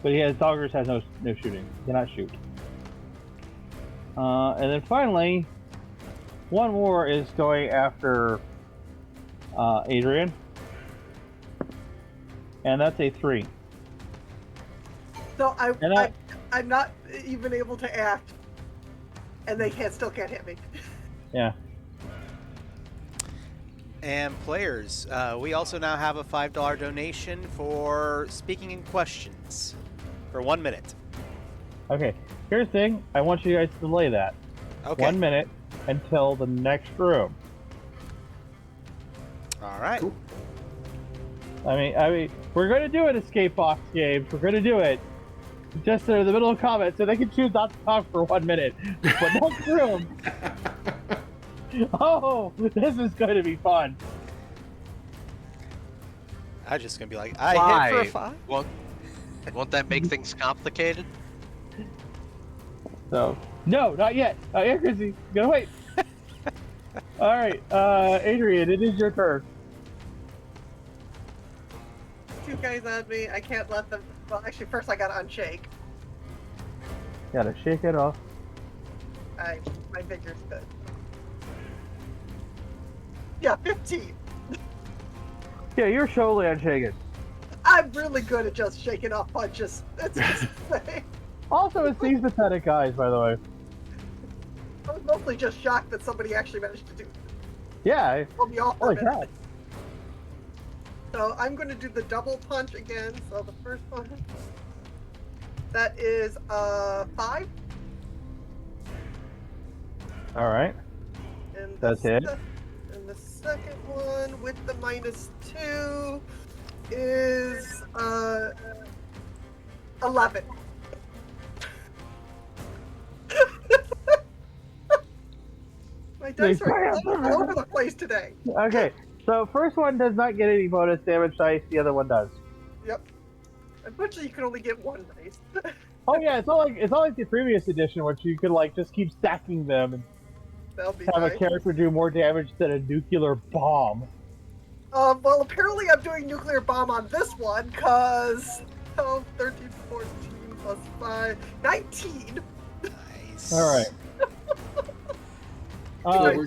but Doggers has no shooting. He cannot shoot. And then finally, one more is going after Adrian, and that's a 3. So I'm not even able to act, and they still can't hit me. Yeah. And players, we also now have a $5 donation for speaking in questions for 1 minute. Okay. Here's the thing. I want you guys to delay that. Okay. 1 minute until the next room. All right. Cool. I mean, we're going to do an escape box games. We're going to do it. Just in the middle of comments, so they can choose not to talk for 1 minute. But next room. Oh, this is going to be fun. I'm just gonna be like, I hit for a 5. Won't that make things complicated? So, no, not yet. Yeah, Chrissy, gotta wait. All right, Adrian, it is your turn. 2 guys on me. I can't let them. Well, actually, first I gotta unshake. Gotta shake it off. My vigor's good. Yeah, 15. Yeah, you're totally unshaken. I'm really good at just shaking off punches. It's just insane. Also, it's these pathetic guys, by the way. I was mostly just shocked that somebody actually managed to do it. Yeah. Pull me off for Holy a minute. crap. So I'm going to do the double punch again. So the first one, that is 5. All right. And That's it. And the second one with the -2 is 11. My dice are all over the place today. Okay, so first one does not get any bonus damage dice. The other one does. Yep. Unfortunately, you can only get 1 dice. Oh yeah, it's not like the previous edition, which you could like just keep stacking them and That'll be have nice. a character do more damage than a nuclear bomb. Well, apparently I'm doing nuclear bomb on this one, because 12, 13, 14 plus 5, 19. Nice. All right.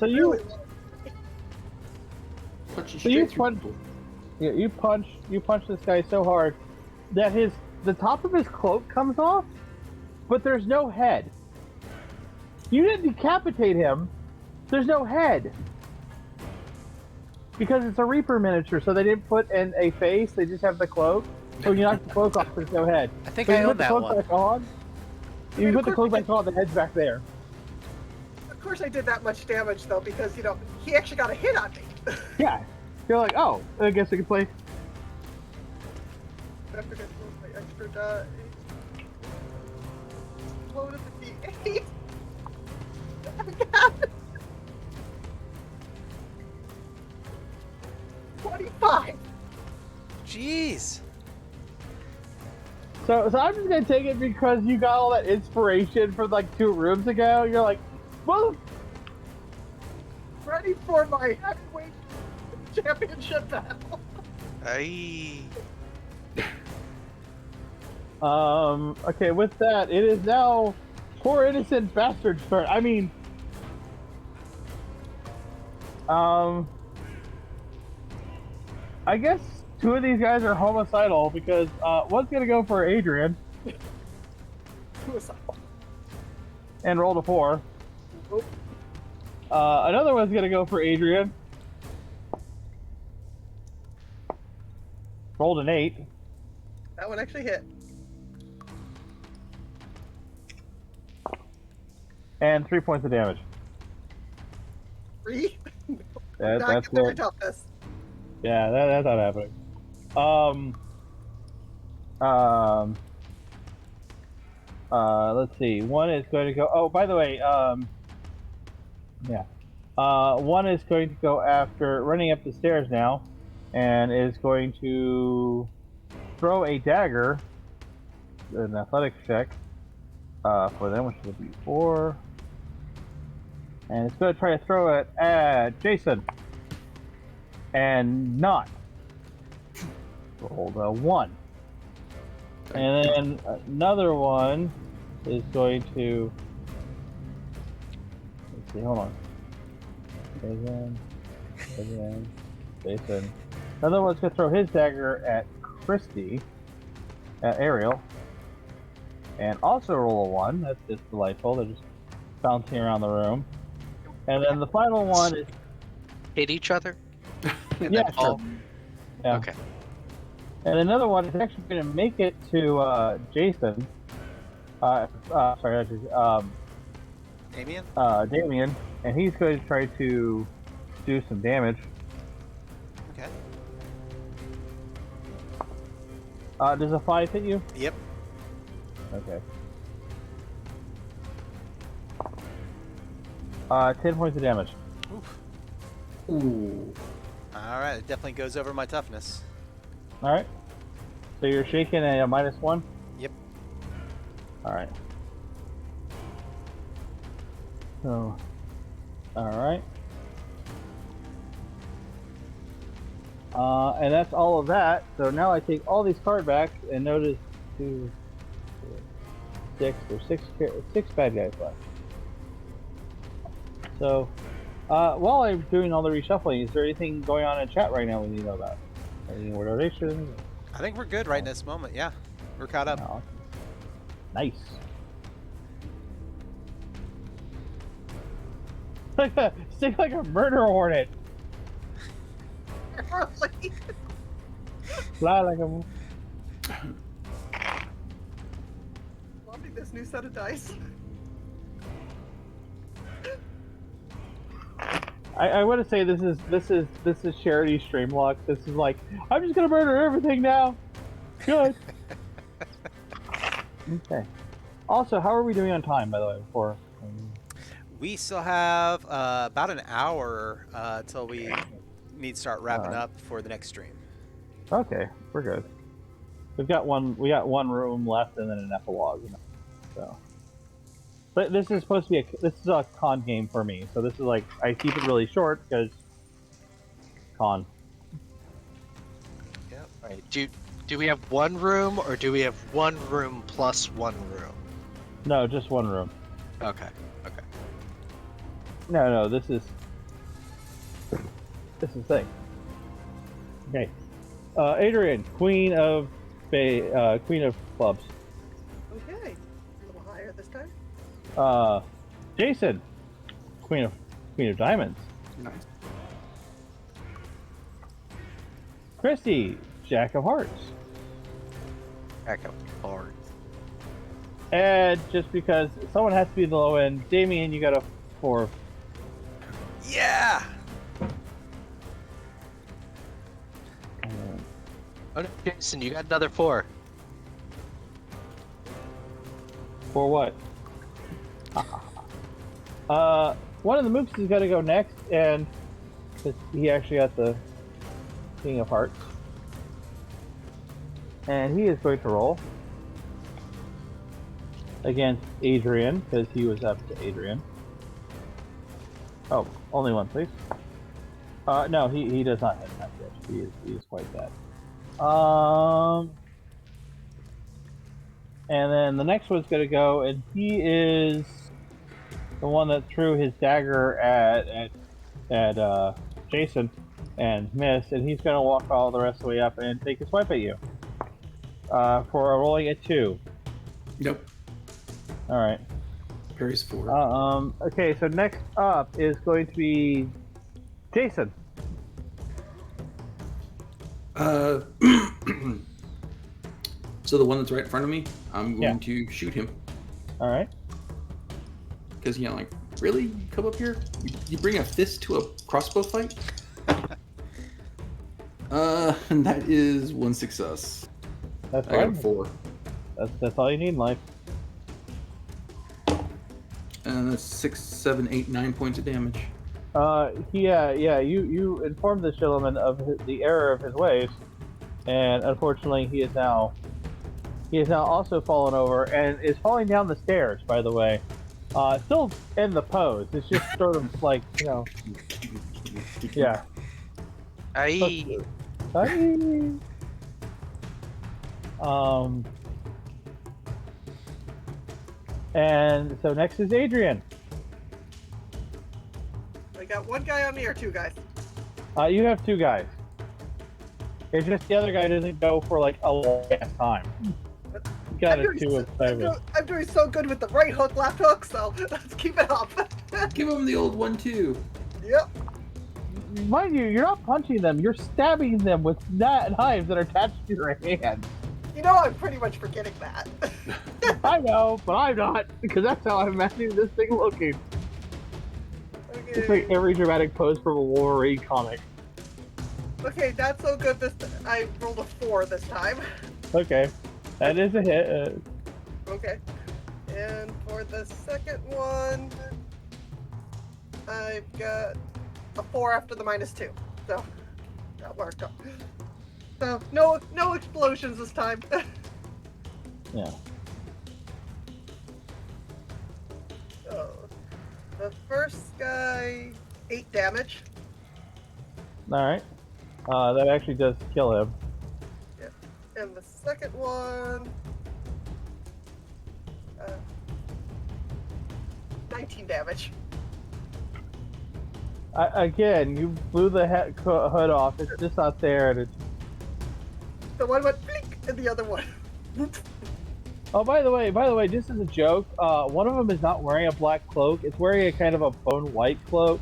So you Punching So you straight through punch- people. yeah, you punch this guy so hard that the top of his cloak comes off, but there's no head. You didn't decapitate him. There's no head. Because it's a Reaper miniature, so they didn't put in a face, they just have the cloak. So when you knock the cloak off, there's no head. I think But I you own put the that cloak one. back on. You put the cloak back on, the head's back there. Of course I did that much damage, though, because, he actually got a hit on me. Yeah. You're like, oh, I guess I can play. I forget to roll my extra die. Loaded the D8. So I'm just gonna take it because you got all that inspiration from like 2 rooms ago. You're like, well, Ready for my heavyweight championship battle. Aye. Okay, with that, it is now poor innocent bastard's turn. I mean, I guess 2 of these guys are homicidal because one's gonna go for Adrian Suicide. and roll a 4. Nope. Another one's gonna go for Adrian. Rolled an 8. That one actually hit. And 3 points of damage. 3? That's Not very what. toughness. Yeah, that's not happening. Let's see. One is going to go. Oh, by the way, yeah. One is going to go after running up the stairs now, and is going to throw a dagger, an athletics check, for them, which will be 4. And it's going to try to throw it at Jason. And not. Rolled a 1. And then another one is going to. Let's see, hold on. Jason. Another one's going to throw his dagger at Christy, at Ariel. And also roll a 1. That's just delightful. They're just bouncing around the room. And then the final one is. Hit each other? And Yeah, then fall? sure. Yeah. Okay. And another one is actually going to make it to Jason. Sorry, actually, Damien? Damien, and he's going to try to do some damage. Okay. Does a 5 hit you? Yep. Okay. 10 points of damage. Oof. Ooh. All right, it definitely goes over my toughness. All right. So you're shaking a -1. Yep. All right. So, all right. And that's all of that. So now I take all these cards back and notice 2, 4, 6. There's 6 bad guys left. So, while I'm doing all the reshuffling, is there anything going on in chat right now we need to know about? Any word donations? I think we're good right in this moment. Yeah, we're caught up. No. Nice. Stick like a murder hornet. Really? Fly like a. Loving this new set of dice. I want to say this is charity stream luck. This is like, I'm just gonna murder everything now. Good. Okay. Also, how are we doing on time, by the way? Before. We still have about an hour till we need to start wrapping Alright. up for the next stream. Okay, we're good. We got one room left and then an epilogue. So. But this is supposed to be this is a con game for me, so this is like I keep it really short because con. Yep. All right. Do we have one room or do we have one room plus one room? No, just one room. Okay. Okay. No, this is thing. Okay, Adrian, Queen of Clubs. Okay. A little higher this time. Jason, Queen of Diamonds. Nice. Christy, Jack of Hearts. Back up hard. And just because someone has to be the low end, Damien, you got a 4. Yeah. Oh no, Jason, you got another 4. For what? One of the mooks is got to go next, and 'cause he actually got the King of Hearts, and he is going to roll. against Adrian, because he was up to Adrian. Oh, only one, please. No, he does not hit that yet. He is quite bad. And then the next one's gonna go, and he is the one that threw his dagger at Jason and missed, and he's gonna walk all the rest of the way up and take a swipe at you. For a rolling at 2. Nope. All right. Parry's 4. Okay, so next up is going to be Jason. So the one that's right in front of me, I'm going to shoot him. All right. Because, like, really? You come up here? You bring a fist to a crossbow fight? And that is 1 success. That's I got fine. 4. That's all you need in life. And that's 6, 7, 8, 9 points of damage. Yeah. You informed this gentleman of the error of his ways, and unfortunately, he is now also fallen over and is falling down the stairs. By the way, still in the pose. It's just sort of like yeah. Aye. Aye. And so next is Adrian. I got one guy on me or 2 guys? You have 2 guys. It's just the other guy doesn't go for like a long time. You got a 2 of 7. I'm doing so good with the right hook, left hook, so let's keep it up. Give him the old one, too. Yep. Mind you, you're not punching them. You're stabbing them with knives that are attached to your hand. You know, I'm pretty much forgetting that. I know, but I'm not, because that's how I'm imagining this thing looking. It's Okay. like every dramatic pose from a Wolverine comic. Okay, not so good this I rolled a 4 this time. Okay, that is a hit. Okay. And for the second one, I've got a 4 after the -2. So that worked out. So no explosions this time. Yeah. So the first guy 8 damage. All right. That actually does kill him. And the second one 19 damage. Again, you blew the hood off. It's just not there, and it's. The one went blink and the other one. Oh, by the way, just as a joke, one of them is not wearing a black cloak. It's wearing a kind of a bone white cloak.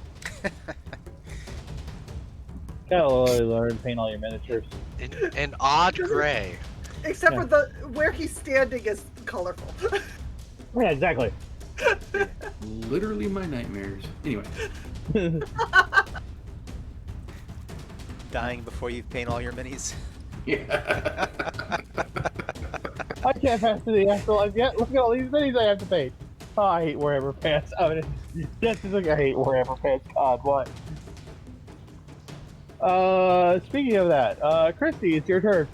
Gotta learn paint all your miniatures. An odd gray. Except for the where he's standing is colorful. Yeah, exactly. Literally my nightmares. Anyway. Dying before you paint all your minis. Yeah. I can't pass through the afterlife yet. Look at all these minis I have to paint. Oh, I hate Warhammer pants. I mean, just like I hate Warhammer pants. God, what? Speaking of that, Christy, it's your turn.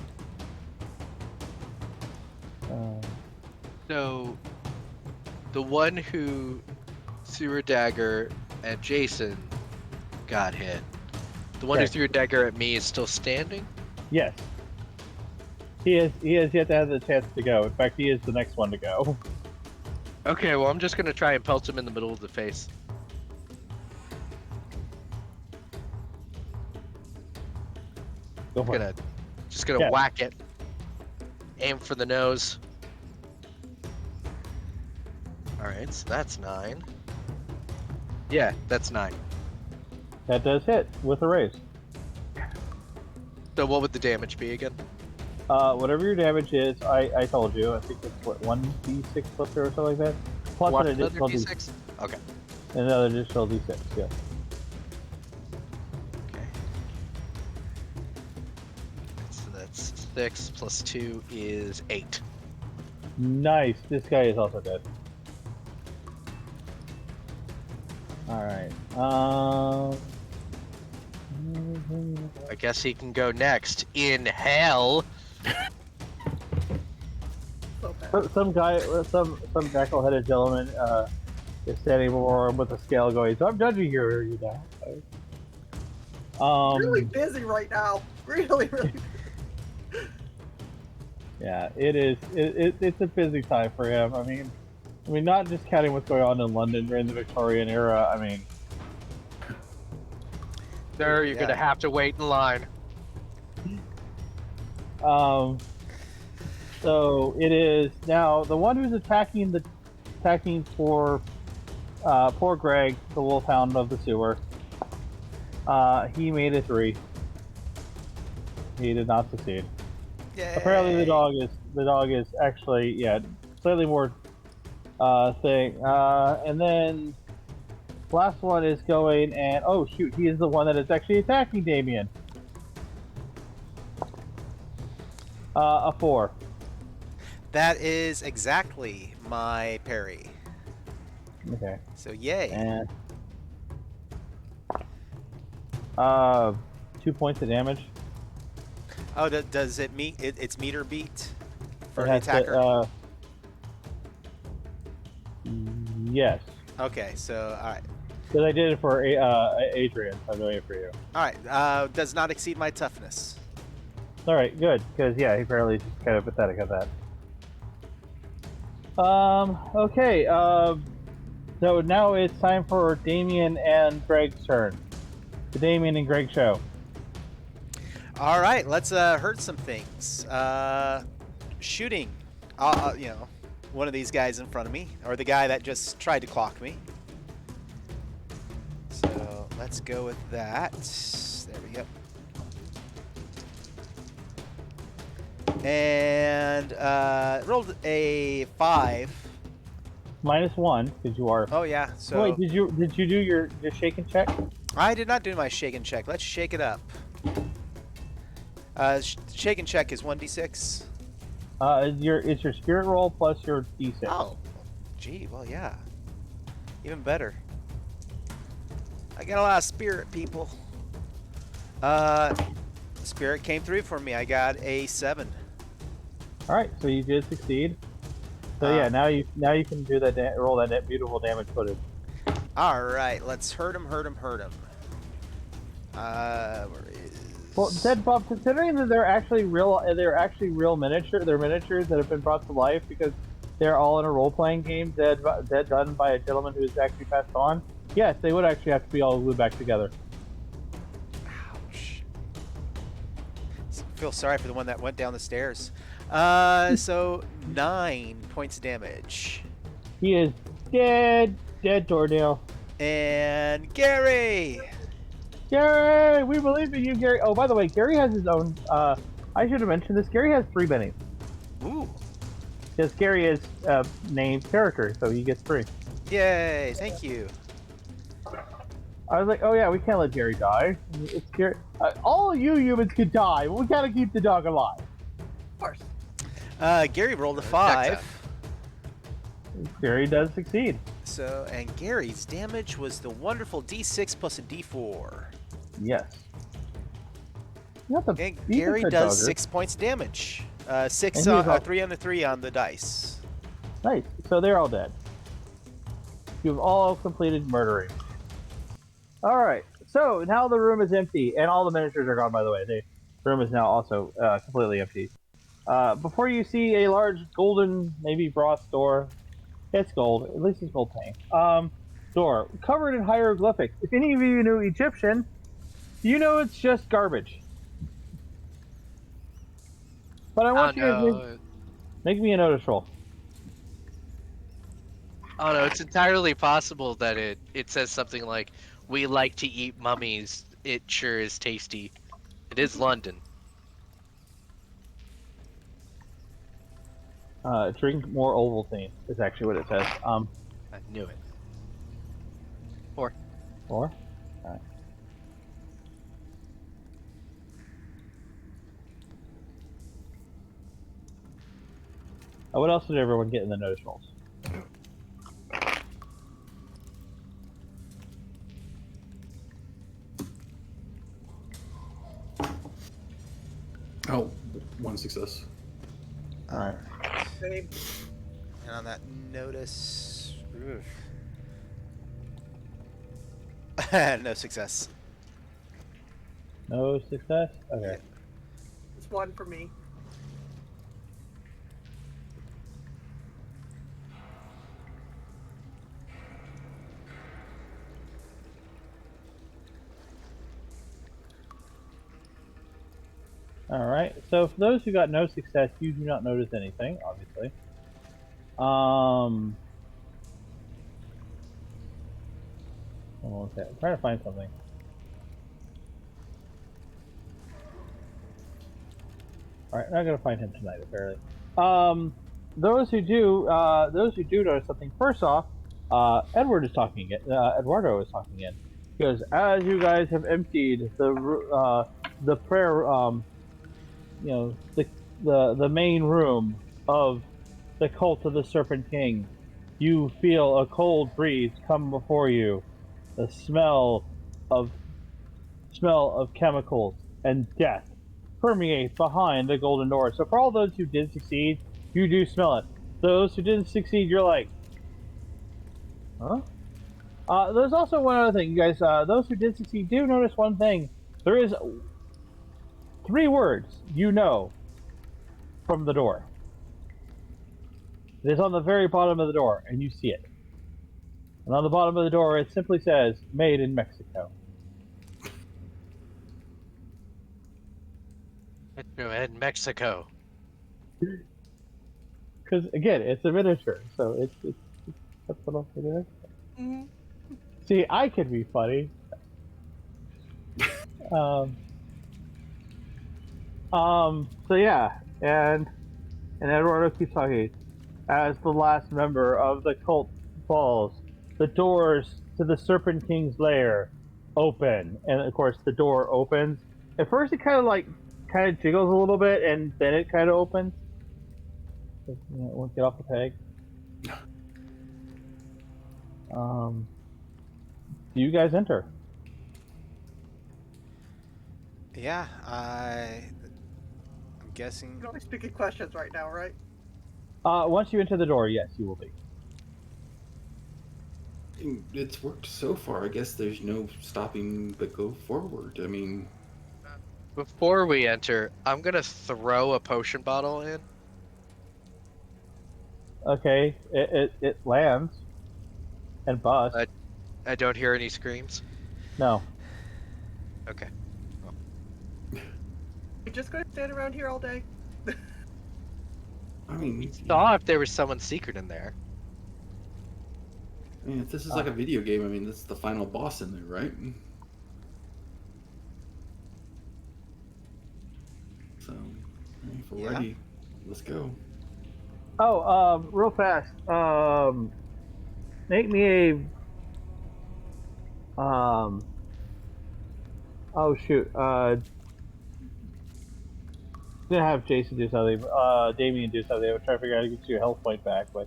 So, the one who threw a dagger at Jason got hit. The one who Okay. threw a dagger at me is still standing? Yes. He has yet to have the chance to go. In fact, he is the next one to go. Okay, well, I'm just gonna try and pelt him in the middle of the face. Go for it. Just gonna Yeah. whack it. Aim for the nose. Alright, so that's 9. Yeah, that's 9. That does hit with a raise. So what would the damage be again? Whatever your damage is, I told you. I think it's what 1d6 plus or something like that. Plus What, an another additional d6? Okay. another additional d6. Yeah. Okay. So that's 6 plus 2 is 8. Nice. This guy is also dead. All right. I guess he can go next. In hell. So bad. Some guy, some jackal-headed gentleman is standing before him with a scale going. So I'm judging you now. Really busy right now. Really, really. Yeah, it is. It's a busy time for him. I mean, not just counting what's going on in London during the Victorian era. I mean, There, you're Yeah. gonna have to wait in line. so it is now the one who's attacking poor Greg, the wolfhound of the sewer. He made a 3. He did not succeed. Yay. Apparently, the dog is actually slightly more thing. And then last one is going, and oh shoot, he is the one that is actually attacking Damien. A 4. That is exactly my parry. Okay. So yay. And 2 points of damage. Oh, does it meet? It's meter beat for It the has to, attacker. yes. Okay, so all right, Because I did it for Adrian, so I'm doing it for you. all right. Does not exceed my toughness. All right, good. Because he apparently just kind of pathetic at that. Okay. So now it's time for Damien and Greg's turn. The Damien and Greg show. All right, let's hurt some things. Shooting. One of these guys in front of me, or the guy that just tried to clock me. So let's go with that. There we go. And rolled a 5. -1 because you are. Oh yeah. So Wait, did you do your shake and check? I did not do my shake and check. Let's shake it up. Shake and check is 1d6. It's your spirit roll plus your d6. Oh, gee, well, yeah. Even better. I got a lot of spirit, people. Spirit came through for me. I got a 7. All right, so you did succeed. So yeah, now you can do that. Roll that beautiful damage footage. All right, let's hurt him. Where is? Well, Dead Bob, considering that they're actually real miniatures. They're miniatures that have been brought to life because they're all in a role-playing game. Dead done by a gentleman who's actually passed on. Yes, they would actually have to be all glued back together. Ouch. Feel sorry for the one that went down the stairs. So 9 points of damage. He is dead, Tordale. And Gary. Gary, we believe in you, Gary. Oh, by the way, Gary has his own. I should have mentioned this. Gary has 3 bennies. Ooh. Because Gary is named character, so he gets 3. Yay! Thank you. I was like, oh yeah, we can't let Gary die. It's Gary. All you humans could die, but we gotta keep the dog alive. Of course. Gary rolled a 5. Gary does succeed. So, and Gary's damage was the wonderful D6 plus a D4. Yes. You got the Okay, decent Gary pet does dogger. 6 points of damage. 6 And he was all- 3 on the 3 on the dice. Nice. So they're all dead. You've all completed murdering. All right. So now the room is empty, and all the miniatures are gone. By the way, the room is now also completely empty. Before you see a large golden, maybe broth door. It's gold. At least it's gold paint. Door covered in hieroglyphics. If any of you knew Egyptian, you know it's just garbage. But I want you to make me a notice roll. Oh no, it's entirely possible that it says something like, "We like to eat mummies. It sure is tasty." It is London. Drink more Ovaltine is actually what it says. I knew it. 4. 4? Alright. What else did everyone get in the notice rolls? Oh, 1 success. Alright. Same. And on that notice, no success. No success? Okay. It's one for me. Alright, so for those who got no success, you do not notice anything, obviously. Hold on a second. I'm trying to find something. Alright, not gonna find him tonight, apparently. Those who do notice something. First off, Edward is talking again. Eduardo is talking again. Because as you guys have emptied the prayer, the main room of the cult of the Serpent King, you feel a cold breeze come before you. The smell of chemicals and death permeates behind the golden door. So for all those who did succeed, you do smell it. Those who didn't succeed, you're like, huh? There's also one other thing, you guys. Those who did succeed do notice one thing. There is 3 words you know from the door. It is on the very bottom of the door, and you see it. And on the bottom of the door, it simply says, "Made in Mexico." In Mexico. Because again, it's a miniature, so it's that's what I'll say there. Mm-hmm. See, I can be funny. So yeah, and Eduardo keeps talking. As the last member of the cult falls, the doors to the Serpent King's lair open, and of course the door opens. At first, it kind of jiggles a little bit, and then it kind of opens. It won't get off the peg. Do you guys enter? Yeah, I'm guessing. You're only speaking questions right now, right? Once you enter the door, yes, you will be. It's worked so far. I guess there's no stopping but go forward. I mean, Before we enter, I'm gonna throw a potion bottle in. Okay, it lands and busts. I don't hear any screams. No. Okay. You're just going to stand around here all day? I mean, Saw if there was someone secret in there. I mean, if this is like a video game, I mean, this is the final boss in there, right? So, if we're ready, let's go. Oh, real fast. Make me a. Oh shoot. Gonna have Jason do something. Damien do something. I'm trying to figure out how to get your health point back. But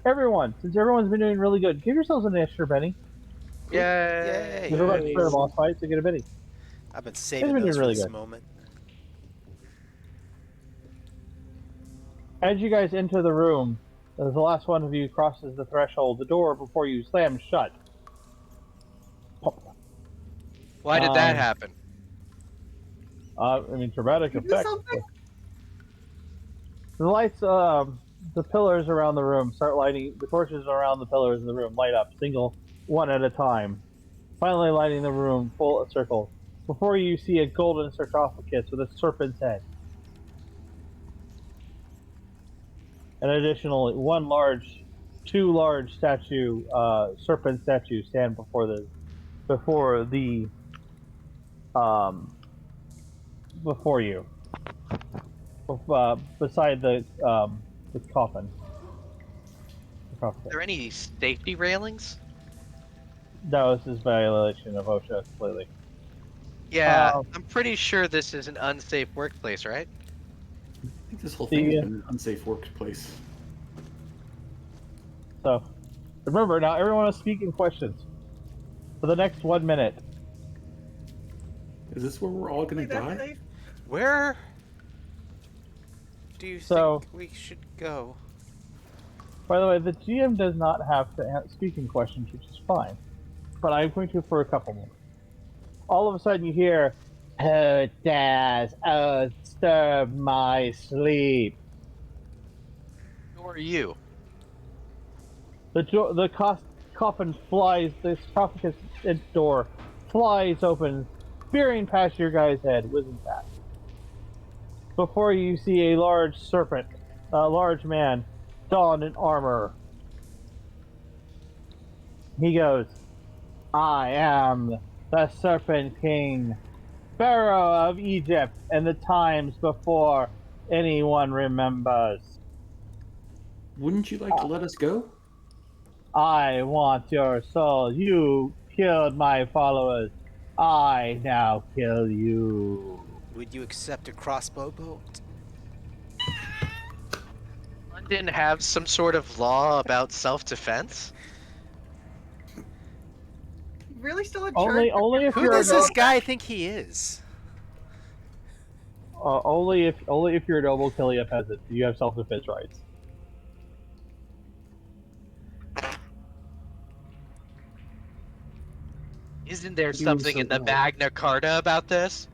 everyone, since everyone's been doing really good, give yourselves an extra penny. Yay! You're about to start a boss fight, so get a penny. I've been saving been those for really this good. moment. As you guys enter the room, as the last one of you crosses the threshold, the door before you slams shut. Pop. Why did that happen? I mean, dramatic You do effect. something? The lights, the pillars around the room start lighting. The torches around the pillars in the room light up, one at a time. Finally, lighting the room full circle. Before you see a golden sarcophagus with a serpent's head. An additional two large serpent statues stand before you, beside the coffin. Are there any safety railings? No, this is violation of OSHA completely. Yeah, I'm pretty sure this is an unsafe workplace, right? I think this whole thing has been an unsafe workplace. So, remember, now everyone is speaking questions for the next 1 minute. Is this where we're all gonna That's die? safe. Where? do you So- think we should go? By the way, the GM does not have to speak in questions, which is fine. But I'm going to for a couple more. All of a sudden you hear, "Oh, Daz, oh, disturb my sleep." Who are you? The coffin flies, the sarcophagus door flies open, spearing past your guy's head, whizzing past. Before you see a large serpent, a large man, donned in armor. He goes, "I am the Serpent King, Pharaoh of Egypt, and the times before anyone remembers. Wouldn't you like to let us go? I want your soul. You killed my followers. I now kill you." Would you accept a crossbow bolt? London have some sort of law about self-defense? Really still in Only, charge? only if Who you're does a this noble, guy think he is? only if you're a noble killing a peasant, you have self-defense rights. Isn't there Doing something in the something Magna Carta about this?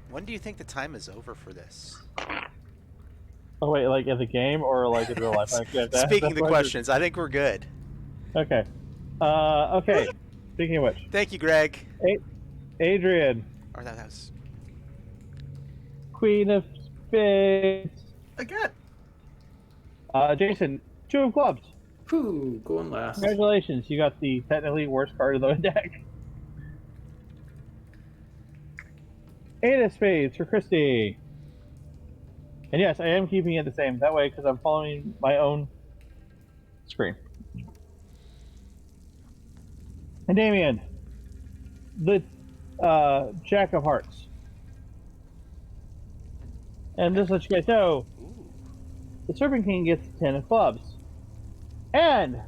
When do you think the time is over for this? Oh wait, like in the game or like in real life? Speaking the questions, I think we're good. Okay. Okay. Speaking of which, Thank you, Greg. Adrian, Or that was. Queen of Spades. Again. Jason, Two of Clubs. Whew, going last. Congratulations, you got the technically worst card of the deck. Eight of Spades for Christy. And yes, I am keeping it the same. That way, because I'm following my own screen. And Damien, the Jack of Hearts. And just to let you guys know, Ooh. the Serpent King gets 10 of clubs. And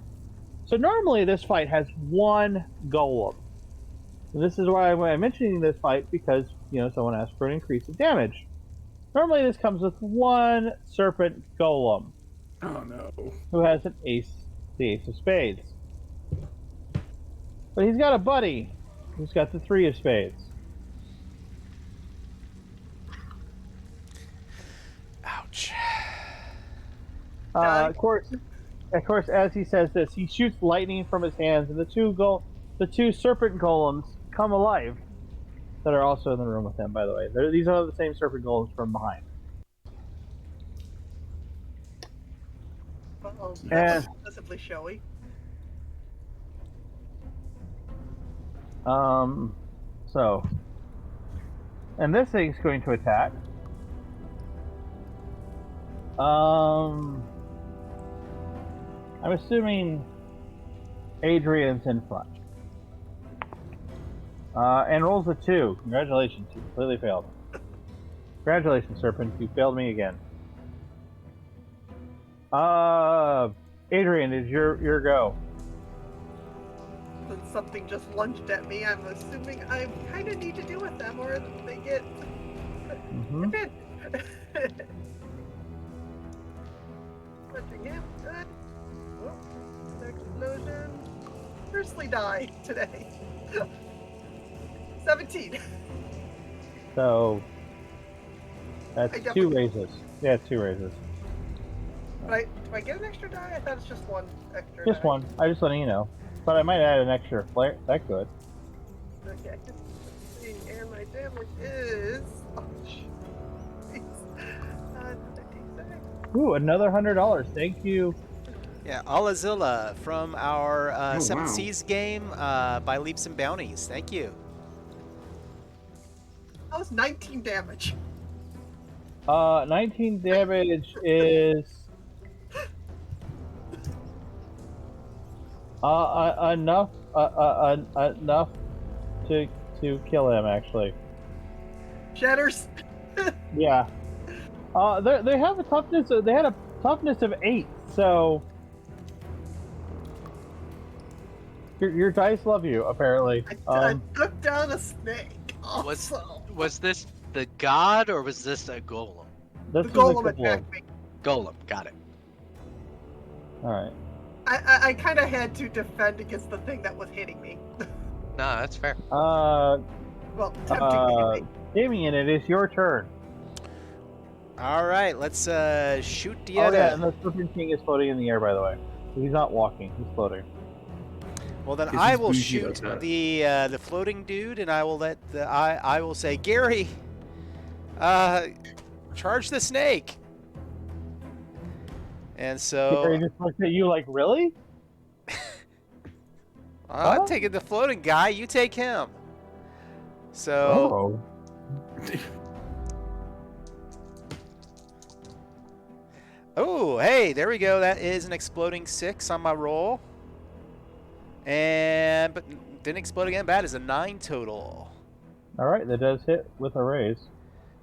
so normally this fight has one golem. And this is why I'm mentioning this fight, because someone asked for an increase of damage. Normally this comes with one serpent golem Oh no. who has the ace of spades. But he's got a buddy who's got the 3 of spades. Ouch. Of course, as he says this, he shoots lightning from his hands, and the two serpent golems come alive. That are also in the room with him, by the way. These are the same serpent golems from behind. Uh-oh, And- that's excessively showy. So, and this thing's going to attack. I'm assuming Adrian's in front. And rolls a 2. Congratulations, you completely failed. Congratulations, Serpent, you failed me again. Adrian, is your go. Since something just lunged at me, I'm assuming I kind of need to deal with them, or they get Mm-hmm. hit. Punching him, good. Oh, explosion. Firstly die today. 17. So that's I 2 definitely- raises. Yeah, 2 raises. Do I get an extra die? I thought it's just one extra Just die. one. I just letting you know. But I might add an extra flare. That could. Okay. And my damage is... Oh, jeez. 56. Ooh, another $100. Thank you. Yeah, Alazilla from our Oh, Seven wow. Seas game by Leaps and Bounties. Thank you. That was 19 damage. 19 damage is enough enough to kill him, actually. Shatters. Yeah. They have a toughness. They had a toughness of 8, so your dice love you, apparently. I took down a snake. Also. Was this the god or was this a golem? This The is a golem couple of. attacked me. Golem, got it. All right. I kind of had to defend against the thing that was hitting me. No, that's fair. Well, tempting to hit me. Damien, it is your turn. All right, let's shoot Oh yeah, Dieta. and the Serpent King is floating in the air, by the way. He's not walking; he's floating. Well, then 'Cause I he's will bougie shoot like that. the floating dude, and I will let I will say, Gary, charge the snake. And so Gary just looked at you like, really? I'm Huh? taking the floating guy. You take him. So oh, hey, there we go. That is an exploding 6 on my roll, and but didn't explode again. That is a 9 total. All right, that does hit with a raise.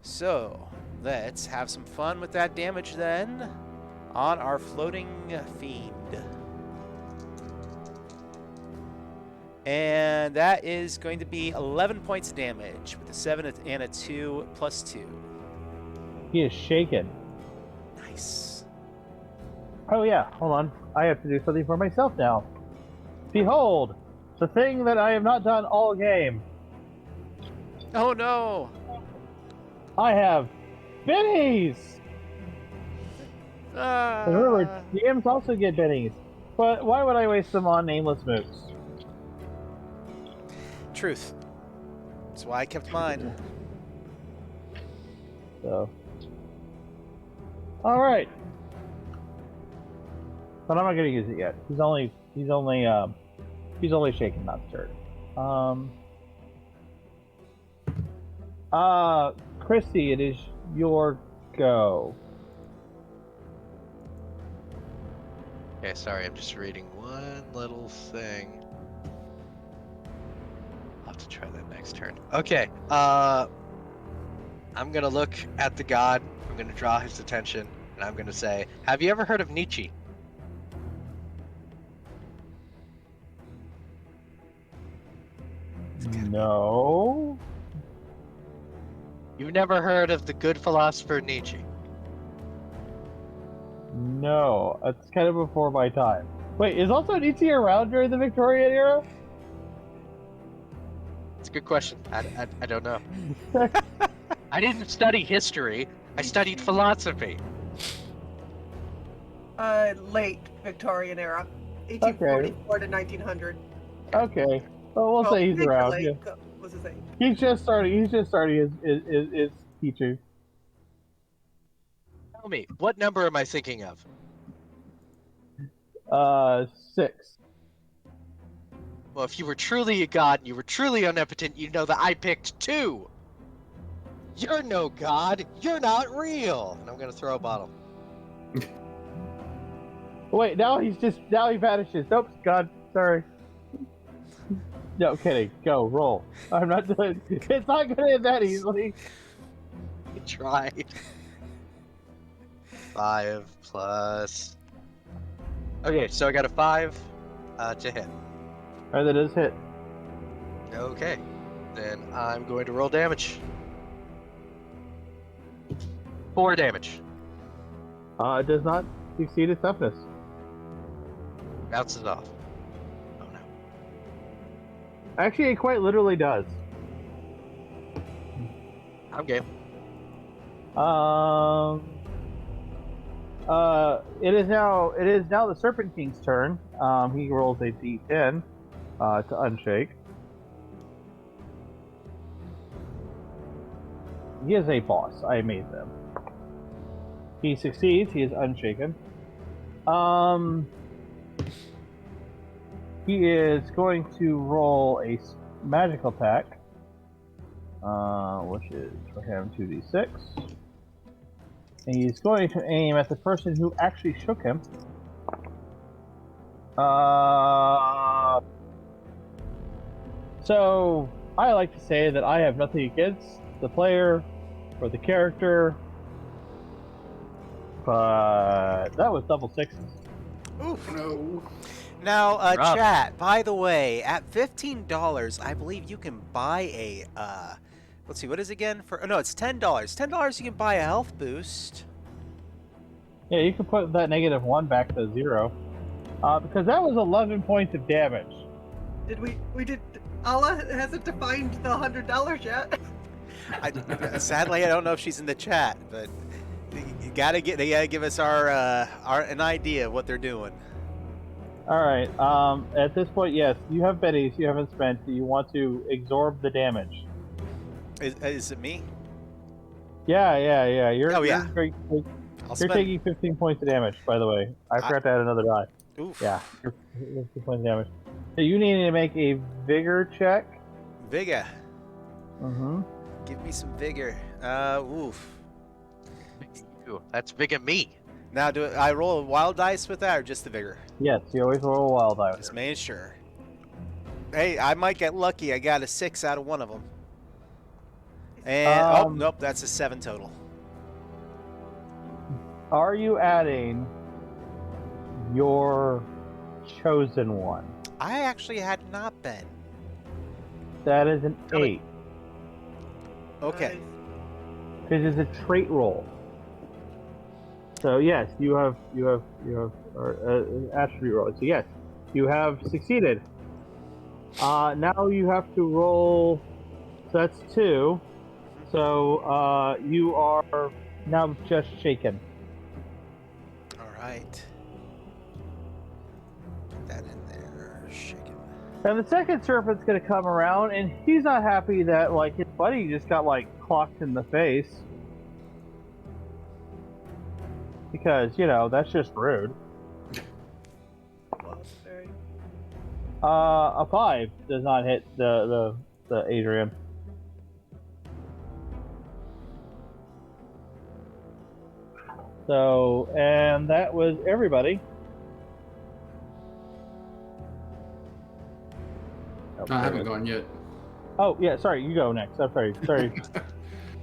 So let's have some fun with that damage then on our floating fiend. And that is going to be 11 points of damage with a 7 and a 2 plus 2. He is shaken. Nice. Oh yeah, hold on. I have to do something for myself now. Behold, the thing that I have not done all game. Oh no! I have bennies. Remember, DMs also get bennies. But why would I waste them on nameless mooks? Truth. That's why I kept mine. So, all right. But I'm not going to use it yet. He's only shaken, not stirred. Christy, it is your go. Okay, sorry, I'm just reading one little thing. I'll have to try that next turn. Okay, I'm gonna look at the god, I'm gonna draw his attention, and I'm gonna say, have you ever heard of Nietzsche? No. You've never heard of the good philosopher Nietzsche? No. That's kind of before my time. Wait, is also Nietzsche around during the Victorian era? It's a good question. I don't know. I didn't study history. I studied philosophy. Late Victorian era, 1844 to 1900. Okay. Well, we'll say he's big around. late, Yeah. What's his name? He's just starting his teaching. Tell me, what number am I thinking of? 6. Well, if you were truly a god and you were truly omnipotent, you'd know that I picked 2. You're no god. You're not real. And I'm gonna throw a bottle. Wait, now he vanishes. Oops, God, sorry. No, kidding. Go, roll. I'm not doing. It's not gonna end that easily. I tried. 5 plus. Okay, so I got a 5 to hit. Alright, that does hit. Okay, then I'm going to roll damage. 4 damage. It does not exceed its toughness. Bounces off. Oh no. Actually, it quite literally does. I'm game. It is now the Serpent King's turn. He rolls a D10 to unshake. He is a boss. I made them. He succeeds. He is unshaken. He is going to roll a magical attack, which is for him 2d6. And he's going to aim at the person who actually shook him. So, I like to say that I have nothing against the player or the character, but that was double 6s. Oof. No. Now, Rough. chat, by the way, at $15, I believe you can buy Let's see, what is it again? For, oh, no, it's $10. $10 you can buy a health boost. Yeah, you can put that -1 back to 0. Because that was 11 points of damage. Did we did Allah hasn't defined the $100 yet. Sadly, I don't know if she's in the chat, but they gotta give us our an idea of what they're doing. All right. At this point, yes, you have Betty's. You haven't spent. Do you want to absorb the damage? Is it me? Yeah. You're, Oh, yeah. You're taking 15 points of damage, by the way. I forgot to add another die. Oof. Yeah, you're 15 points of damage. So you need to make a vigor check. Vigor. Mm-hmm. Give me some vigor. Oof. That's big of me. Now, do I roll a wild dice with that, or just the vigor? Yes, you always roll a wild die. Just making sure. Hey, I might get lucky. I got a 6 out of one of them. And oh nope, that's a 7 total. Are you adding your chosen one? I actually had not been. That is an 8. Okay. Because it's a trait roll. So yes, you have attribute roll. So yes, you have succeeded. Now you have to roll. So that's 2. So you are now just shaken. All right. Put that in there. Shaking. And the second serpent's gonna come around, and he's not happy that like his buddy just got like clocked in the face. Because, that's just rude. A 5 does not hit the Adrian. So, and that was everybody. I haven't gone yet. Oh yeah, sorry. You go next. I'm sorry.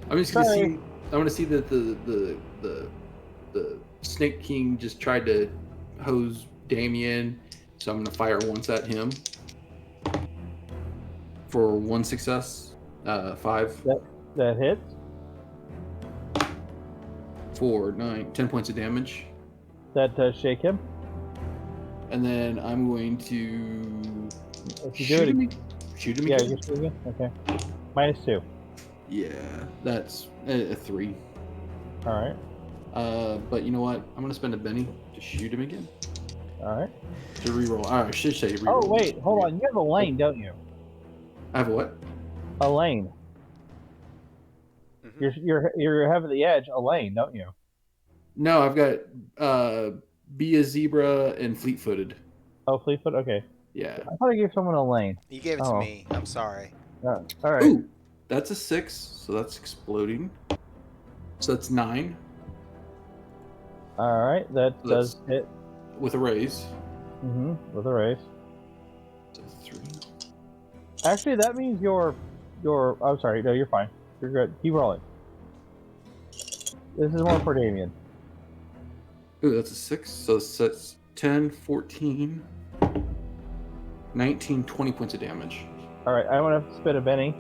I'm just gonna see. I want to see that the Snake King just tried to hose Damien, so I'm gonna fire once at him for 1 success. 5. That hits. 4, 9, 10 points of damage. That does shake him. And then I'm going to shoot him. Shoot him Yeah, again. you shoot again. Okay. -2. Yeah, that's a 3. All right. But you know what? I'm gonna spend a Benny to shoot him again. All right. To reroll. I should say reroll. Oh wait, hold on. You have a lane, don't you? I have a what? A lane. Mm-hmm. You're having the edge. A lane, don't you? No, I've got be a zebra and fleet-footed. Oh, Fleetfoot. Okay. Yeah. I thought I gave someone a lane. You gave it to me. I'm sorry. All right. Ooh, that's a 6, so that's exploding. So that's 9 All right. That So does that's- hit. with a raise. Mm-hmm. With a raise. So 3. Actually, that means you're. I'm sorry. No, you're fine. You're good. Keep rolling. This is more for Damien. Ooh, that's a 6. So that's 10, 14, 19, 20 points of damage. All right. I'm gonna have to spin a Benny,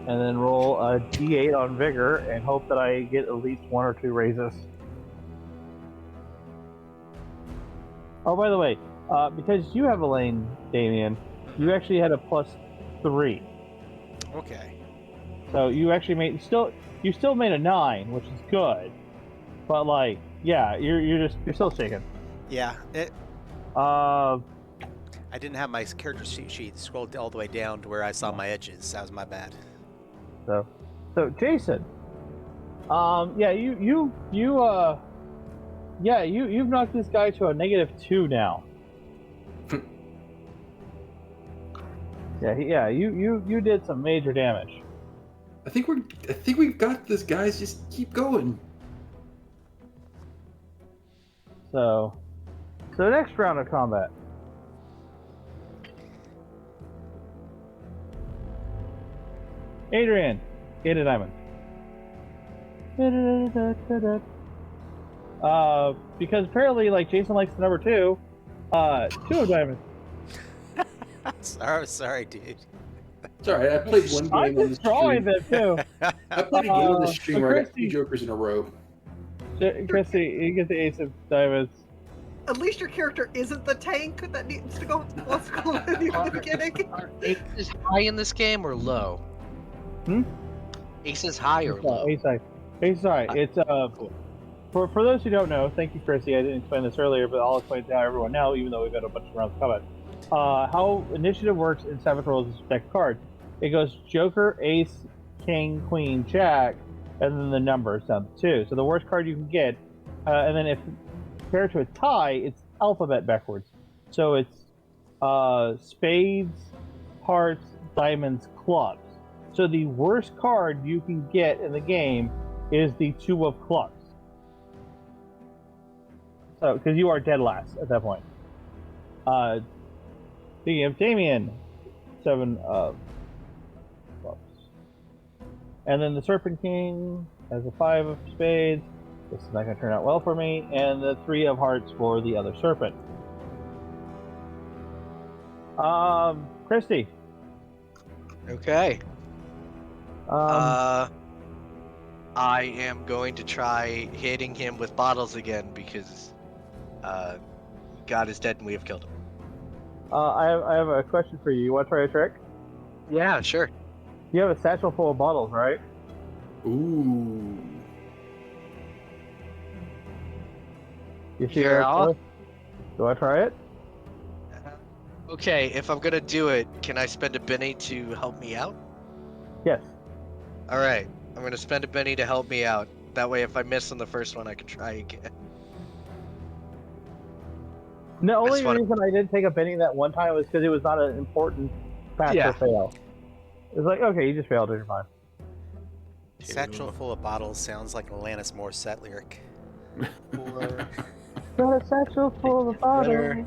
and then roll a D8 on Vigor, and hope that I get at least 1 or 2 raises. Oh, by the way, because you have a lane, Damien, you actually had a +3. Okay. So you actually you still made a 9, which is good. But like, yeah, you're still shaking. Yeah. Uh, I didn't have my character sheet scrolled all the way down to where I saw my edges. That was my bad. so Jason, you've knocked this guy to a -2 now. You did some major damage. I think we've got this, guys. Just keep going. So next round of combat. Adrian, get a diamond. Because apparently, like, Jason likes the number 2. 2 of diamonds. Sorry, dude. It's alright. I played one I'm game on the destroying stream. them too. I played a game on the Uh, stream where I got Christy- 2 jokers in a row. Christy, you get the ace of diamonds. At least your character isn't the tank that needs to go wants to go with you at the beginning. Are aces high in this game or low? Hmm? Aces high or low? Ace high. Ace high. It's Cool. For those who don't know, thank you, Chrissy. I didn't explain this earlier, but I'll explain it to everyone now, even though we've got a bunch of rounds coming. How initiative works in Savage Worlds is deck of cards. It goes Joker, Ace, King, Queen, Jack, and then the numbers down to 2. So the worst card you can get, and then if compared to a tie, it's alphabet backwards. So it's spades, hearts, diamonds, clubs. So the worst card you can get in the game is the 2 of clubs. So, because you are dead last at that point. Speaking of Damien, 7 of clubs. And then the Serpent King has a 5 of spades. This is not going to turn out well for me. And the 3 of hearts for the other serpent. Christy. Okay. Um, I am going to try hitting him with bottles again because God is dead and we have killed him. I have a question for you. You want to try a trick? Yeah, sure. You have a satchel full of bottles, right? Ooh. You see Yeah. what I'm doing? Do I try it? Okay, if I'm gonna do it, can I spend a Benny to help me out? Yes. Alright, I'm gonna spend a Benny to help me out. That way, if I miss on the first one, I can try again. The only just wanna- reason I didn't take a Benny that one time was because it was not an important pass Yeah. or fail. It was like, okay, you just failed, you're fine. Satchel full of bottles sounds like an Alanis Morissette lyric. Got a satchel full of bottles. Better.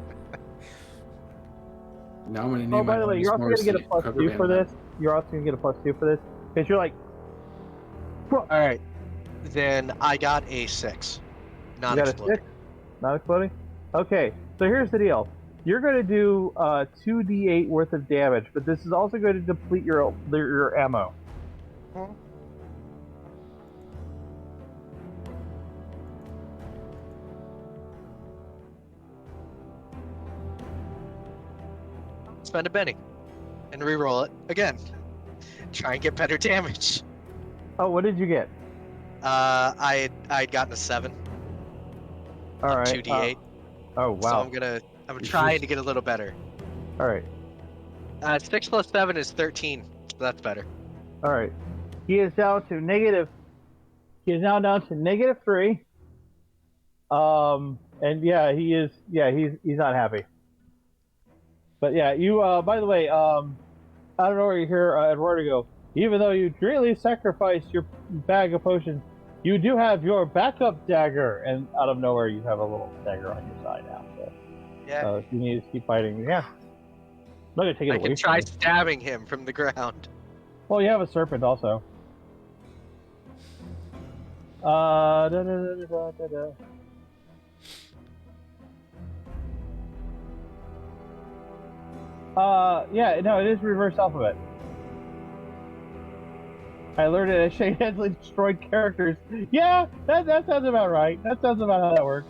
Now I'm gonna name Oh, by my the way, Alanis you're also going to get a Morissette plus cover 2 band for now. this. You're also going to get a plus 2 for this. Because you're like, Alright, then I got a 6. you got a Non-exploding. 6? Not exploding? Okay, so here's the deal. You're going to do 2d8 worth of damage, but this is also going to deplete your ammo. Spend a Benny. And re-roll it again. Try and get better damage. Oh, what did you get? I'd gotten a 7. All right. 2d8. Oh, So wow. I'm trying to get a little better. All right. 6 plus 7 is 13. So that's better. All right. He is down to negative. He is now down to -3. And yeah, he is. Yeah, he's not happy. But yeah, you. By the way, I don't know where you hear Eduardo go. Even though you greatly sacrificed your bag of potions, you do have your backup dagger, and out of nowhere you have a little dagger on your side now. So, Yeah. if you need to keep fighting, yeah. I'm not gonna take it I away can from try you. stabbing him from the ground. Well, you have a serpent also. Da, da, da, da, da, da. Yeah, no, it is reverse alphabet. I learned it as Shane Hensley destroyed characters. Yeah, that sounds about right. That sounds about how that works.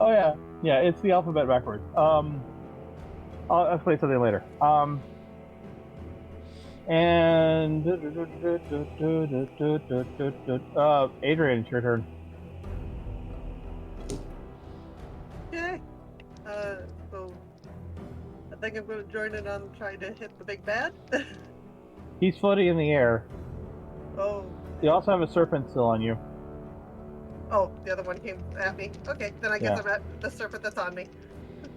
Oh yeah, yeah, it's the alphabet backwards. I'll explain something later. And Adrian, it's your turn. Okay. So I think I'm going to join in on trying to hit the big bad. He's floating in the air. Oh. You also have a serpent still on you. Oh, the other one came at me. Okay, then I guess Yeah. I'm at the serpent that's on me.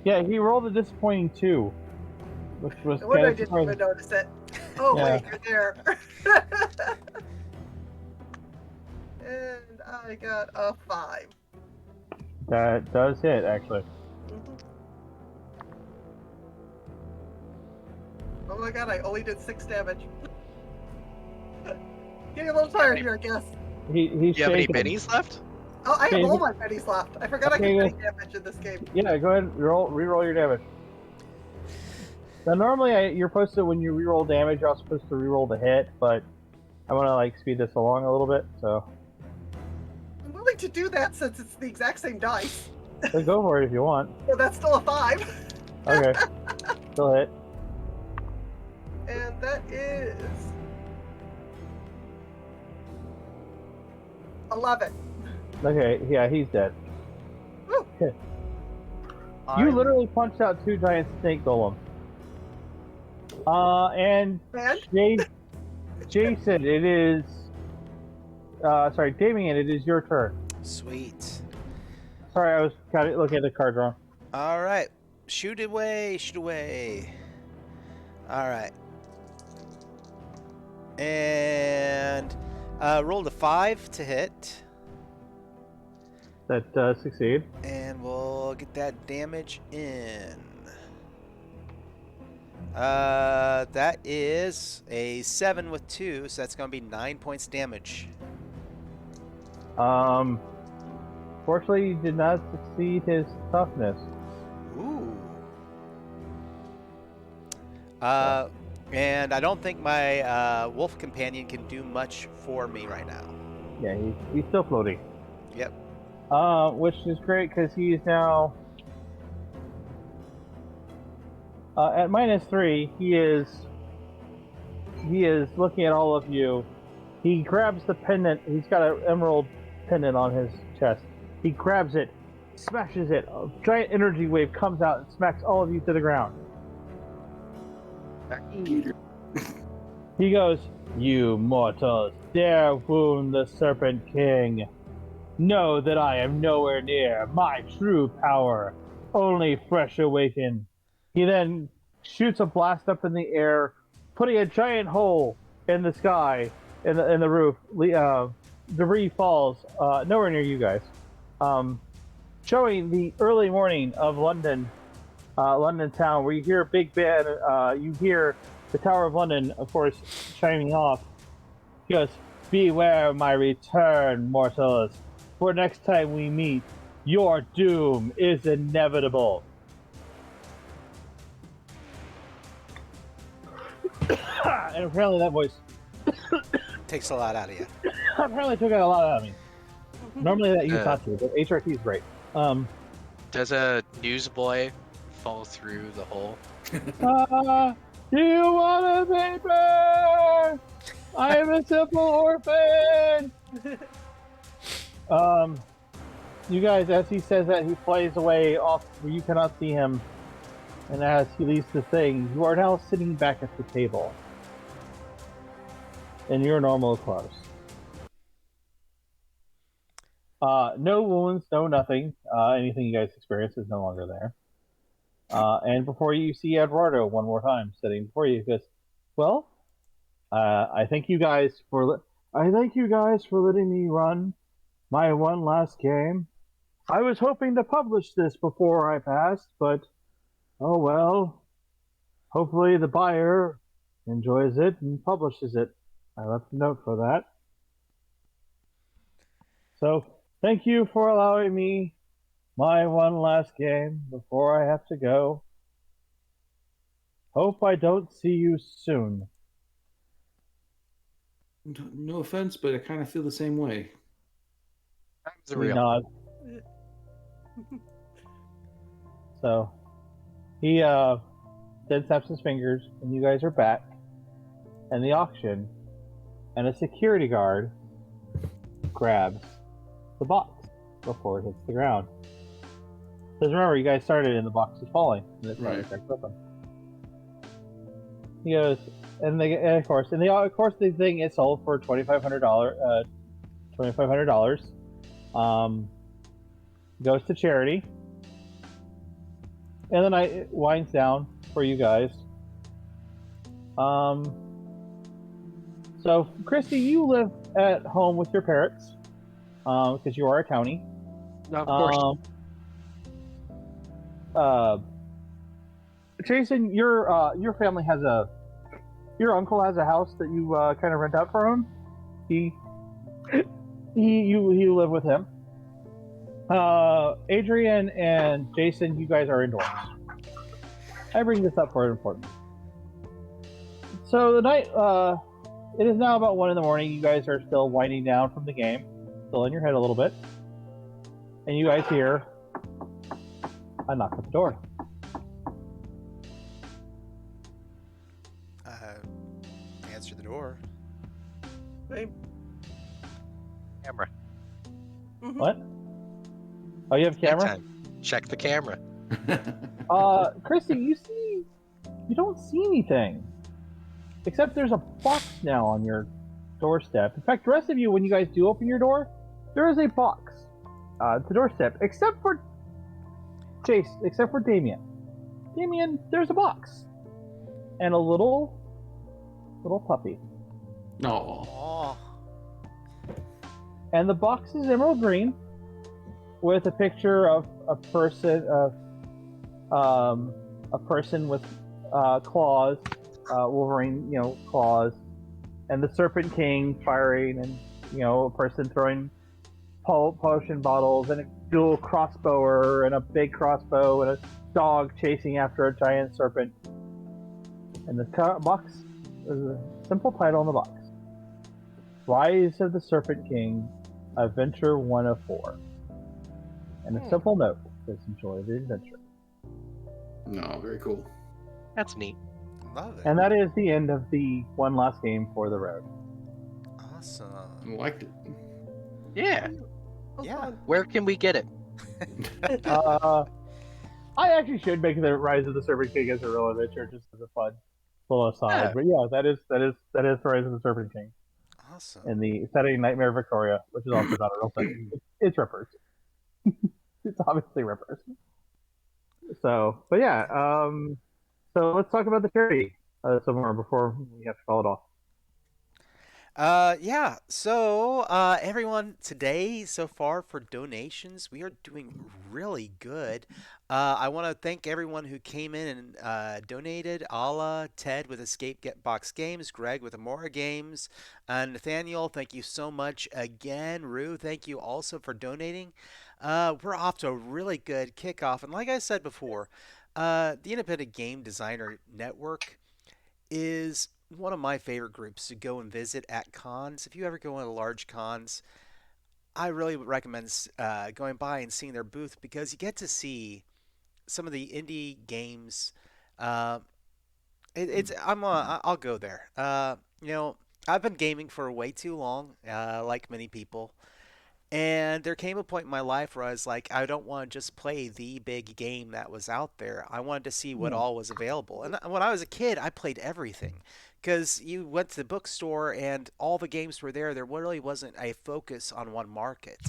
Yeah, he rolled a disappointing 2, which was No wonder kind I of didn't surprising. even notice it. Oh Yeah. wait, you're there. And I got a 5. That does hit, actually. Mhm. Oh my god, I only did 6 damage. Getting a little tired here, I guess. He's Do you have any shaking. bennies left? Oh, I have Okay, all my pennies left. I forgot I okay, can well- take damage in this game. Yeah, go ahead, re-roll your damage. Now, normally, you're supposed to, when you reroll damage, you're also supposed to reroll the hit, but I want to like speed this along a little bit, so I'm willing to do that since it's the exact same dice. go for it if you want. So that's still a 5. Okay, still hit. And that is 11. Okay, yeah, he's dead. Woo. You literally punched out 2 giant snake golems. And And? Jason, it is. Sorry, Damien, it is your turn. Sweet. Sorry, I was kind of looking at the card wrong. All right. Shoot away, shoot away. All right. And rolled a 5 to hit. That does succeed. And we'll get that damage in. That is a 7 with 2, so that's going to be 9 points damage. Fortunately, you did not succeed his toughness. Ooh. And I don't think my wolf companion can do much for me right now. Yeah, he's still floating. Yep. Which is great because he is now at -3. He is looking at all of you. He grabs the pendant. He's got an emerald pendant on his chest. He grabs it, smashes it. A giant energy wave comes out and smacks all of you to the ground. He goes, "You mortals dare wound the Serpent King. Know that I am nowhere near my true power, only fresh awakened." He then shoots a blast up in the air, putting a giant hole in the sky, in the roof. Debris falls nowhere near you guys, showing the early morning of London town, where you hear Big Ben. You hear the Tower of London, of course, chiming off. He goes, "Beware my return, mortals. For next time we meet, your doom is inevitable." And apparently that voice Takes a lot out of you. apparently took out a lot out of me. Normally that you talk to, but HRT is great. Does a newsboy fall through the hole? Do you want a paper? I am a simple orphan. You guys, as he says that, he flies away off where you cannot see him. And as he leaves the thing, you are now sitting back at the table in your normal clothes. No wounds, no nothing. Anything you guys experience is no longer there. And before you see Eduardo one more time sitting before you, he goes, "Well, I thank you guys for letting me run my one last game. I was hoping to publish this before I passed, but oh well. Hopefully the buyer enjoys it and publishes it. I left a note for that. So thank you for allowing me my one last game before I have to go. Hope I don't see you soon." No offense, but I kind of feel the same way. Time's He real. nods. So he then snaps his fingers, and you guys are back in the auction, and a security guard grabs the box before it hits the ground. Because remember, you guys started and the box is falling, and it's Right. open. He goes, and of course the thing is sold for $2,500. Goes to charity, and the night winds down for you guys. So Christy, you live at home with your parents, because you are a townie. Of course. Jason, your family has your uncle has a house that you kind of rent out for him. You live with him. Adrian and Jason, you guys are indoors. I bring this up for an important. So the night, it is now about 1 a.m. You guys are still winding down from the game, still in your head a little bit, and you guys hear a knock at the door. Answer the door. Right? Camera. Mhm. What? Oh, you have a camera? Nighttime. Check the camera. Christy, you don't see anything. Except there's a box now on your doorstep. In fact, the rest of you, when you guys do open your door, there is a box at the doorstep. Except for Damien. Damien, there's a box. And a little puppy. No. Oh. And the box is emerald green with a picture of a person with claws, Wolverine, claws, and the Serpent King firing, and a person throwing potion bottles, and a dual crossbower, and a big crossbow, and a dog chasing after a giant serpent. And the box is a simple title on the box: Rise of the Serpent King, Adventure 1 of 4. And a simple note says, enjoy the adventure. No, very cool. That's neat. Love it. And that is the end of the one last game for the road. Awesome. I liked it. Yeah. Yeah. Where can we get it? I actually should make the Rise of the Serpent King as a real adventure, just as a fun little aside. Yeah. But yeah, that is the Rise of the Serpent King Awesome. in the setting Nightmare Victoria, which is also not a real thing. It's Rippers. It's obviously Rippers. So, but yeah, so let's talk about the charity some more before we have to call it off. Yeah. So, everyone, today so far for donations, we are doing really good. I want to thank everyone who came in and donated. Ala, Ted with Escape Get Box Games, Greg with Amora Games, Nathaniel, thank you so much again. Rue, thank you also for donating. We're off to a really good kickoff, and like I said before, the Independent Game Designer Network is one of my favorite groups to go and visit at cons. If you ever go into large cons, I really would recommend going by and seeing their booth because you get to see some of the indie games. Uh, I'll go there. I've been gaming for way too long, like many people. And there came a point in my life where I was like, I don't want to just play the big game that was out there. I wanted to see what all was available. And when I was a kid, I played everything because you went to the bookstore and all the games were there. There really wasn't a focus on one market.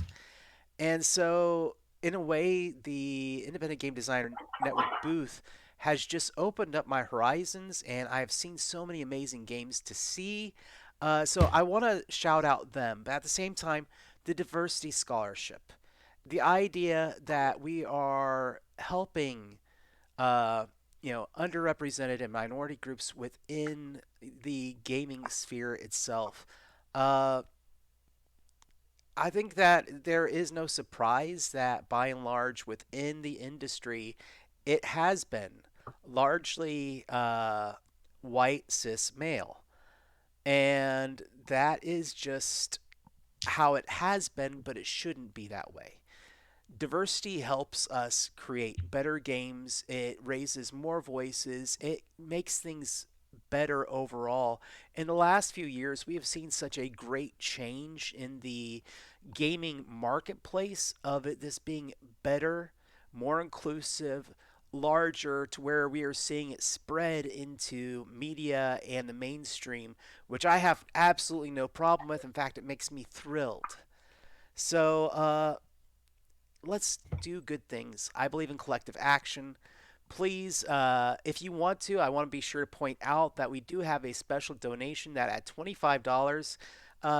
And so, in a way, the Independent Game Designer Network booth has just opened up my horizons, and I've seen so many amazing games to see. So I want to shout out them, but at the same time, the diversity scholarship, the idea that we are helping, underrepresented and minority groups within the gaming sphere itself. Uh, I think that there is no surprise that by and large within the industry, it has been largely white cis male. And that is just how it has been, but it shouldn't be that way. Diversity helps us create better games. It raises more voices. It makes things better overall. In the last few years, we have seen such a great change in the gaming marketplace of it this being better, more inclusive, larger to where we are seeing it spread into media and the mainstream, which I have absolutely no problem with. In fact, it makes me thrilled. So, let's do good things. I believe in collective action. Please, if you want to, I want to be sure to point out that we do have a special donation that at $25,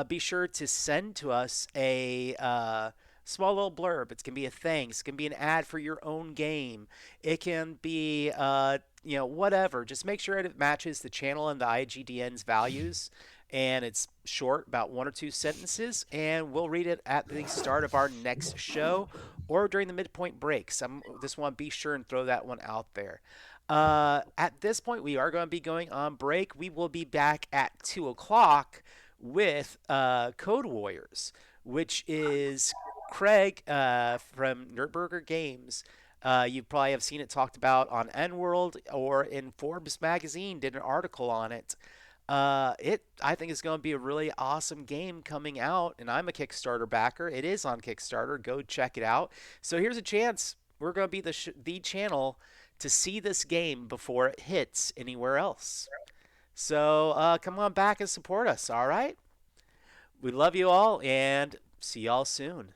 be sure to send to us a small little blurb. It can be a thanks. It can be an ad for your own game. It can be, whatever. Just make sure it matches the channel and the IGDN's values. And it's short, about one or two sentences, and we'll read it at the start of our next show or during the midpoint breaks. I just want to be sure and throw that one out there. At this point, we are going to be going on break. We will be back at 2 o'clock with Code Warriors, which is Craig from Nerdburger Games. You probably have seen it talked about on N World or in Forbes magazine, did an article on it. I think it's going to be a really awesome game coming out, and I'm a Kickstarter backer. It is on Kickstarter. Go check it out. So here's a chance. We're going to be the channel to see this game before it hits anywhere else. So come on back and support us, all right? We love you all, and see y'all soon.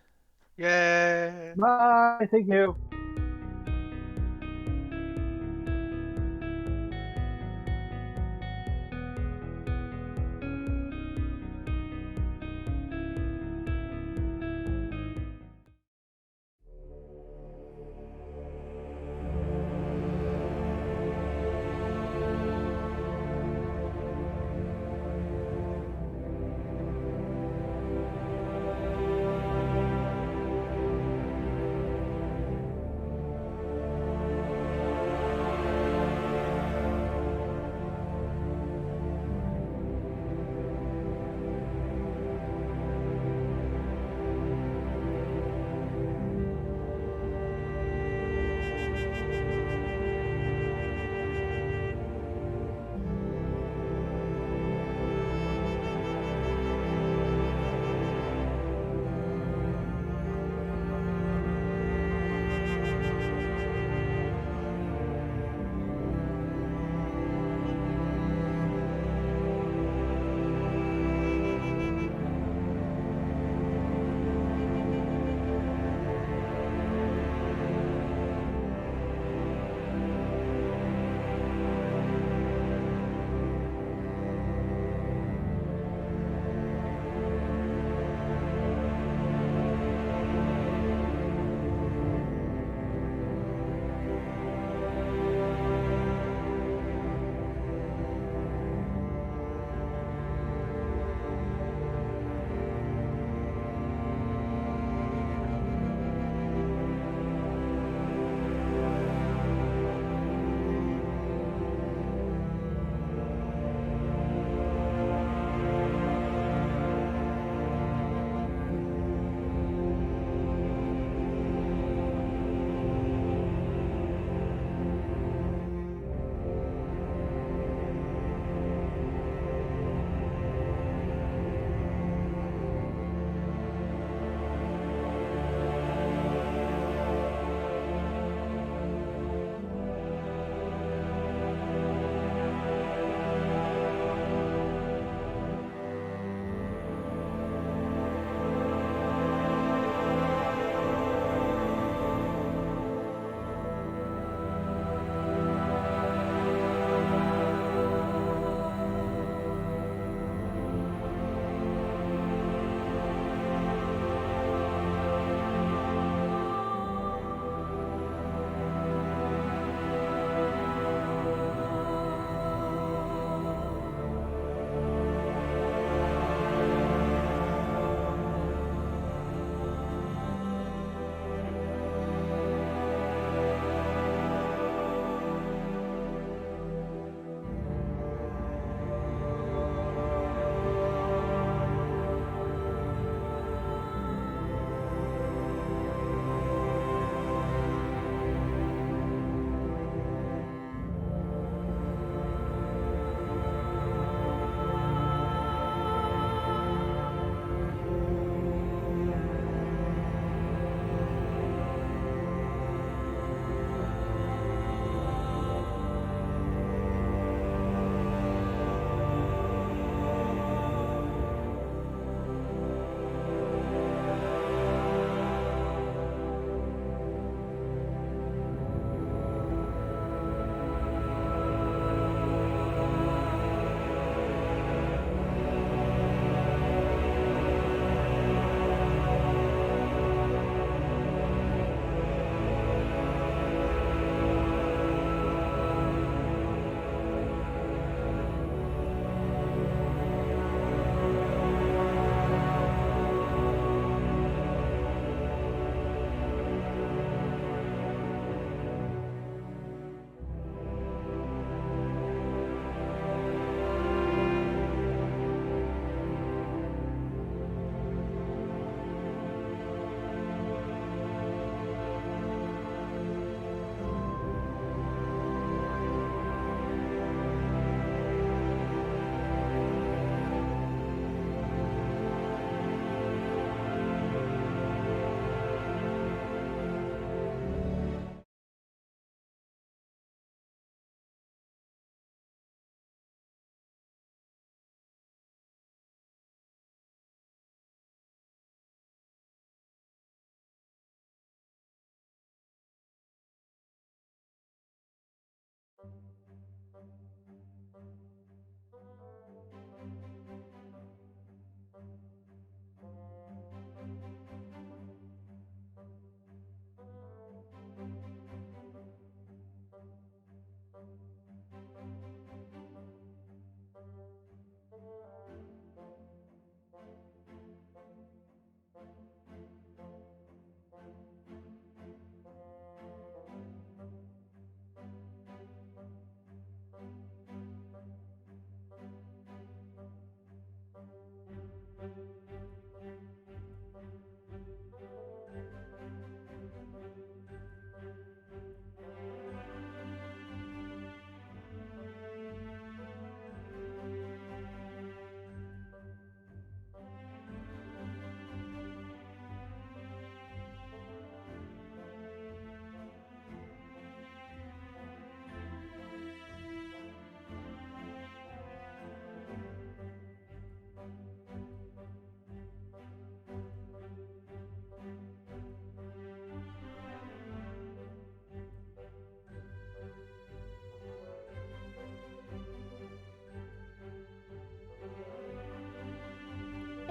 Yay! Bye. Thank you.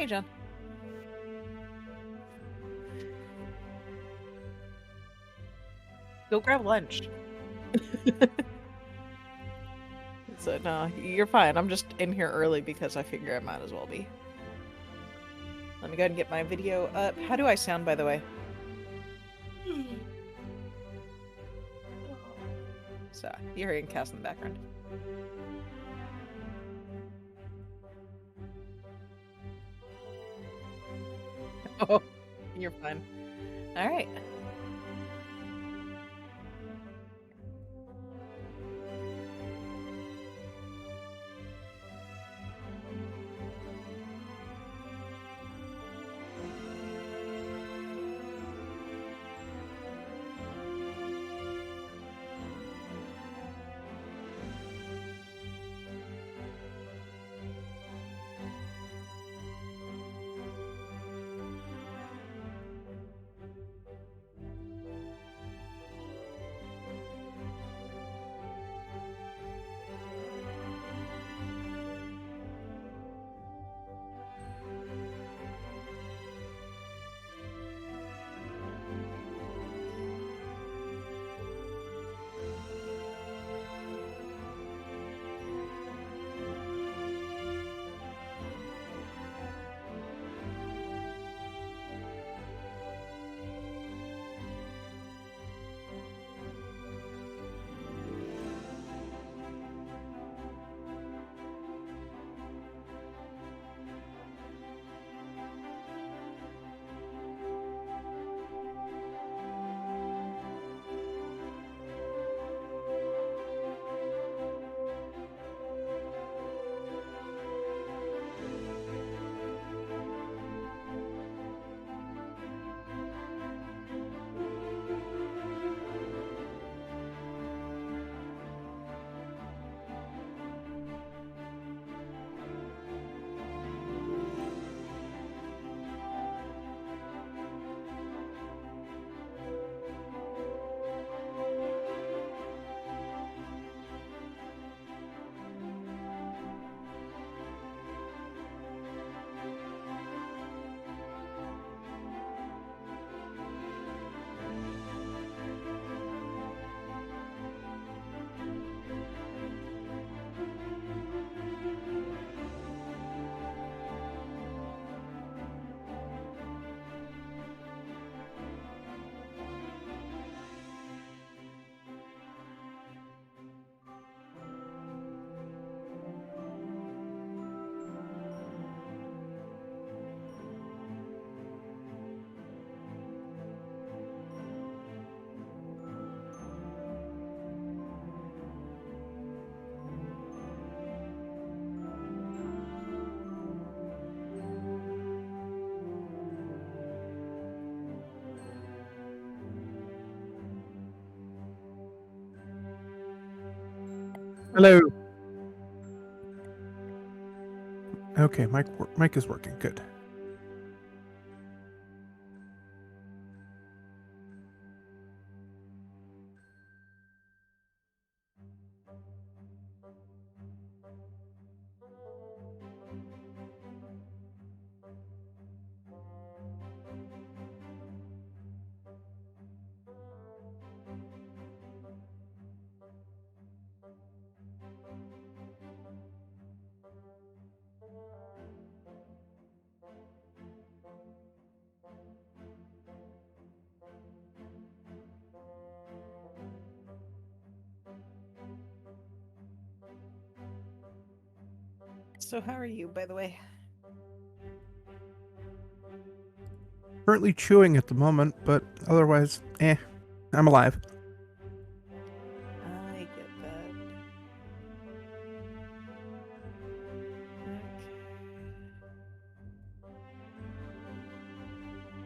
Hey, John. Go grab lunch. So, no, you're fine. I'm just in here early because I figure I might as well be. Let me go ahead and get my video up. How do I sound, by the way? So, you're hearing Cass in the background. Oh, you're fine. Alright. Hello. Okay, mic is working. Good. So how are you, by the way? Currently chewing at the moment, but otherwise, I'm alive. I get that.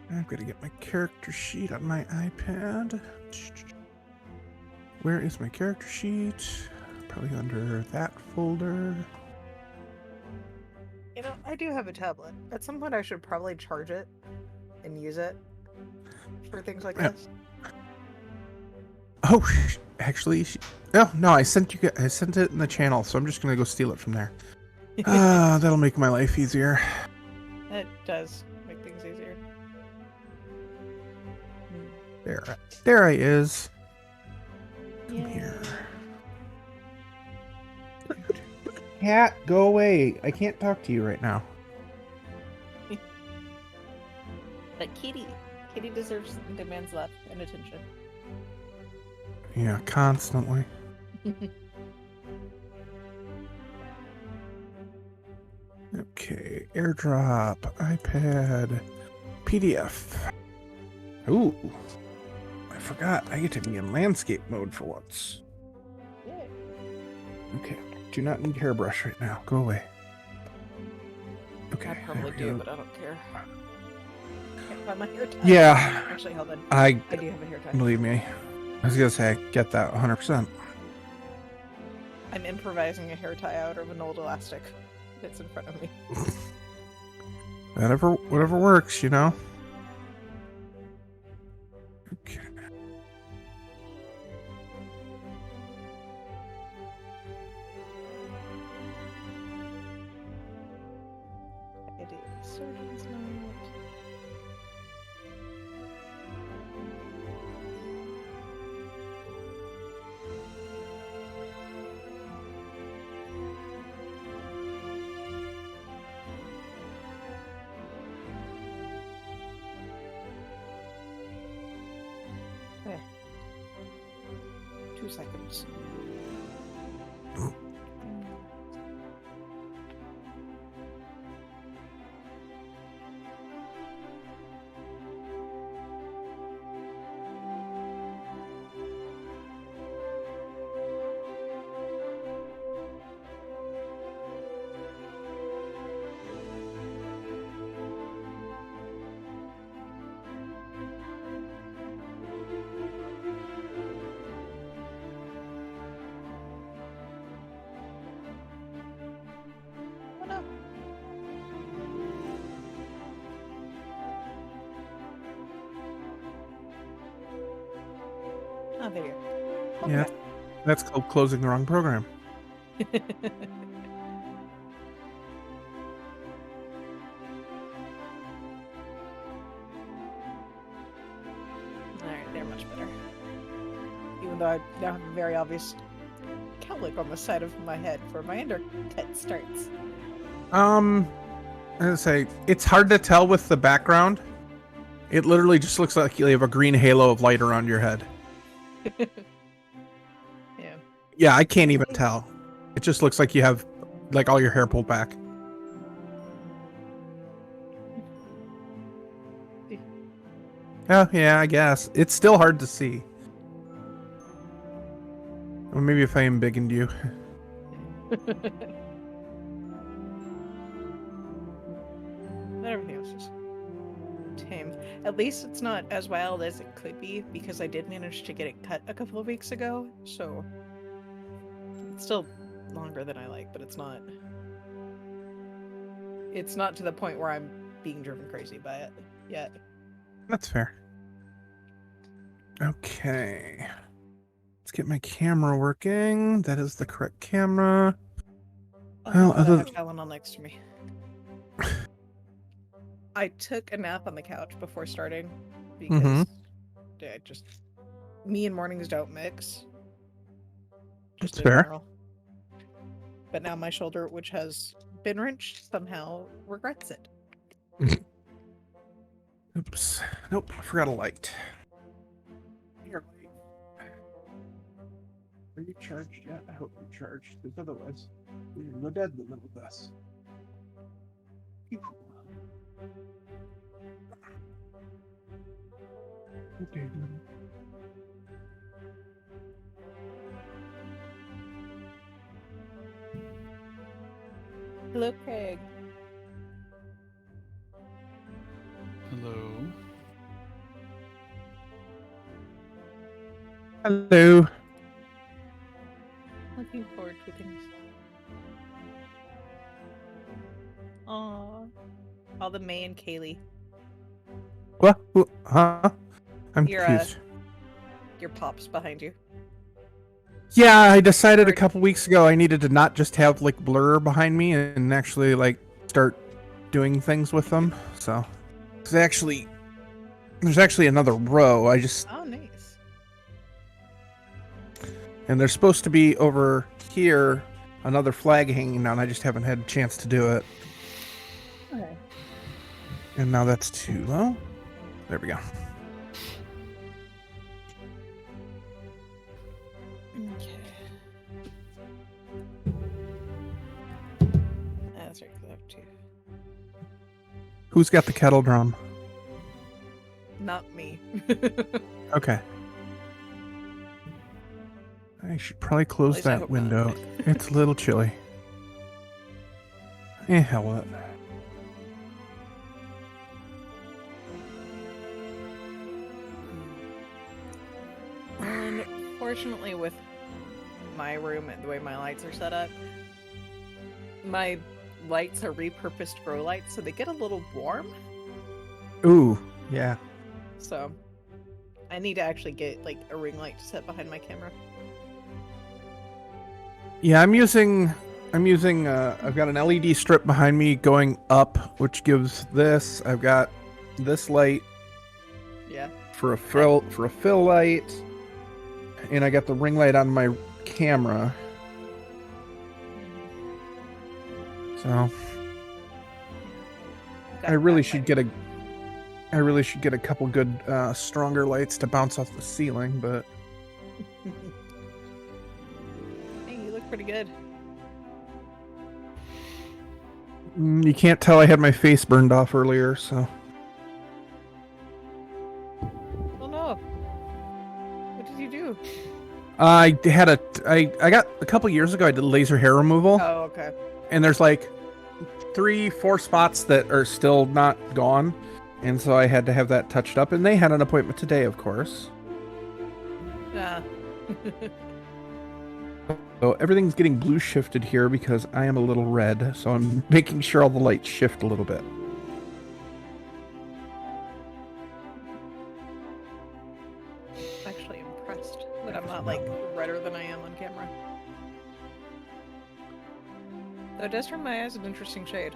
I'm gonna get my character sheet on my iPad. Where is my character sheet? Probably under that folder. You know, I do have a tablet. At some point I should probably charge it and use it for things like Yeah. this. Oh, actually, no, I sent it in the channel, so I'm just gonna go steal it from there. That'll make my life easier. It does make things easier. There he is. Come Yay. here. Cat, go away. I can't talk to you right now. But Kitty deserves and demands love and attention. Yeah, constantly. Okay, airdrop, iPad, PDF. Ooh, I forgot. I get to be in landscape mode for once. Yay. Okay, do not need hairbrush right now. Go away. Okay. I probably there we do, go. but I don't care. Can't find my hair tie. Yeah, Actually, hold on. I I do have a hair tie. believe me. I was gonna say I get that 100%. I'm improvising a hair tie out of an old elastic that's in front of me. Whatever works, you know. Okay. It is surgeon's note. There. 2 seconds. Oh no. Oh, video. Yeah, that's called closing the wrong program. Alright, they're much better. Even though I now have a very obvious cowlick on the side of my head where my undercut starts. I was gonna say it's hard to tell with the background. It literally just looks like you have a green halo of light around your head. Yeah. Yeah, I can't even tell. It just looks like you have like all your hair pulled back. Oh, yeah, I guess. It's still hard to see. Or maybe if I embiggened you. But everything else is tame. At least it's not as wild as it could be because I did manage to get it cut a couple of weeks ago. So it's still longer than I like, but it's not. It's not to the point where I'm being driven crazy by it yet. That's fair. Okay. Let's get my camera working. That is the correct camera. Well, I other have Tylenol next to me. I took a nap on the couch before starting because I just me and mornings don't mix. That's in fair. general. But now my shoulder, which has been wrenched, somehow regrets it. Oops. Nope, I forgot a light. Here, light. Are you charged yet? I hope you're charged, because otherwise, we're gonna go dead in the middle of this. Okay. Hello, Craig. Hello. Hello. Looking forward to things. Aww. All the May and Kaylee. What? Huh? I'm You're, confused. Your pops behind you. Yeah, I decided a couple weeks ago I needed to not just have like blur behind me and actually like start doing things with them. So there's actually another row. Oh, nice. And there's supposed to be over here another flag hanging down. I just haven't had a chance to do it. Okay. And now that's too low. There we go. Okay. That's right, 'cause I have 2. Who's got the kettle drum? Not me. Okay. I should probably close least I that hope window. not. It's a little chilly. Hell with it. Unfortunately, with my room and the way my lights are set up, my lights are repurposed grow lights, so they get a little warm. Ooh, yeah. So I need to actually get like a ring light to set behind my camera. Yeah, I've got an LED strip behind me going up, which gives this. I've got this light Yeah. for a fill light, and I got the ring light on my camera. So I really should get a couple good stronger lights to bounce off the ceiling, but Hey, you look pretty good. you can't tell I had my face burned off earlier, so Oh no. What did you do? I got a couple years ago I did laser hair removal, Oh, okay. and there's like 3-4 spots that are still not gone, and so I had to have that touched up, and they had an appointment today, of course. Yeah. So everything's getting blue shifted here because I am a little red, so I'm making sure all the lights shift a little bit. Actually impressed that I'm not like redder than I am on camera. Though it does turn my eyes an interesting shade.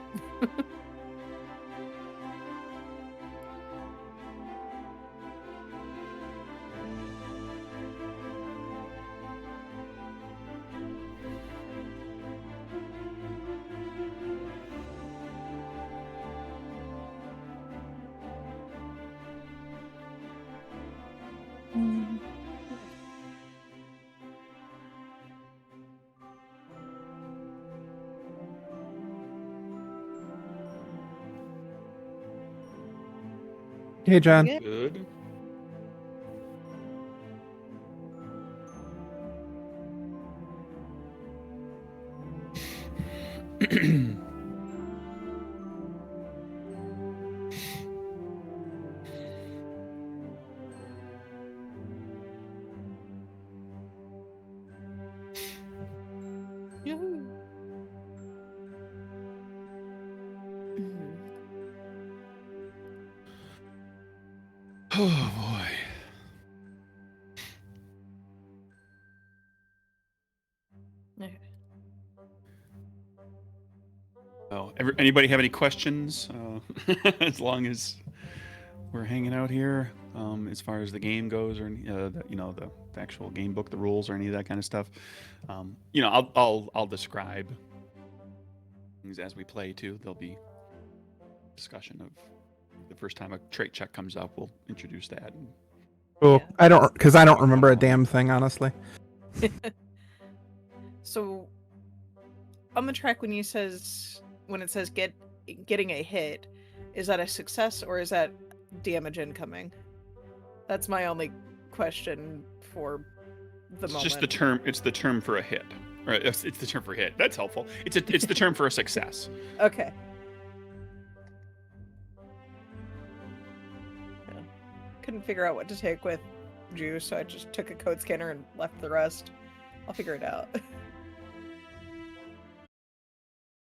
Hey, John. Yeah. Good. Yoo-hoo. Oh boy. Okay. Oh, anybody have any questions? As long as we're hanging out here, as far as the game goes, or the actual game book, the rules, or any of that kind of stuff. I'll describe things as we play too. There'll be discussion of the first time a trait check comes up. We'll introduce that. Cool. Yeah. I don't remember a damn thing, honestly. So on the track when it says getting a hit, is that a success or is that damage incoming? That's my only question for the It's moment. just the term. It's the term for a hit. Right? It's the term for hit. That's helpful. It's the term for a success. Okay. Yeah. Couldn't figure out what to take with juice, so I just took a code scanner and left the rest. I'll figure it out.